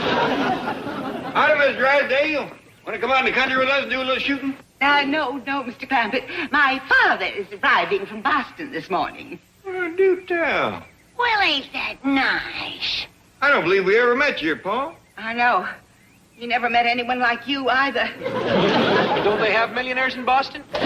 Howdy, Miss Drysdale. Want to come out in the country with us and do a little shooting? No, Mr. Clampett. My father is arriving from Boston this morning. Well, do tell. Well, ain't that nice? I don't believe we ever met you, Paul. I know. He never met anyone like you either. Don't they have millionaires in Boston? No,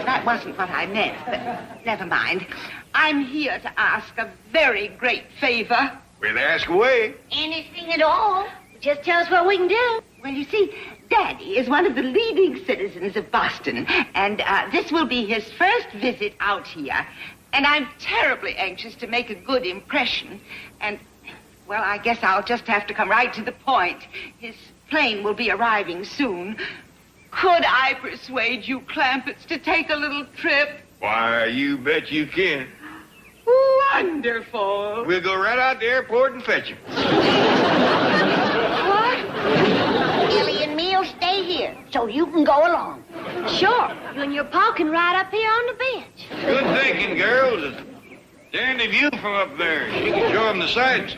that wasn't what I meant, but never mind. I'm here to ask a very great favor. We'll ask away. Anything at all. Just tell us what we can do. Well, you see, Daddy is one of the leading citizens of Boston, and this will be his first visit out here. And I'm terribly anxious to make a good impression. And, well, I guess I'll just have to come right to the point. His plane will be arriving soon. Could I persuade you Clampetts to take a little trip? Why, you bet you can. Wonderful. We'll go right out to the airport and fetch him. What? Billy and me'll stay here, so you can go along. Sure. You and your pa can ride up here on the bench. Good thinking, girls. It's a dandy view from up there. She can show them the sights.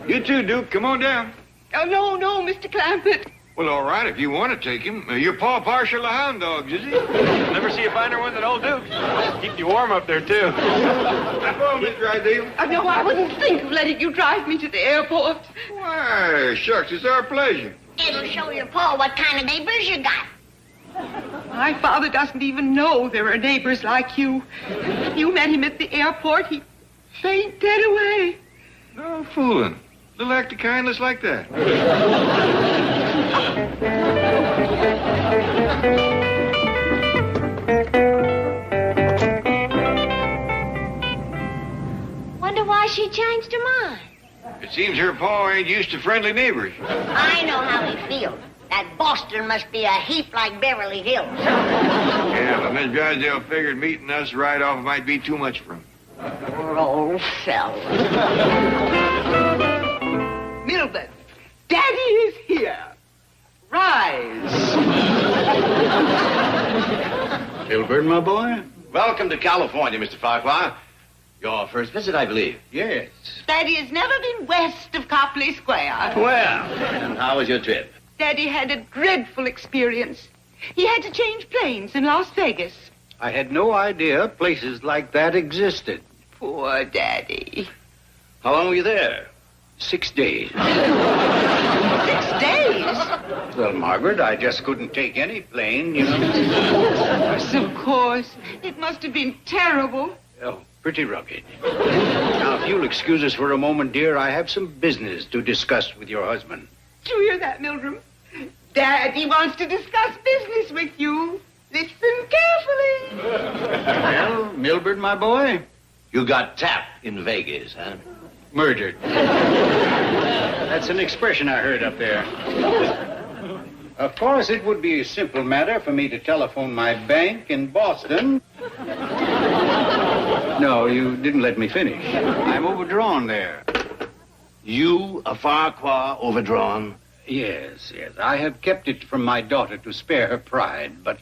You too, Duke. Come on down. Oh, no, Mr. Clampett. Well, all right, if you want to take him. Your pa partial to hound dogs, is he? Never see a finer one than old Duke's. Keep you warm up there, too. Come on, Miss Drydale. No, I wouldn't think of letting you drive me to the airport. Why, shucks, it's our pleasure. It'll show your pa what kind of neighbors you got. My father doesn't even know there are neighbors like you. You met him at the airport. He fainted away. No fooling. Little act of kindness like that. Wonder why she changed her mind. It seems her pa ain't used to friendly neighbors. I know how he feels. That Boston must be a heap like Beverly Hills. Yeah, but Miss Drysdale figured meeting us right off might be too much for him. Poor old fella. Milburn, Daddy is here. Rise. Milburn, my boy. Welcome to California, Mr. Farquhar. Your first visit, I believe. Yes. Daddy has never been west of Copley Square. Well, and how was your trip? Daddy had a dreadful experience. He had to change planes in Las Vegas. I had no idea places like that existed. Poor Daddy. How long were you there? 6 days. 6 days? Well, Margaret, I just couldn't take any plane, you know. Yes, of course. It must have been terrible. Oh, pretty rugged. Now, if you'll excuse us for a moment, dear, I have some business to discuss with your husband. Do you hear that, Mildred? Daddy wants to discuss business with you. Listen carefully. Well, Milburn, my boy? You got tapped in Vegas, huh? Murdered. That's an expression I heard up there. Of course, it would be a simple matter for me to telephone my bank in Boston. No, you didn't let me finish. I'm overdrawn there. You, a Farquhar, overdrawn? Yes. I have kept it from my daughter to spare her pride, but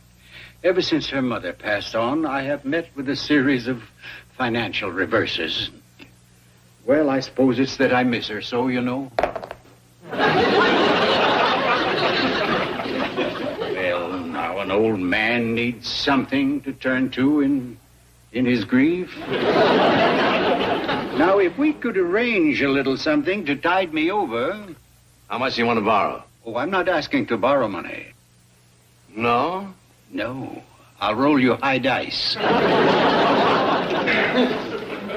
ever since her mother passed on, I have met with a series of financial reverses. Well, I suppose it's that I miss her so, you know. Well, now an old man needs something to turn to in his grief. Now, if we could arrange a little something to tide me over... How much do you want to borrow? Oh, I'm not asking to borrow money. No? No. I'll roll you high dice.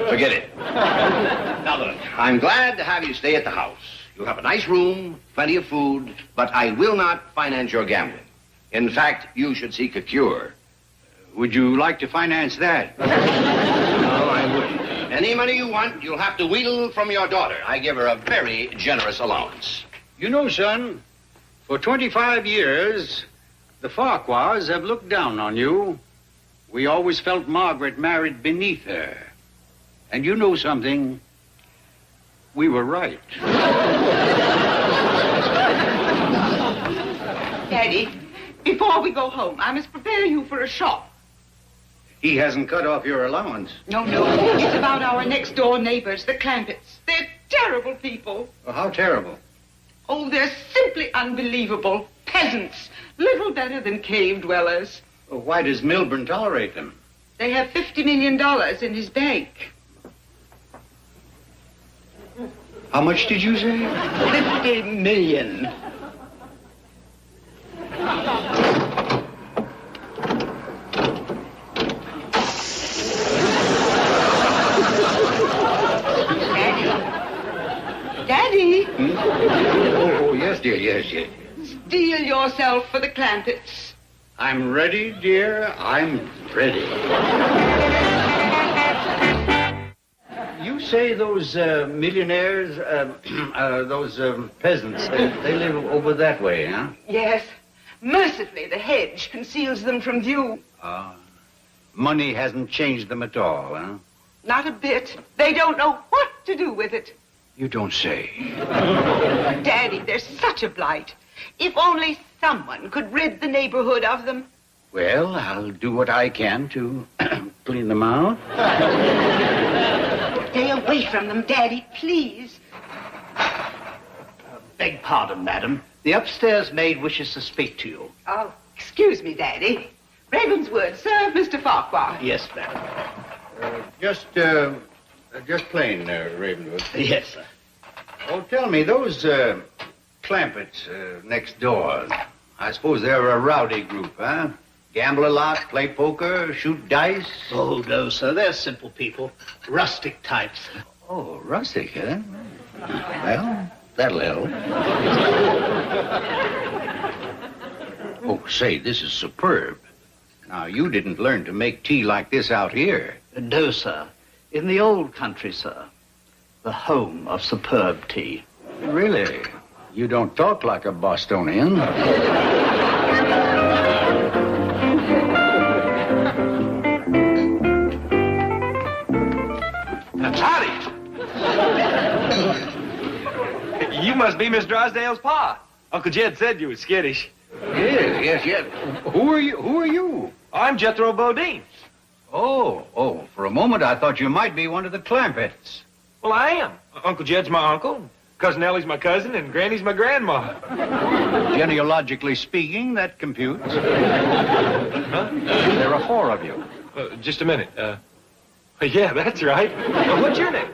Forget it. Now, look, I'm glad to have you stay at the house. You'll have a nice room, plenty of food, but I will not finance your gambling. In fact, you should seek a cure. Would you like to finance that? No, I wouldn't. Any money you want, you'll have to wheedle from your daughter. I give her a very generous allowance. You know, son, for 25 years, the Farquhars have looked down on you. We always felt Margaret married beneath her. And you know something? We were right. Daddy, before we go home, I must prepare you for a shock. He hasn't cut off your allowance. No. It's about our next-door neighbors, the Clampetts. They're terrible people. Well, how terrible? Oh, they're simply unbelievable. peasants, little better than cave dwellers. Well, why does Milburn tolerate them? They have $50 million in his bank. How much did you say? 50 million. Daddy? Hmm? Oh, yes, dear, yes. Steel yourself for the Clampetts. I'm ready, dear. I'm ready. You say those millionaires, those peasants, they live over that way, huh? Yes. Mercifully, the hedge conceals them from view. Money hasn't changed them at all, huh? Not a bit. They don't know what to do with it. You don't say. Daddy, they're such a blight. If only someone could rid the neighborhood of them. Well, I'll do what I can to clean them out. Stay away from them, Daddy, please. Beg pardon, madam. The upstairs maid wishes to speak to you. Oh, excuse me, Daddy. Ravenswood, serve Mr. Farquhar. Yes, madam. Just plain, Ravenwood. Yes, sir. Oh, tell me, those Clampetts next door, I suppose they're a rowdy group, huh? Gamble a lot, play poker, shoot dice? Oh, no, sir. They're simple people. Rustic types. Oh, rustic, huh? Well, that'll help. Oh, say, this is superb. Now, you didn't learn to make tea like this out here. No, sir. In the old country, sir. The home of superb tea. Really? You don't talk like a Bostonian. Howdy. You must be Miss Drysdale's pa. Uncle Jed said you was skittish. Yes. Who are you? I'm Jethro Bodine. Oh, for a moment I thought you might be one of the Clampetts. Well, I am. Uncle Jed's my uncle, Cousin Ellie's my cousin, and Granny's my grandma. Genealogically speaking, that computes. Huh? There are 4 of you. Just a minute. Yeah, that's right. What's your name?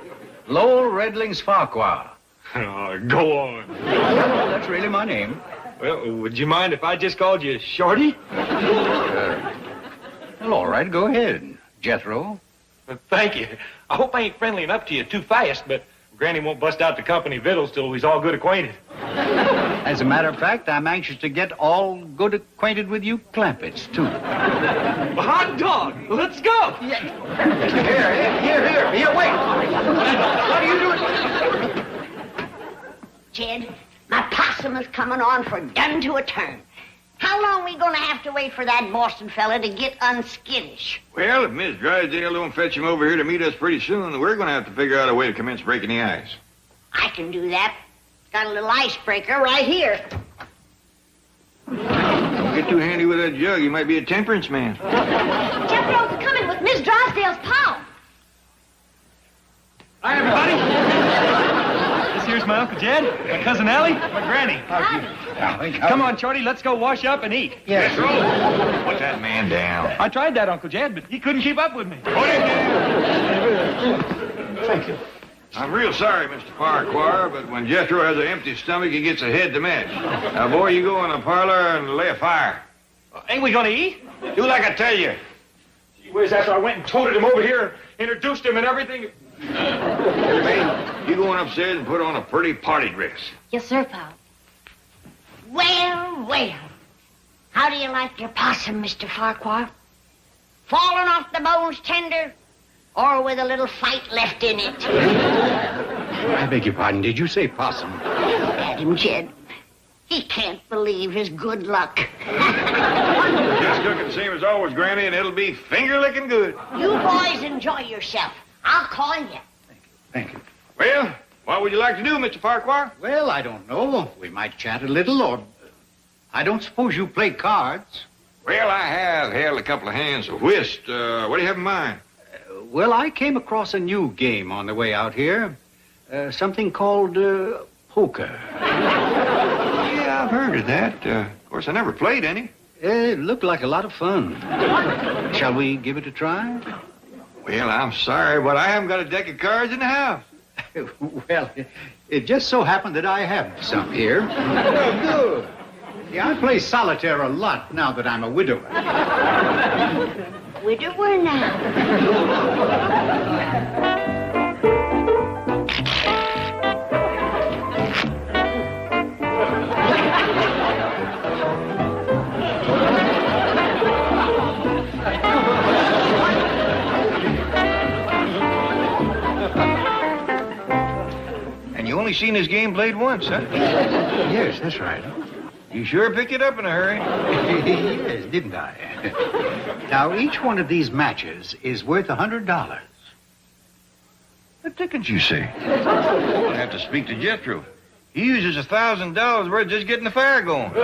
Lowell Redlings Farquhar. Oh, go on. That's really my name. Well, would you mind if I just called you Shorty? Well, all right, go ahead, Jethro. Thank you. I hope I ain't friendly enough to you too fast, but Granny won't bust out the company victuals till we's all good acquainted. As a matter of fact, I'm anxious to get all good acquainted with you Clampetts, too. Hot dog! Let's go! Here, wait! What are you doing? Jed, my possum is coming on for done to a turn. How long we gonna have to wait for that Boston fella to get unskittish? Well, if Miss Drysdale don't fetch him over here to meet us pretty soon, we're gonna have to figure out a way to commence breaking the ice. I can do that. Got a little icebreaker right here. Don't get too handy with that jug. You might be a temperance man. Jethro's coming with Miss Drysdale's pal. Hi, everybody. This here's my Uncle Jed, my Cousin Allie, my Granny. Come on, Shorty, let's go wash up and eat. Yes. Put that man down. I tried that, Uncle Jed, but he couldn't keep up with me. Put him down. Thank you. I'm real sorry, Mr. Farquhar, but when Jethro has an empty stomach, he gets a head to match. Now, boy, you go in the parlor and lay a fire. Ain't we gonna eat? Do like I tell you. Gee whiz, after I went and toted him over here, introduced him and everything. Hey, you go on upstairs and put on a pretty party dress. Yes, sir, pal. Well. How do you like your possum, Mr. Farquhar? Falling off the bones tender, or with a little fight left in it? I beg your pardon. Did you say possum? Look at him, Jed. He can't believe his good luck. Just cooking the same as always, Granny, and it'll be finger-licking good. You boys enjoy yourself. I'll call you. Thank you. Well, what would you like to do, Mr. Farquhar? Well, I don't know. We might chat a little, or... I don't suppose you play cards. Well, I have held a couple of hands of whist. What do you have in mind? Well, I came across a new game on the way out here. Something called poker. Yeah, I've heard of that. course, I never played any. It looked like a lot of fun. Shall we give it a try? Well, I'm sorry, but I haven't got a deck of cards in the house. Well, it just so happened that I have some here. Good. Yeah, I play solitaire a lot now that I'm a widower. Widower now. And you only seen this game played once, huh? Yes, that's right. You sure picked it up in a hurry. Yes, didn't I? Now, each one of these matches is worth $100. What didn't you say? I'll have to speak to Jethro. He uses $1,000 worth just getting the fire going. Is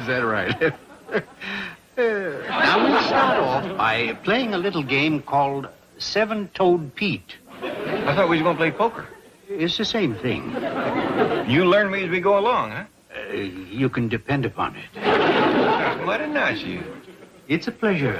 that right? Now, we'll start off by playing a little game called Seven-Toed Pete. I thought we was going to play poker. It's the same thing. You learn me as we go along, huh? You can depend upon it. What a nice you. It's a pleasure.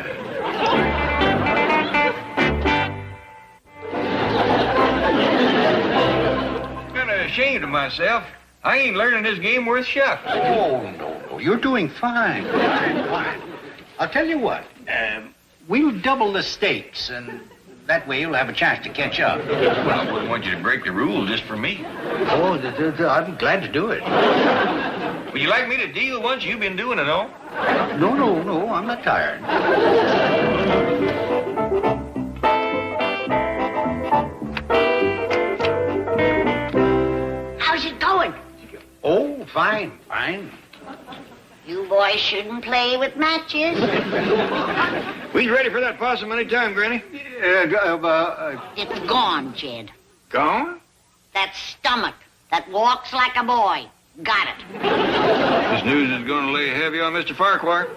Kind of ashamed of myself. I ain't learning this game worth shucks. Oh, no. You're doing fine. Fine. I'll tell you what. We'll double the stakes, and that way you'll have a chance to catch up. Well, I wouldn't want you to break the rules just for me. Oh, I'm glad to do it. Would you like me to deal once you've been doing it all? No, I'm not tired. How's it going? Oh, fine. You boys shouldn't play with matches. We's ready for that possum any time, Granny. It's gone, Jed. Gone? That stomach that walks like a boy. Got it. This news is going to lay heavy on Mr. Farquhar.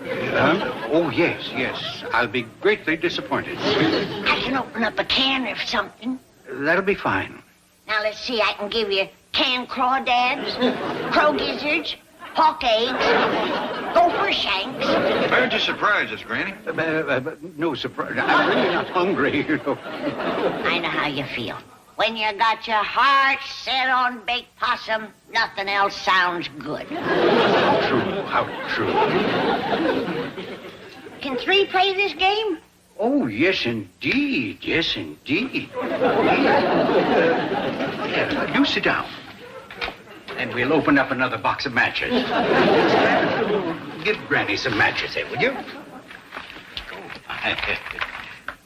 Oh, yes. I'll be greatly disappointed. I can open up a can or something. That'll be fine. Now, let's see. I can give you canned crawdads, crow gizzards, hawk eggs, gopher shanks. Why don't you surprise us, Granny? No surprise. I'm really not hungry, you know. I know how you feel. When you got your heart set on baked possum, nothing else sounds good. How true. Can three play this game? Oh, yes, indeed. You sit down. And we'll open up another box of matches. Give Granny some matches here, will you?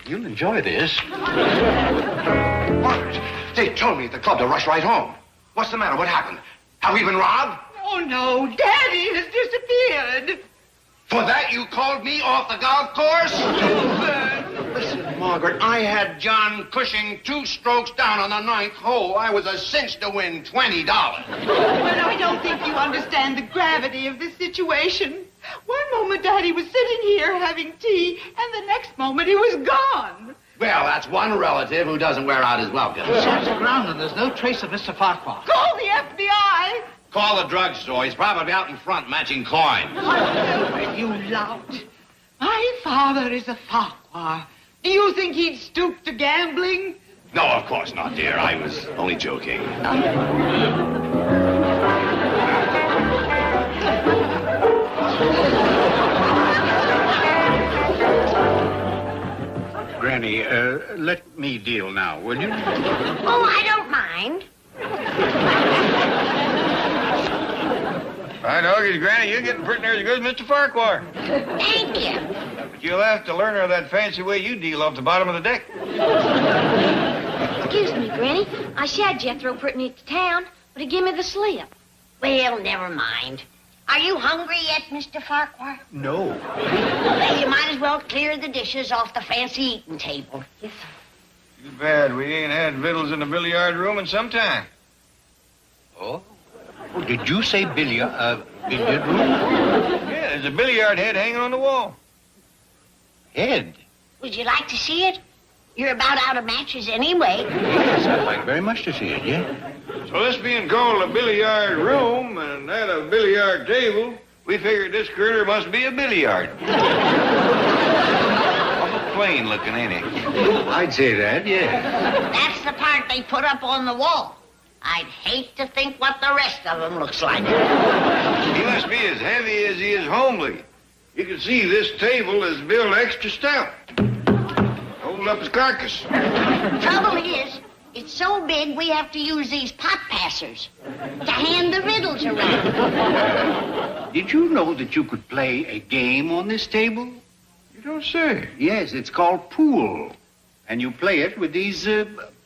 You'll enjoy this. What? They told me at the club to rush right home. What's the matter? What happened? Have we been robbed? Oh, no. Daddy has disappeared. For that you called me off the golf course? Listen, Margaret, I had John Cushing 2 strokes down on the 9th hole. I was a cinch to win $20. But I don't think you understand the gravity of this situation. One moment Daddy was sitting here having tea, and the next moment he was gone. Well, that's one relative who doesn't wear out his welcome. Search the ground and there's no trace of Mr. Farquhar. Call the FBI. Call the drugstore. He's probably out in front matching coins. Oh, you lout. My father is a Farquhar. Do you think he'd stoop to gambling? No, of course not, dear. I was only joking. Granny, let me deal now, will you? Oh, I don't mind. By doggies, Granny, you're getting pretty near as good as Mr. Farquhar. Thank you. But you'll have to learn her that fancy way you deal off the bottom of the deck. Excuse me, Granny. I shot Jethro pretty near to town, but he gave me the slip. Well, never mind. Are you hungry yet, Mr. Farquhar? No. Well, you might as well clear the dishes off the fancy eating table. Yes, sir. Too bad we ain't had victuals in the billiard room in some time. Oh, did you say billiard room? Yeah, there's a billiard head hanging on the wall. Head? Would you like to see it? You're about out of matches anyway. Yes, I'd like very much to see it, yeah. So this being called a billiard room and that a billiard table, we figured this critter must be a billiard. Awful plain looking, ain't he? I'd say that, yeah. That's the part they put up on the wall. I'd hate to think what the rest of them looks like. He must be as heavy as he is homely. You can see this table is built extra stout. Hold up his carcass. Trouble is, it's so big we have to use these pot passers to hand the riddles around. Did you know that you could play a game on this table? You don't say. Yes, it's called pool. And you play it with these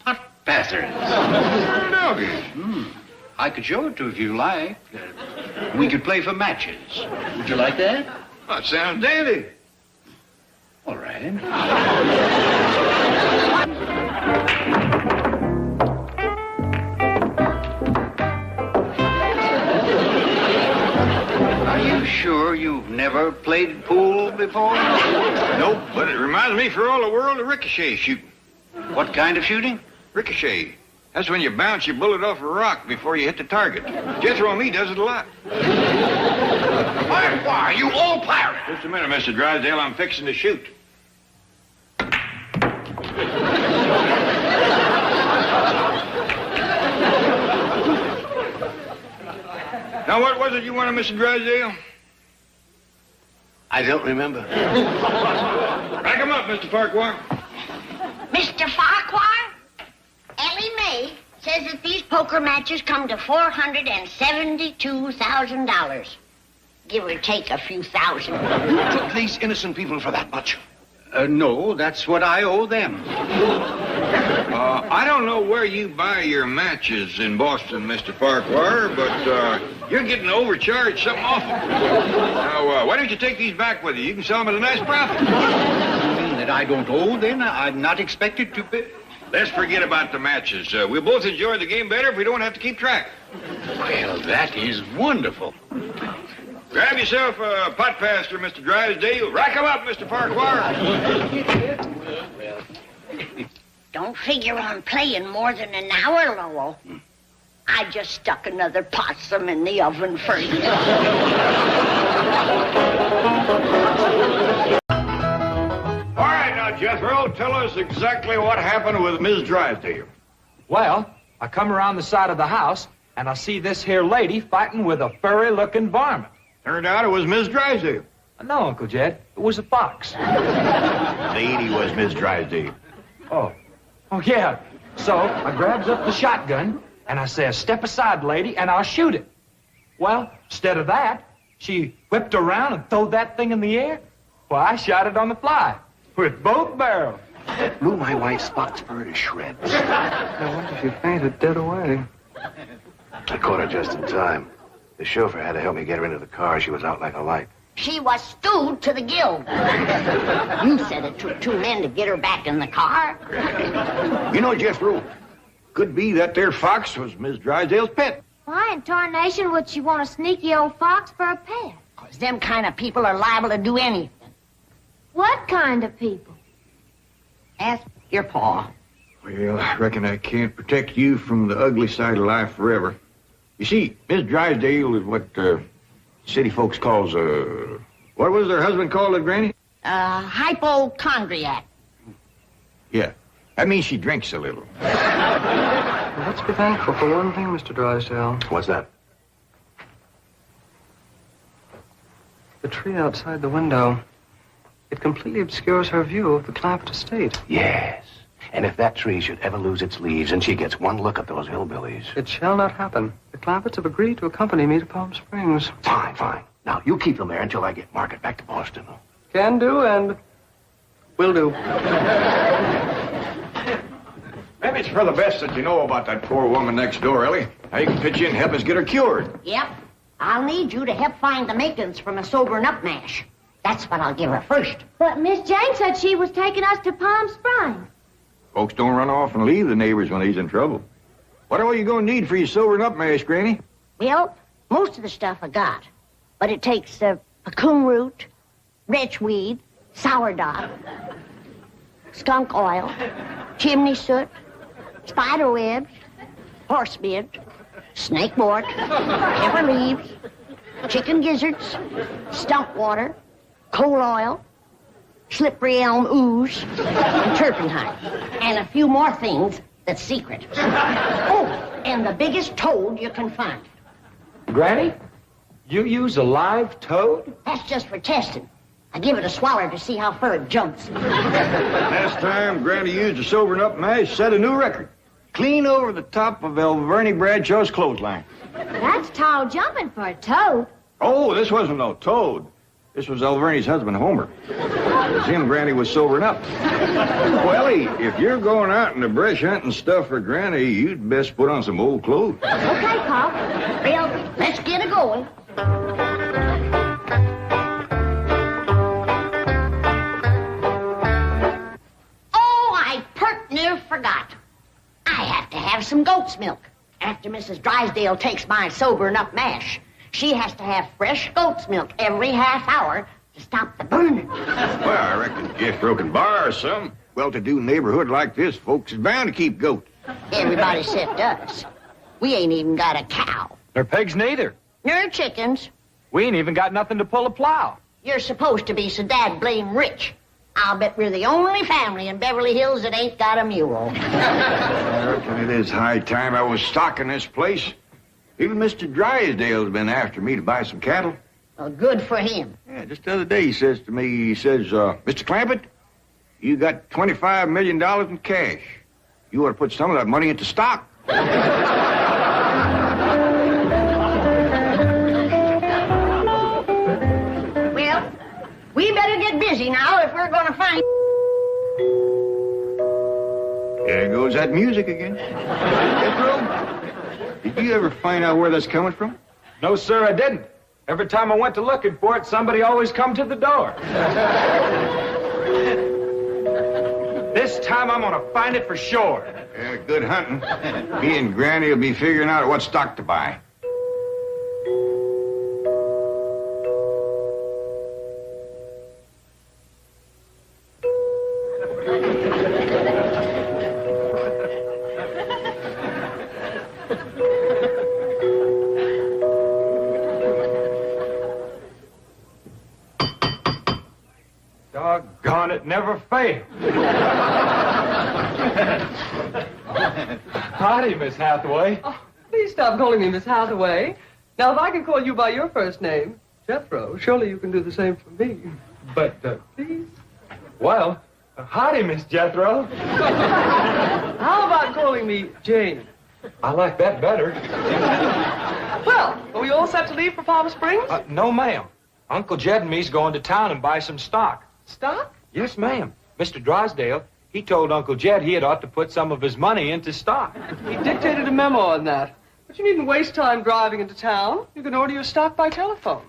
pot passers. I could show it to you if you like. We could play for matches. Would you like that? That sounds dandy. All right. Are you sure you've never played pool before? Nope, but it reminds me for all the world of ricochet shooting. What kind of shooting? Ricochet. That's when you bounce your bullet off a rock before you hit the target. Jethro and me does it a lot. Why, you old pirate! Just a minute, Mr. Drysdale. I'm fixing to shoot. Now, what was it you wanted, Mr. Drysdale? I don't remember. Rack him up, Mr. Farquhar. Mr. Farquhar, Ellie Mae says that these poker matches come to $472,000. Give or take a few thousand. You took these innocent people for that much? No, that's what I owe them. I don't know where you buy your matches in Boston, Mr. Farquhar, but you're getting overcharged something awful. Now, why don't you take these back with you? You can sell them at a nice profit. You mean that I don't owe then? I'm not expected to pay? Let's forget about the matches. We'll both enjoy the game better if we don't have to keep track. Well, that is wonderful. Grab yourself a pot passer, Mr. Drysdale. Rack him up, Mr. Farquhar. Don't figure on playing more than an hour, Lowell. I just stuck another possum in the oven for you. All right, now, Jethro, tell us exactly what happened with Ms. Drysdale. Well, I come around the side of the house, and I see this here lady fighting with a furry-looking varmint. Turned out it was Ms. Drysdale. No, Uncle Jed, it was a fox. Lady was Ms. Drysdale. Oh, yeah. So I grabs up the shotgun, and I says, step aside, lady, and I'll shoot it. Well, instead of that, she whipped around and throwed that thing in the air. Well, I shot it on the fly, with both barrels. Blew my wife's fox fur to shreds. I wonder if she fainted dead away. I caught her just in time. The chauffeur had to help me get her into the car. She was out like a light. She was stewed to the gills. You said it took 2 men to get her back in the car. You know, Jethro, could be that there fox was Ms. Drysdale's pet. Why in tarnation would she want a sneaky old fox for a pet? 'Cause them kind of people are liable to do anything. What kind of people? Ask your pa. Well, I reckon I can't protect you from the ugly side of life forever. You see, Miss Drysdale is what city folks calls what was their husband called it, Granny? Hypochondriac. Yeah, that means she drinks a little. Well, let's be thankful for one thing, Mr. Drysdale. What's that? The tree outside the window. It completely obscures her view of the Clampett estate. Yes. And if that tree should ever lose its leaves and she gets one look at those hillbillies... It shall not happen. The Clampetts have agreed to accompany me to Palm Springs. Fine, fine. Now, you keep them there until I get Margaret back to Boston. Can do and will do. Maybe it's for the best that you know about that poor woman next door, Ellie. Now you can pitch in and help us get her cured. Yep. I'll need you to help find the makings from a sobering up mash. That's what I'll give her first. But Miss Jane said she was taking us to Palm Springs. Folks don't run off and leave the neighbors when he's in trouble. What all you gonna need for your sobering up mash, Granny? Well, most of the stuff I got. But it takes pecan root, wretchweed, sourdough, skunk oil, chimney soot, spider webs, horse beard, snake bark, pepper leaves, chicken gizzards, stump water, coal oil, slippery elm ooze, and turpentine, and a few more things that's secret. Oh, and the biggest toad you can find. Granny, you use a live toad? That's just for testing. I give it a swaller to see how far it jumps. Last time Granny used a sobering up mash, set a new record. Clean over the top of Elverny Bradshaw's clothesline. That's tall jumping for a toad. Oh, this wasn't no toad. This was Elverny's husband, Homer. It was him Granny was sobering up. Welly, if you're going out in the brush hunting stuff for Granny, you'd best put on some old clothes. Okay, Pop. Well, let's get it going. Oh, I pert near forgot. I have to have some goat's milk. After Mrs. Drysdale takes my sobering up mash, she has to have fresh goat's milk every half hour to stop the burning. Well, I reckon Jethro can borrow some. Well-to-do neighborhood like this, folks is bound to keep goats. Everybody except us. We ain't even got a cow. Nor pigs neither. Nor chickens. We ain't even got nothing to pull a plow. You're supposed to be so dad blame rich. I'll bet we're the only family in Beverly Hills that ain't got a mule. I reckon it is high time I was stocking this place. Even Mr. Drysdale's been after me to buy some cattle. Well, good for him. Yeah, just the other day he says to me, Mr. Clampett, you got $25 million in cash. You ought to put some of that money into stock. Well, we better get busy now if we're going to find... There goes that music again. Jethro, did you ever find out where that's coming from? No, sir, I didn't. Every time I went to looking for it, somebody always come to the door. This time I'm gonna find it for sure. Yeah, good hunting. Me and Granny will be figuring out what stock to buy. Doggone it, never failed. Howdy, Miss Hathaway. Oh, please stop calling me Miss Hathaway. Now, if I can call you by your first name, Jethro, surely you can do the same for me. But, Please? well, howdy, Miss Jethro. How about calling me Jane? I like that better. Well, are we all set to leave for Palm Springs? No, ma'am. Uncle Jed and me's going to town and buy some stock. Stock? Yes, ma'am. Mr. Drysdale, he told Uncle Jed he had ought to put some of his money into stock. He dictated a memo on that. But you needn't waste time driving into town. You can order your stock by telephone.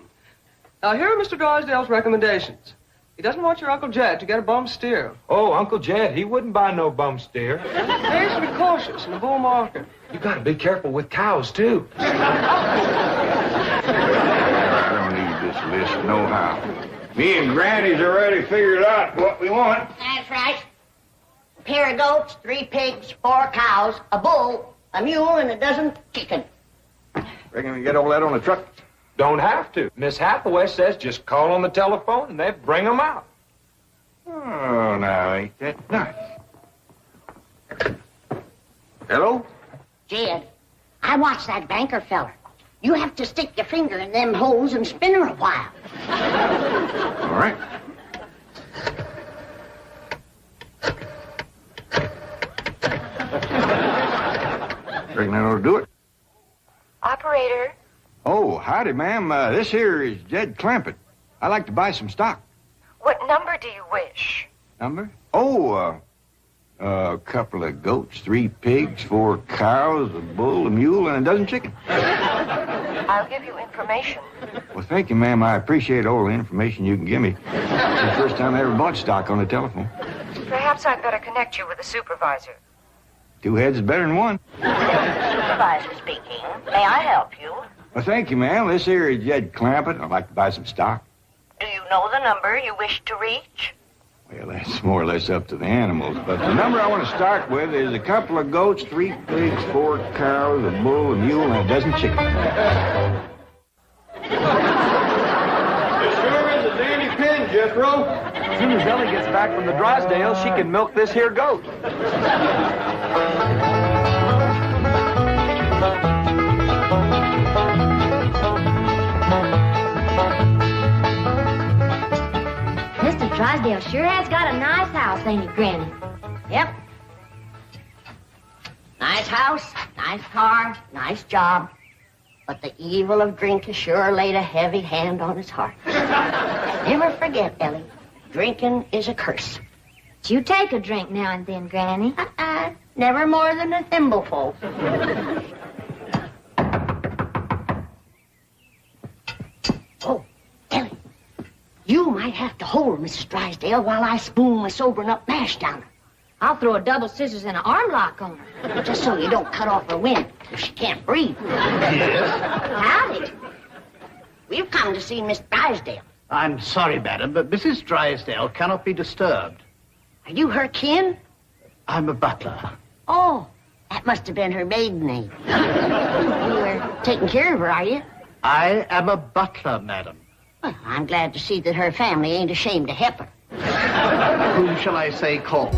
Now, here are Mr. Drysdale's recommendations. He doesn't want your Uncle Jed to get a bum steer. Oh, Uncle Jed, he wouldn't buy no bum steer. They should be cautious in the bull market. You gotta be careful with cows, too. I don't need this list nohow. Me and Granny's already figured out what we want. That's right. A pair of goats, 3 pigs, 4 cows, a bull, a mule, and a dozen chickens. Reckon we get all that on the truck? Don't have to. Miss Hathaway says just call on the telephone and they bring them out. Oh, now, ain't that nice? Hello? Jed, I watched that banker feller. You have to stick your finger in them holes and spin her a while. All right. Reckon that ought to do it. Operator. Oh, howdy, ma'am. This here is Jed Clampett. I'd like to buy some stock. What number do you wish? Number? Oh, a couple of goats, 3 pigs, 4 cows, a bull, a mule, and a dozen chickens. I'll give you information. Well, thank you, ma'am. I appreciate all the information you can give me. It's the first time I ever bought stock on the telephone. Perhaps I'd better connect you with the supervisor. 2 heads is better than 1. Supervisor speaking. May I help you? Well, thank you, ma'am. This here is Jed Clampett. I'd like to buy some stock. Do you know the number you wish to reach? Well, that's more or less up to the animals. But the number I want to start with is a couple of goats, 3 pigs, 4 cows, a bull, a mule, and a dozen chickens. It sure is a dandy pen, Jethro. As soon as Ellie gets back from the Drysdale, she can milk this here goat. Mr. Drysdale sure has got a nice house, ain't he, Granny? Yep. Nice house, nice car, nice job. But the evil of drink has sure laid a heavy hand on his heart. Never forget, Ellie, drinking is a curse. Do you take a drink now and then, Granny? Never more than a thimbleful. Oh, Ellie, you might have to hold Mrs. Drysdale while I spoon my sobering up mash down her. I'll throw a double scissors and an arm lock on her. Just so you don't cut off her wind if she can't breathe. Yes? Howdy. We've come to see Miss Drysdale. I'm sorry, madam, but Mrs. Drysdale cannot be disturbed. Are you her kin? I'm a butler. Oh, that must have been her maiden name. You were taking care of her, are you? I am a butler, madam. Well, I'm glad to see that her family ain't ashamed to help her. Whom shall I say call?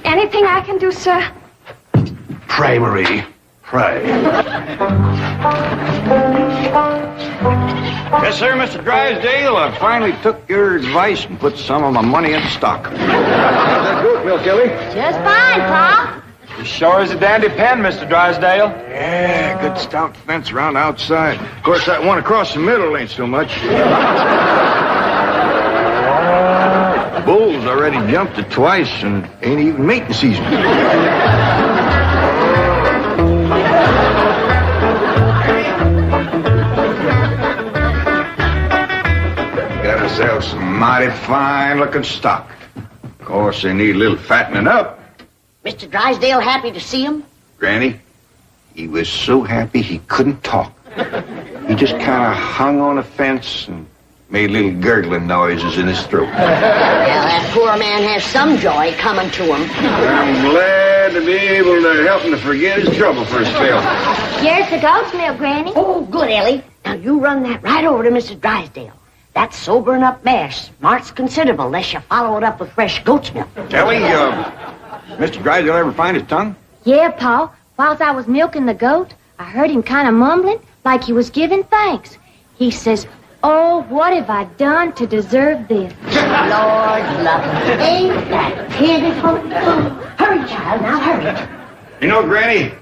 Anything I can do, sir? Pray, Marie. Pray. Yes, sir, Mr. Drysdale. I finally took your advice and put some of my money into stock. How's that goat milk, Ellie? Just fine, Pa. As sure as a dandy pen, Mr. Drysdale. Yeah, good stout fence around outside. Of course, that one across the middle ain't so much. The bulls already jumped it twice and ain't even mating season. Got ourselves some mighty fine-looking stock. Of course, they need a little fattening up. Mr. Drysdale happy to see him? Granny, he was so happy he couldn't talk. He just kind of hung on a fence and made little gurgling noises in his throat. Well, that poor man has some joy coming to him. I'm glad to be able to help him to forget his trouble for a spell. Here's the goat's milk, Granny. Oh, good, Ellie. Now, you run that right over to Mrs. Drysdale. That sobering up mash smarts considerable unless you follow it up with fresh goat's milk. Ellie, Mr. Drysdale ever find his tongue? Yeah, Pa. Whilst I was milking the goat, I heard him kind of mumbling like he was giving thanks. He says, "Oh, what have I done to deserve this?" Lord love, ain't that pitiful? Oh, hurry. Hurry, child, now hurry. You know, Granny,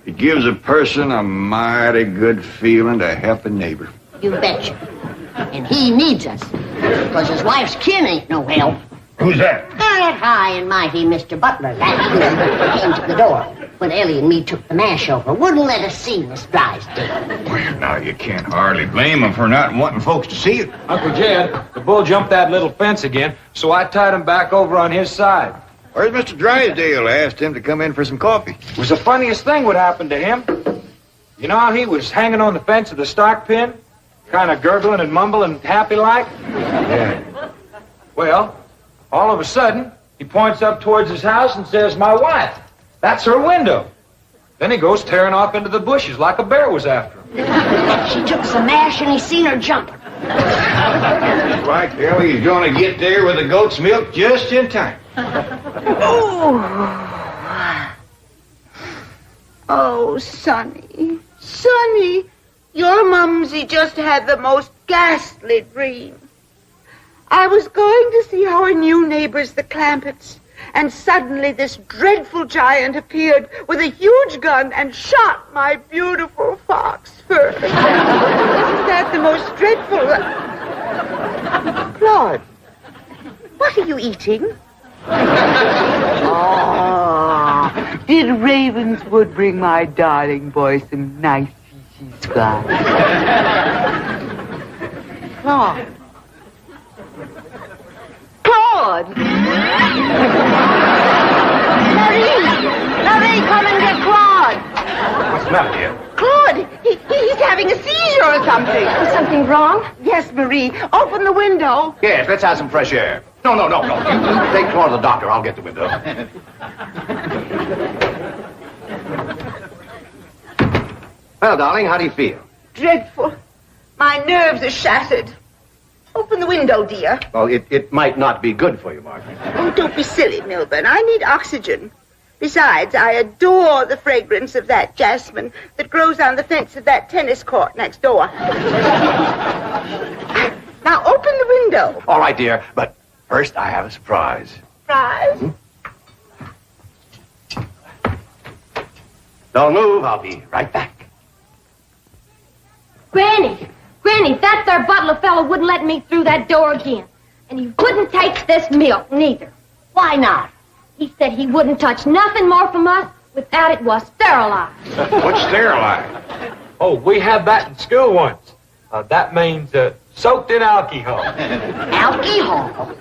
it gives a person a mighty good feeling to help a neighbor. You betcha. And he needs us, because his wife's kin ain't no help. Who's that? That high and mighty Mr. Butler, that came to the door when Ellie and me took the mash over. Wouldn't let us see Miss Drysdale. Well, now, you can't hardly blame him for not wanting folks to see it. Uncle Jed, the bull jumped that little fence again, so I tied him back over on his side. Where's Mr. Drysdale? I asked him to come in for some coffee. It was the funniest thing what happened to him. You know how he was hanging on the fence of the stock pen, kind of gurgling and mumbling happy-like? Yeah. Well, all of a sudden, he points up towards his house and says, "My wife, that's her window." Then he goes tearing off into the bushes like a bear was after him. She took some mash and he seen her jumping. Like Ellie's gonna get there with the goat's milk just in time. Oh, Sonny. Sonny, your mumsy just had the most ghastly dream. I was going to see our new neighbors, the Clampetts, and suddenly this dreadful giant appeared with a huge gun and shot my beautiful fox first. Isn't that the most dreadful... Claude, what are you eating? Oh, did Ravenswood bring my darling boy some nice scotch? Claude. Claude! Marie, come and get Claude. What's the matter, dear? Claude, he's having a seizure or something. Is something wrong? Yes, Marie. Open the window. Yes, let's have some fresh air. No. You take Claude to the doctor. I'll get the window. Well, darling, how do you feel? Dreadful. My nerves are shattered. Open the window, dear. Well, it might not be good for you, Margaret. Oh, don't be silly, Milburn. I need oxygen. Besides, I adore the fragrance of that jasmine that grows on the fence of that tennis court next door. Now, open the window. All right, dear, but first I have a surprise. Surprise? Don't move. I'll be right back. Granny, that there butler fellow wouldn't let me through that door again. And he wouldn't take this milk, neither. Why not? He said he wouldn't touch nothing more from us without it was sterilized. What's sterilized? Oh, we had that in school once. That means soaked in alcohol. Alcohol?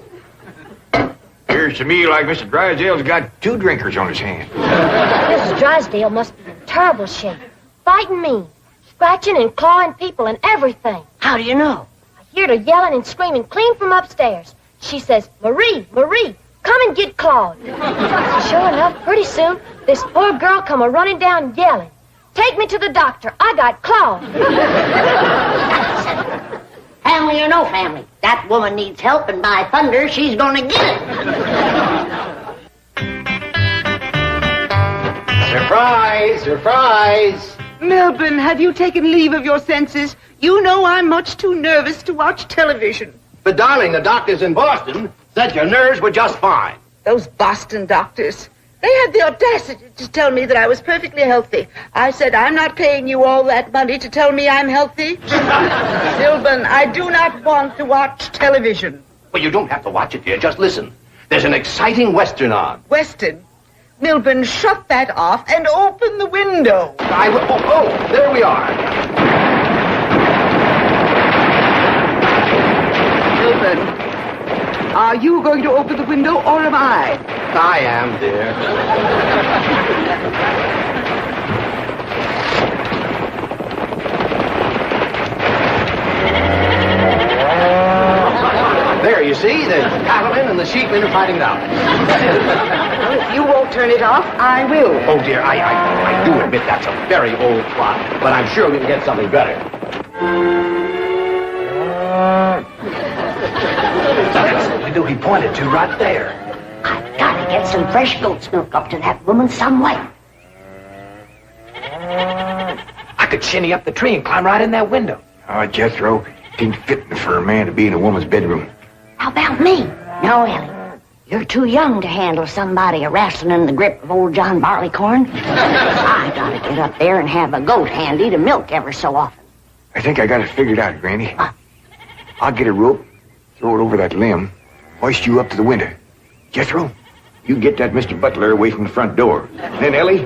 Appears to me like Mr. Drysdale's got two drinkers on his hand. Mrs. Drysdale must be in terrible shape. Fighting me. Scratching and clawing people and everything. How do you know? I heard her yelling and screaming clean from upstairs. She says, Marie, come and get Claude. Sure enough, pretty soon, this poor girl come a-running down yelling. Take me to the doctor. I got Claude. Family or no family, that woman needs help, and by thunder, she's gonna get it. Surprise! Surprise! Milburn, have you taken leave of your senses? You know I'm much too nervous to watch television. But, darling, the doctors in Boston said your nerves were just fine. Those Boston doctors. They had the audacity to tell me that I was perfectly healthy. I said, I'm not paying you all that money to tell me I'm healthy. Milburn, I do not want to watch television. Well, you don't have to watch it, dear. Just listen. There's an exciting Western on. Western? Milburn, shut that off and open the window. I will. Oh, there we are. Milburn, are you going to open the window or am I? I am, dear. There, you see, the cattlemen and the sheepmen are fighting it out. Well, if you won't turn it off, I will. Oh, dear, I do admit that's a very old plot, but I'm sure we can get something better. That's the window he pointed to right there. I've got to get some fresh goat's milk up to that woman some way. I could shinny up the tree and climb right in that window. Oh, Jethro, it ain't fitting for a man to be in a woman's bedroom. How about me? No, Ellie. You're too young to handle somebody wrestling in the grip of old John Barleycorn. I gotta get up there and have a goat handy to milk ever so often. I think I got it figured out, Granny. I'll get a rope, throw it over that limb, hoist you up to the window. Jethro, you get that Mr. Butler away from the front door. Then, Ellie,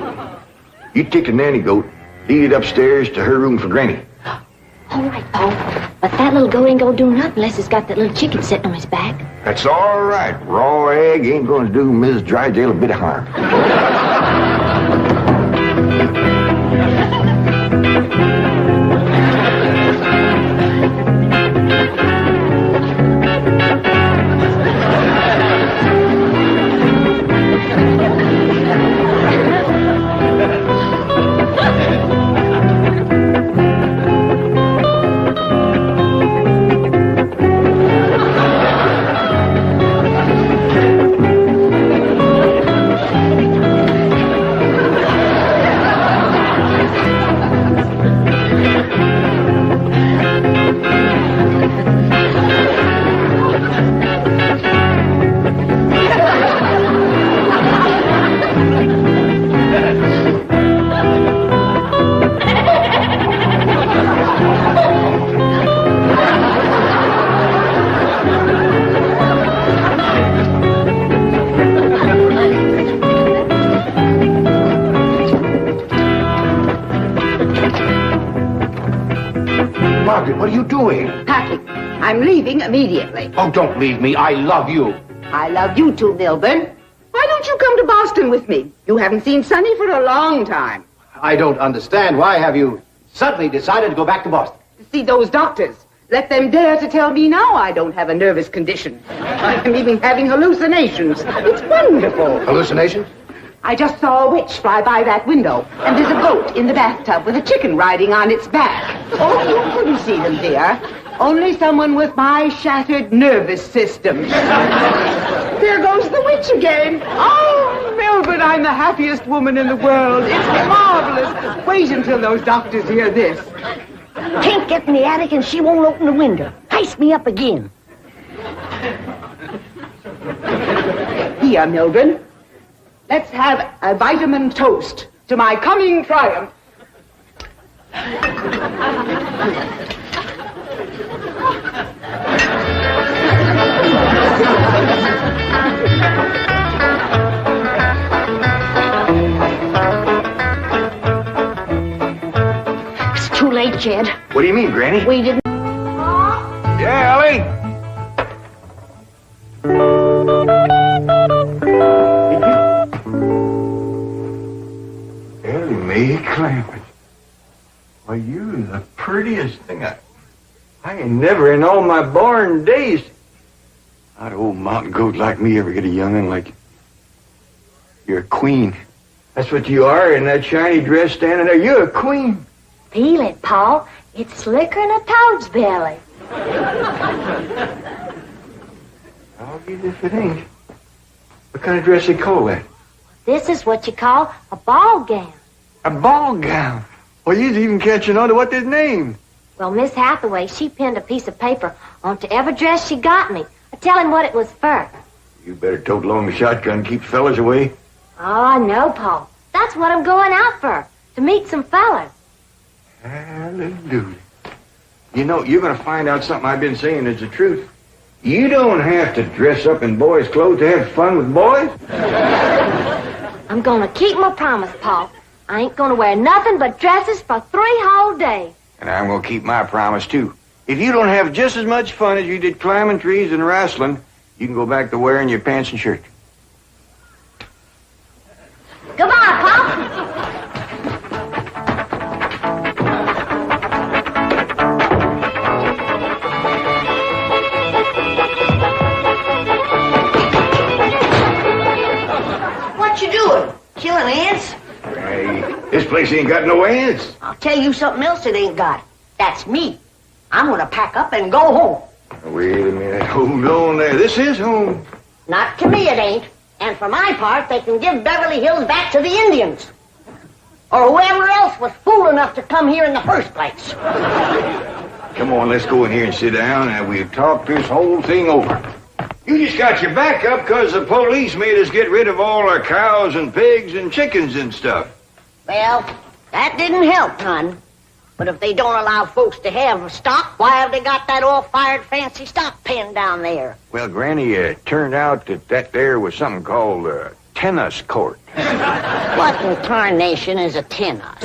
you take the nanny goat, lead it upstairs to her room for Granny. All right, Paul. But that little goat ain't gonna do nothing unless it's got that little chicken sitting on his back. That's all right. Raw egg ain't gonna do Mrs. Drydale a bit of harm. What are you doing? Packing. I'm leaving immediately. Oh, don't leave me. I love you. I love you too, Milburn. Why don't you come to Boston with me? You haven't seen Sonny for a long time. I don't understand. Why have you suddenly decided to go back to Boston? To see those doctors. Let them dare to tell me now I don't have a nervous condition. I'm even having hallucinations. It's wonderful. Hallucinations? I just saw a witch fly by that window, and there's a goat in the bathtub with a chicken riding on its back. Oh, you couldn't see them, dear. Only someone with my shattered nervous system. There goes the witch again. Oh, Milburn, I'm the happiest woman in the world. It's marvelous. Wait until those doctors hear this. Can't get in the attic and she won't open the window. Ice me up again. Here, Milburn. Let's have a vitamin toast to my coming triumph. It's too late, Jed. What do you mean, Granny? We didn't... Yeah, Ellie? Ellie Mae Clampett. Why, you're the prettiest thing I ain't never in all my born days. How'd an old mountain goat like me ever get a young'un like you? You're a queen. That's what you are in that shiny dress standing there. You're a queen. Feel it, Paul. It's slicker than a toad's belly. I'll get if it ain't. What kind of dress they call that? This is what you call a ball gown. A ball gown? Well, you's even catching on to what they's named. Well, Miss Hathaway, she pinned a piece of paper onto every dress she got me, telling what it was for. You better tote along the shotgun and keep fellas away. Oh, no, Paul. That's what I'm going out for, to meet some fellas. Hallelujah. You know, you're going to find out something I've been saying is the truth. You don't have to dress up in boys' clothes to have fun with boys. I'm going to keep my promise, Paul. I ain't going to wear nothing but dresses for 3 whole days. And I'm going to keep my promise, too. If you don't have just as much fun as you did climbing trees and wrestling, you can go back to wearing your pants and shirt. Goodbye, Paul. What you doing? Killing ants? Hey, this place ain't got no ants. I'll tell you something else it ain't got. That's me. I'm gonna pack up and go home. Wait a minute. Hold on there. This is home. Not to me, it ain't. And for my part, they can give Beverly Hills back to the Indians. Or whoever else was fool enough to come here in the first place. Come on, let's go in here and sit down and we'll talk this whole thing over. You just got your back up because the police made us get rid of all our cows and pigs and chickens and stuff. Well, that didn't help none. But if they don't allow folks to have stock, why have they got that all-fired fancy stock pen down there? Well, Granny, it turned out that there was something called a tennis court. What in tarnation is a tennis?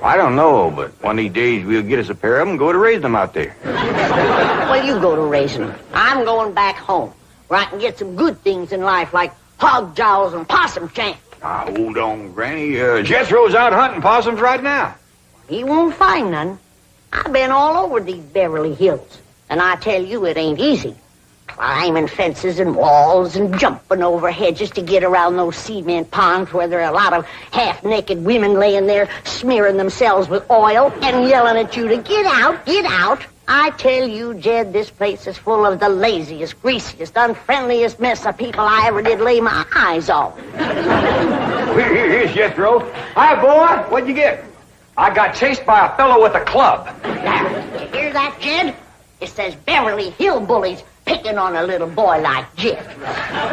I don't know, but one of these days we'll get us a pair of them and go to raise them out there. Well, you go to raising them. I'm going back home, where I can get some good things in life, like hog jowls and possum shank. Now, hold on, Granny. Jethro's out hunting possums right now. He won't find none. I've been all over these Beverly Hills, and I tell you it ain't easy. Climbing fences and walls and jumping over hedges to get around those cement ponds where there are a lot of half-naked women laying there smearing themselves with oil and yelling at you to get out, get out. I tell you, Jed, this place is full of the laziest, greasiest, unfriendliest mess of people I ever did lay my eyes on. Here's Jethro. Hi, boy. What'd you get? I got chased by a fellow with a club. You hear that, Jed? It says Beverly Hillbillies picking on a little boy like Jed.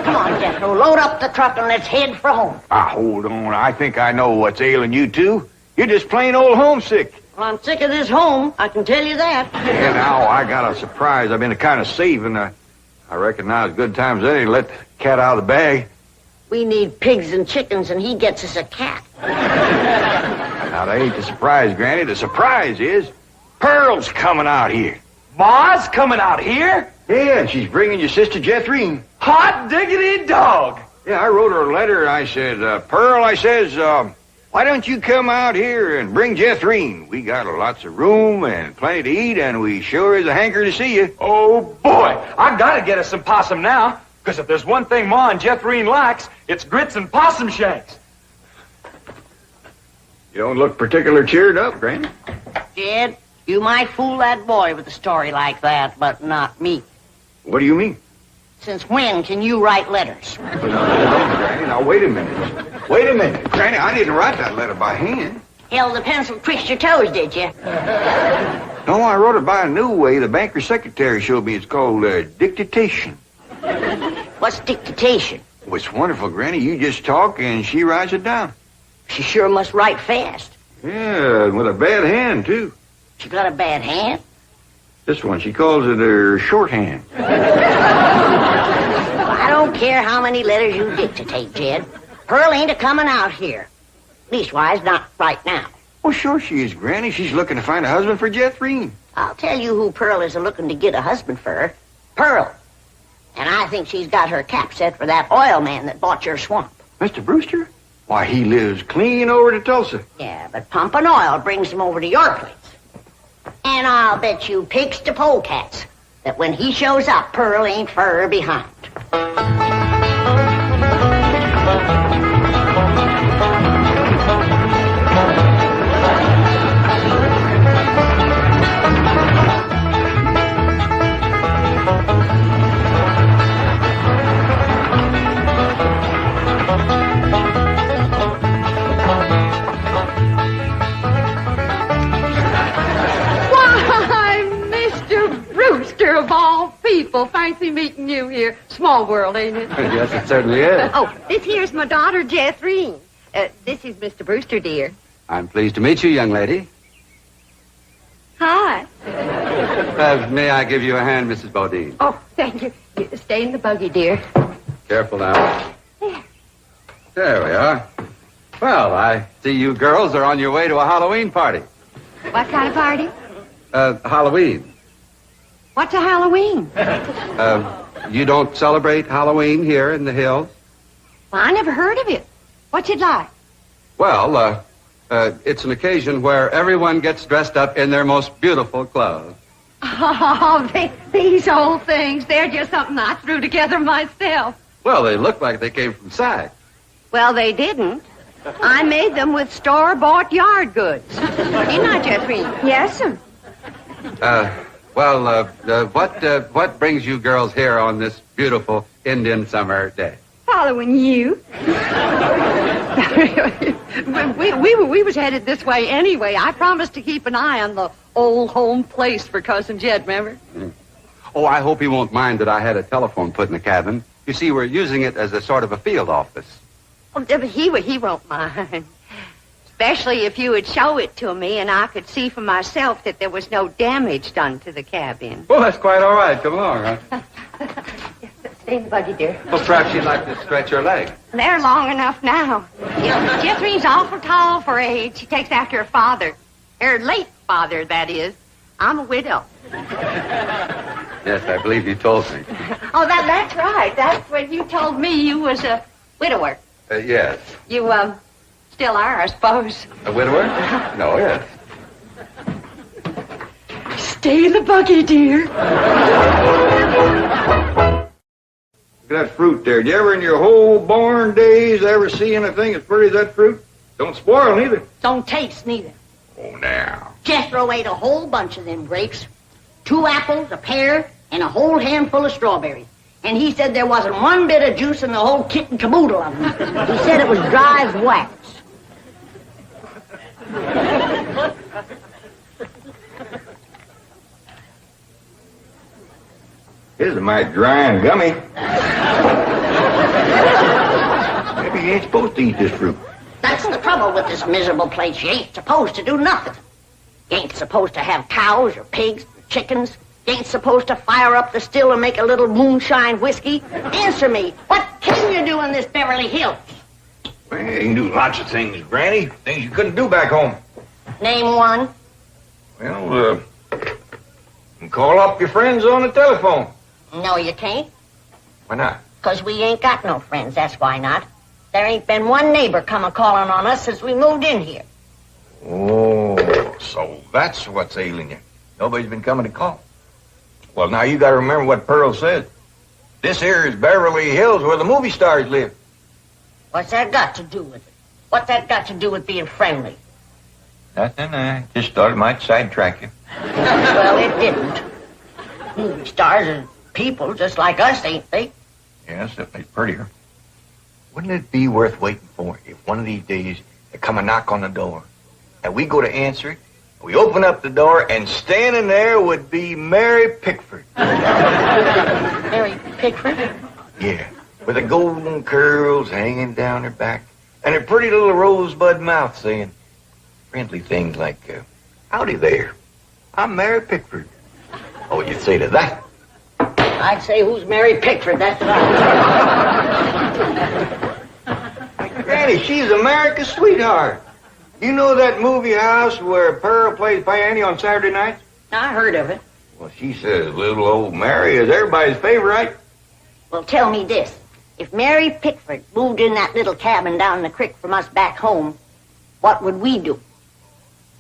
Come on, Jethro, load up the truck and let's head for home. Hold on. I think I know what's ailing you two. You're just plain old homesick. Well, I'm sick of this home, I can tell you that. Yeah, now I got a surprise. I've been kind of saving. I reckon now's good times any to let the cat out of the bag. We need pigs and chickens, and he gets us a cat. Now, that ain't the surprise, Granny. The surprise is Pearl's coming out here. Ma's coming out here? Yeah, and she's bringing your sister Jethrine. Hot diggity dog. Yeah, I wrote her a letter. I said, Pearl, I says, why don't you come out here and bring Jethrine? We got lots of room and plenty to eat, and we sure is a hanker to see you. Oh, boy. I gotta get us some possum now, because if there's one thing Ma and Jethrine likes, it's grits and possum shanks. You don't look particular cheered up, Granny. Jed, you might fool that boy with a story like that, but not me. What do you mean? Since when can you write letters? No, Granny, now wait a minute. Wait a minute. Granny, I didn't write that letter by hand. Held the pencil betwixt your toes, did you? No, I wrote it by a new way. The banker's secretary showed me. It's called dictation. What's dictation? Well, it's wonderful, Granny. You just talk and she writes it down. She sure must write fast. Yeah, with a bad hand, too. She got a bad hand? This one, she calls it her shorthand. I don't care how many letters you dictate, Jed. Pearl ain't a-coming out here. Leastwise, not right now. Well, sure she is, Granny. She's looking to find a husband for Jethrine. I'll tell you who Pearl is looking to get a husband for her. Pearl. And I think she's got her cap set for that oil man that bought your swamp. Mr. Brewster? Why, he lives clean over to Tulsa. Yeah, but pumping oil brings him over to your place. And I'll bet you pigs to polecats that when he shows up, Pearl ain't fur behind. Of all people, fancy meeting you here. Small world, ain't it? Yes, it certainly is. Oh, this here's my daughter, Jethrine. This is Mr. Brewster, dear. I'm pleased to meet you, young lady. Hi. May I give you a hand, Mrs. Bodine? Oh, thank you. Stay in the buggy, dear. Careful now. There we are. Well, I see you girls are on your way to a Halloween party. What kind of party? Halloween. What's a Halloween? You don't celebrate Halloween here in the hills? Well, I never heard of it. What's it like? Well, it's an occasion where everyone gets dressed up in their most beautiful clothes. Oh, these old things, they're just something I threw together myself. Well, they look like they came from Sag. Well, they didn't. I made them with store-bought yard goods. Didn't I, Jethrine? Yes, sir. Well, what brings you girls here on this beautiful Indian summer day? Following you. we was headed this way anyway. I promised to keep an eye on the old home place for Cousin Jed, remember? Oh, I hope he won't mind that I had a telephone put in the cabin. You see, we're using it as a sort of a field office. Oh, but he won't mind. Especially if you would show it to me and I could see for myself that there was no damage done to the cabin. Well, that's quite all right. Come along, huh? Stay in the buggy, dear. Well, perhaps you'd like to stretch your leg. They're long enough now. Jethrine's awful tall for age. She takes after her father. Her late father, that is. I'm a widow. Yes, I believe you told me. Oh, that's right. That's when you told me you was a widower. Yes. You, still are, I suppose. A widower? No, yes. Stay in the buggy, dear. Look at that fruit there. Did you ever in your whole born days ever see anything as pretty as that fruit? Don't spoil neither. Don't taste neither. Oh, now. Jethro ate a whole bunch of them grapes. 2 apples, a pear, and a whole handful of strawberries. And he said there wasn't one bit of juice in the whole kit and caboodle of them. He said it was dry as wax. This is mighty dry and gummy. Maybe you ain't supposed to eat this fruit. That's the trouble with this miserable place. You ain't supposed to do nothing. You ain't supposed to have cows or pigs or chickens. You ain't supposed to fire up the still and make a little moonshine whiskey. Answer me, what can you do in this Beverly Hills? Well, you can do lots of things, Granny. Things you couldn't do back home. Name one. Well, you can call up your friends on the telephone. No, you can't. Why not? 'Cause we ain't got no friends, that's why not. There ain't been one neighbor come a-calling on us since we moved in here. Oh, so that's what's ailing you. Nobody's been coming to call. Well, now you gotta remember what Pearl said. This here is Beverly Hills where the movie stars live. What's that got to do with it? What's that got to do with being friendly? Nothing, I just thought it might sidetrack you. Well, it didn't. Movie stars are people just like us, ain't they? Yes, they're prettier. Wouldn't it be worth waiting for if one of these days they come a knock on the door and we go to answer it, we open up the door and standing there would be Mary Pickford. Mary Pickford? Yeah, with the golden curls hanging down her back and her pretty little rosebud mouth saying friendly things like, howdy there, I'm Mary Pickford. Oh, you'd say to that? I'd say, who's Mary Pickford? That's what Granny, she's America's sweetheart. You know that movie house where Pearl plays piano on Saturday nights? I heard of it. Well, she says little old Mary is everybody's favorite. Well, tell me this. If Mary Pickford moved in that little cabin down the creek from us back home, what would we do?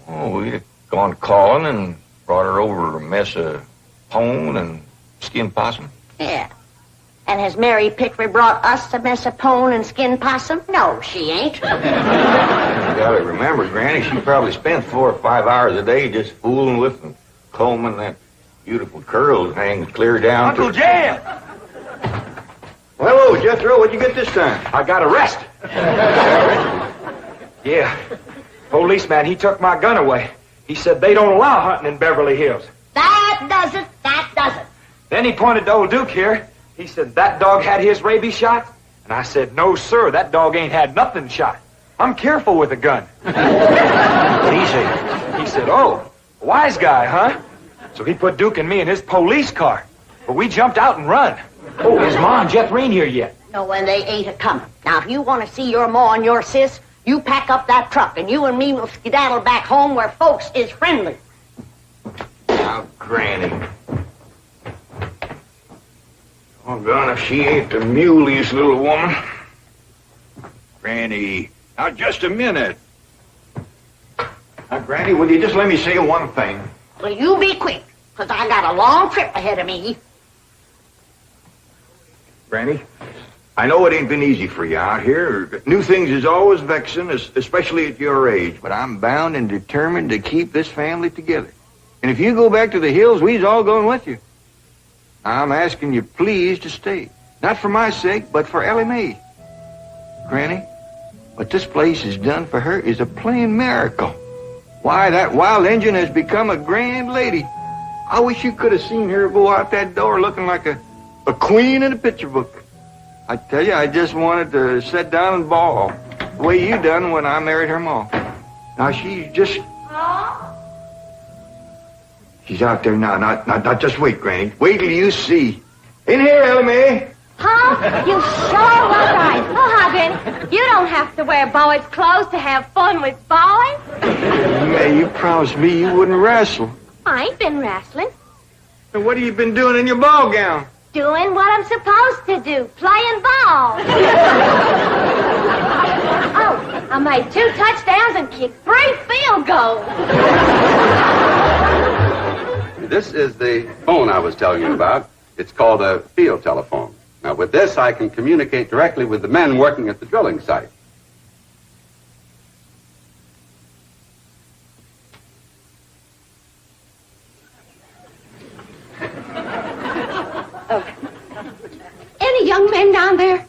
Oh, we'd have gone calling and brought her over a mess of pone and skinned possum. Yeah. And has Mary Pickford brought us a mess of pone and skinned possum? No, she ain't. You gotta remember, Granny, she probably spent 4 or 5 hours a day just fooling with and combing that beautiful curls hanging clear down Uncle Jan! Well, hello, Jethro. What'd you get this time? I got arrested. Yeah. Policeman, he took my gun away. He said they don't allow hunting in Beverly Hills. That does it. That does it. Then he pointed to old Duke here. He said that dog had his rabies shot. And I said, no, sir, that dog ain't had nothing shot. I'm careful with a gun. What'd he say? He said, oh, wise guy, huh? So he put Duke and me in his police car. But we jumped out and run. Oh, is Ma and Jethriene here yet? No, and they ain't a-coming. Now, if you want to see your ma and your sis, you pack up that truck, and you and me will skedaddle back home where folks is friendly. Now, Granny. Oh, God, if she ain't the muliest little woman. Granny, now, just a minute. Now, Granny, will you just let me say one thing? Well, you be quick, because I got a long trip ahead of me. Granny, I know it ain't been easy for you out here. New things is always vexing, especially at your age. But I'm bound and determined to keep this family together. And if you go back to the hills, we's all going with you. I'm asking you, please, to stay. Not for my sake, but for Ellie Mae. Granny, what this place has done for her is a plain miracle. Why, that wild Injun has become a grand lady. I wish you could have seen her go out that door looking like a queen in a picture book. I tell you, I just wanted to sit down and bawl the way you done when I married her ma. Now, she's just... She's out there now. Not just wait, Granny. Wait till you see. In here, Ellie Mae. Huh? You sure was right. Oh, hi, Granny. You don't have to wear boys' clothes to have fun with boys. May, you promised me you wouldn't wrestle. I ain't been wrestling. Now, what have you been doing in your ball gown? Doing what I'm supposed to do, playing ball. Oh, I made 2 touchdowns and kicked 3 field goals. This is the phone I was telling you about. It's called a field telephone. Now, with this, I can communicate directly with the men working at the drilling site. Any young men down there?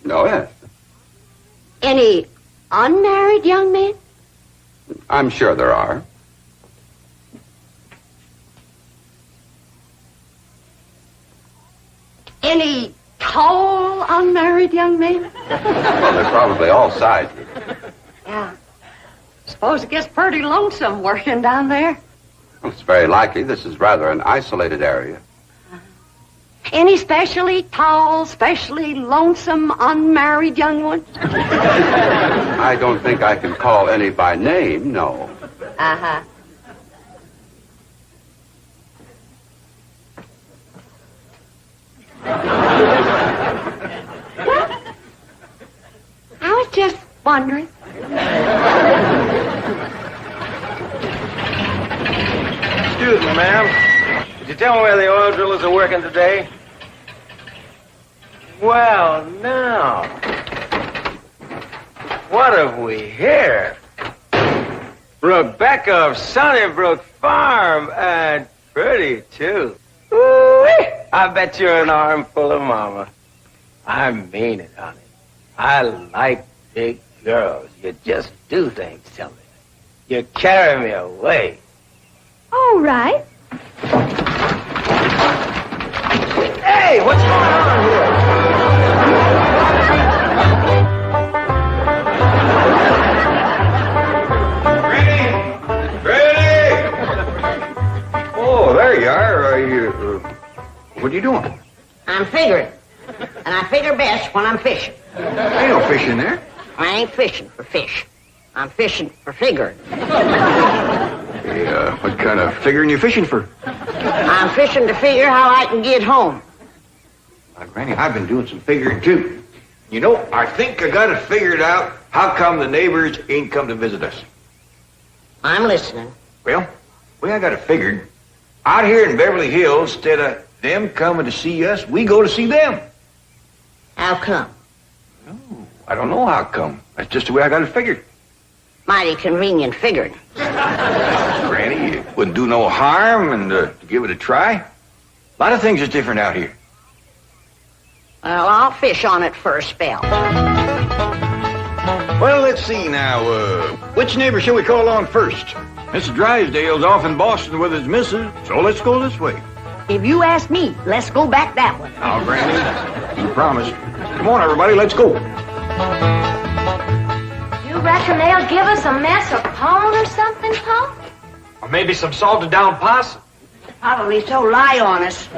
No, yes. Any unmarried young men? I'm sure there are. Any tall unmarried young men? Well, they're probably all sizes. Yeah. Suppose it gets pretty lonesome working down there. Well, it's very likely. This is rather an isolated area. Any specially tall, specially lonesome, unmarried young ones? I don't think I can call any by name, no. Uh-huh. Well, I was just wondering. Excuse me, ma'am. Could you tell me where the oil drillers are working today? Well, now. What have we here? Rebecca of Sunnybrook Farm, and pretty, too. Ooh-wee. I bet you're an armful of mama. I mean it, honey. I like big girls. You just do things to me. You carry me away. All right. Hey, what's going on here? Oh, there you are. What are you doing? I'm figuring. And I figure best when I'm fishing. Ain't no fish in there. I ain't fishing for fish. I'm fishing for figuring. Hey, what kind of figuring you fishing for? I'm fishing to figure how I can get home. Granny, I've been doing some figuring, too. You know, I think I got it figured out how come the neighbors ain't come to visit us. I'm listening. Well, I got it figured. Out here in Beverly Hills, instead of them coming to see us, we go to see them. How come? I don't know how come. That's just the way I got it figured. Mighty convenient figuring. Granny, it wouldn't do no harm and to give it a try. A lot of things is different out here. Well, I'll fish on it for a spell. Well, let's see now. Which neighbor shall we call on first? Mrs. Drysdale's off in Boston with his missus, so let's go this way. If you ask me, let's go back that way. Now, Granny, you promised. Come on, everybody, let's go. You reckon they'll give us a mess of pone or something, Paul? Or maybe some salted down possum. Probably so lie on us.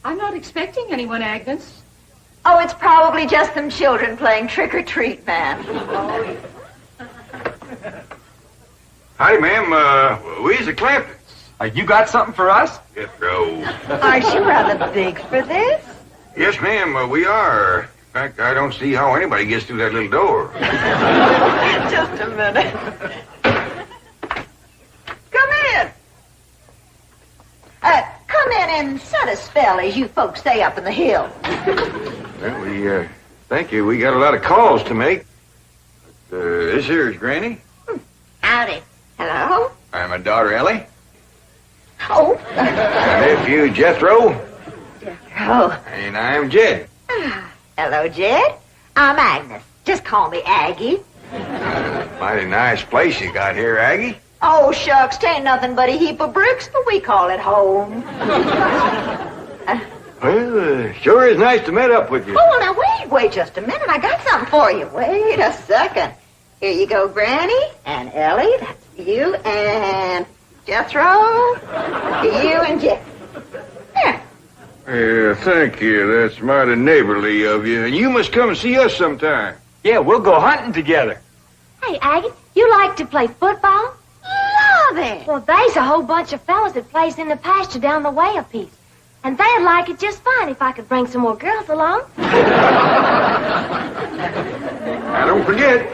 I'm not expecting anyone, Agnes. Oh, it's probably just them children playing trick-or-treat, ma'am. Hi, ma'am. We's the Clampetts. You got something for us? Yes, bro. Aren't you rather big for this? Yes, ma'am, we are. In fact, I don't see how anybody gets through that little door. Just a minute. Come in. Come in and set a spell, as you folks stay up in the hill. Well, thank you. We got a lot of calls to make. But, this here is Granny. Howdy. Hello? I'm my daughter, Ellie. Oh. My nephew, Jethro. Oh. And I'm Jed. Hello, Jed. I'm Agnes. Just call me Aggie. Mighty nice place you got here, Aggie. Oh, shucks, 'tain't nothing but a heap of bricks, but we call it home. Well, sure is nice to meet up with you. Oh, now wait just a minute. I got something for you. Wait a second. Here you go, Granny, and Ellie, that's you, and Jethro, you and Jeff. There. Yeah, thank you. That's mighty neighborly of you. And you must come and see us sometime. Yeah, we'll go hunting together. Hey, Aggie, you like to play football? Love it. Well, there's a whole bunch of fellas that plays in the pasture down the way a piece. And they'd like it just fine if I could bring some more girls along. Now, don't forget.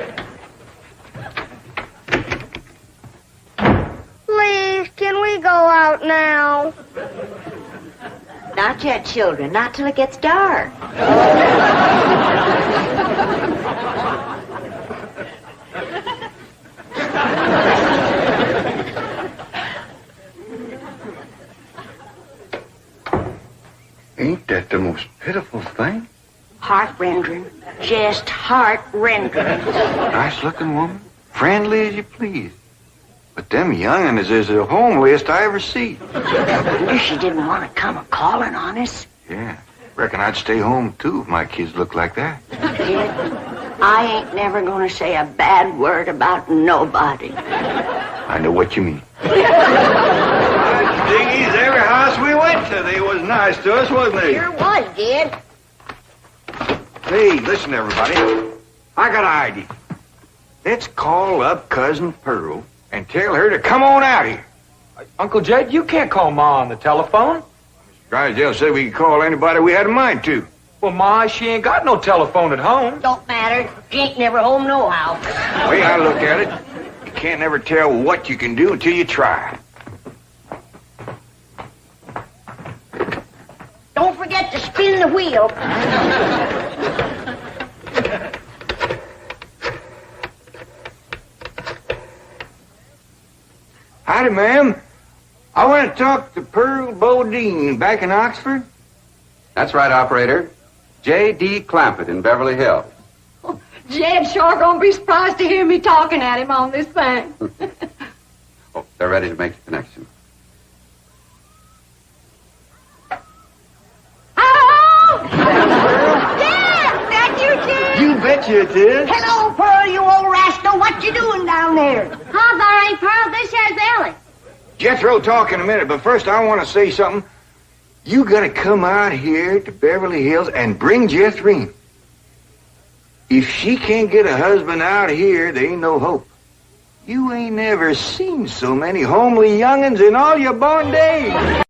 Please, can we go out now? Not yet, children. Not till it gets dark. Ain't that the most pitiful thing? Heart-rendering. Just heart-rendering. Nice-looking woman. Friendly as you please. But them young'uns is the homeliest I ever see. Wish you didn't want to come a-calling on us. Yeah. Reckon I'd stay home, too, if my kids looked like that. Kid, I ain't never gonna say a bad word about nobody. I know what you mean. Diggies, every house we went to, they was nice to us, wasn't they? Sure was, kid. Hey, listen, everybody. I got an idea. Let's call up Cousin Pearl and tell her to come on out here. Uncle Jed, you can't call Ma on the telephone. Drysdale said we could call anybody we had a mind to. Well, Ma, she ain't got no telephone at home. Don't matter. She ain't never home nohow. The way I look at it, you can't never tell what you can do until you try. Don't forget to spin the wheel. Howdy, ma'am. I want to talk to Pearl Bodine back in Oxford. That's right, operator. J.D. Clampett in Beverly Hills. Jed's sure gonna be surprised to hear me talking at him on this thing. Oh, they're ready to make the connection. Hello? Dad! That you, Jed? You betcha it is. Hello, Pearl, you old rascal. What you doing down there? Hi, there ain't Pearl. This here's Ellie. Jethro talk in a minute, but first I want to say something. You gotta come out here to Beverly Hills and bring Jethrine. If she can't get a husband out here, there ain't no hope. You ain't never seen so many homely young'uns in all your born days.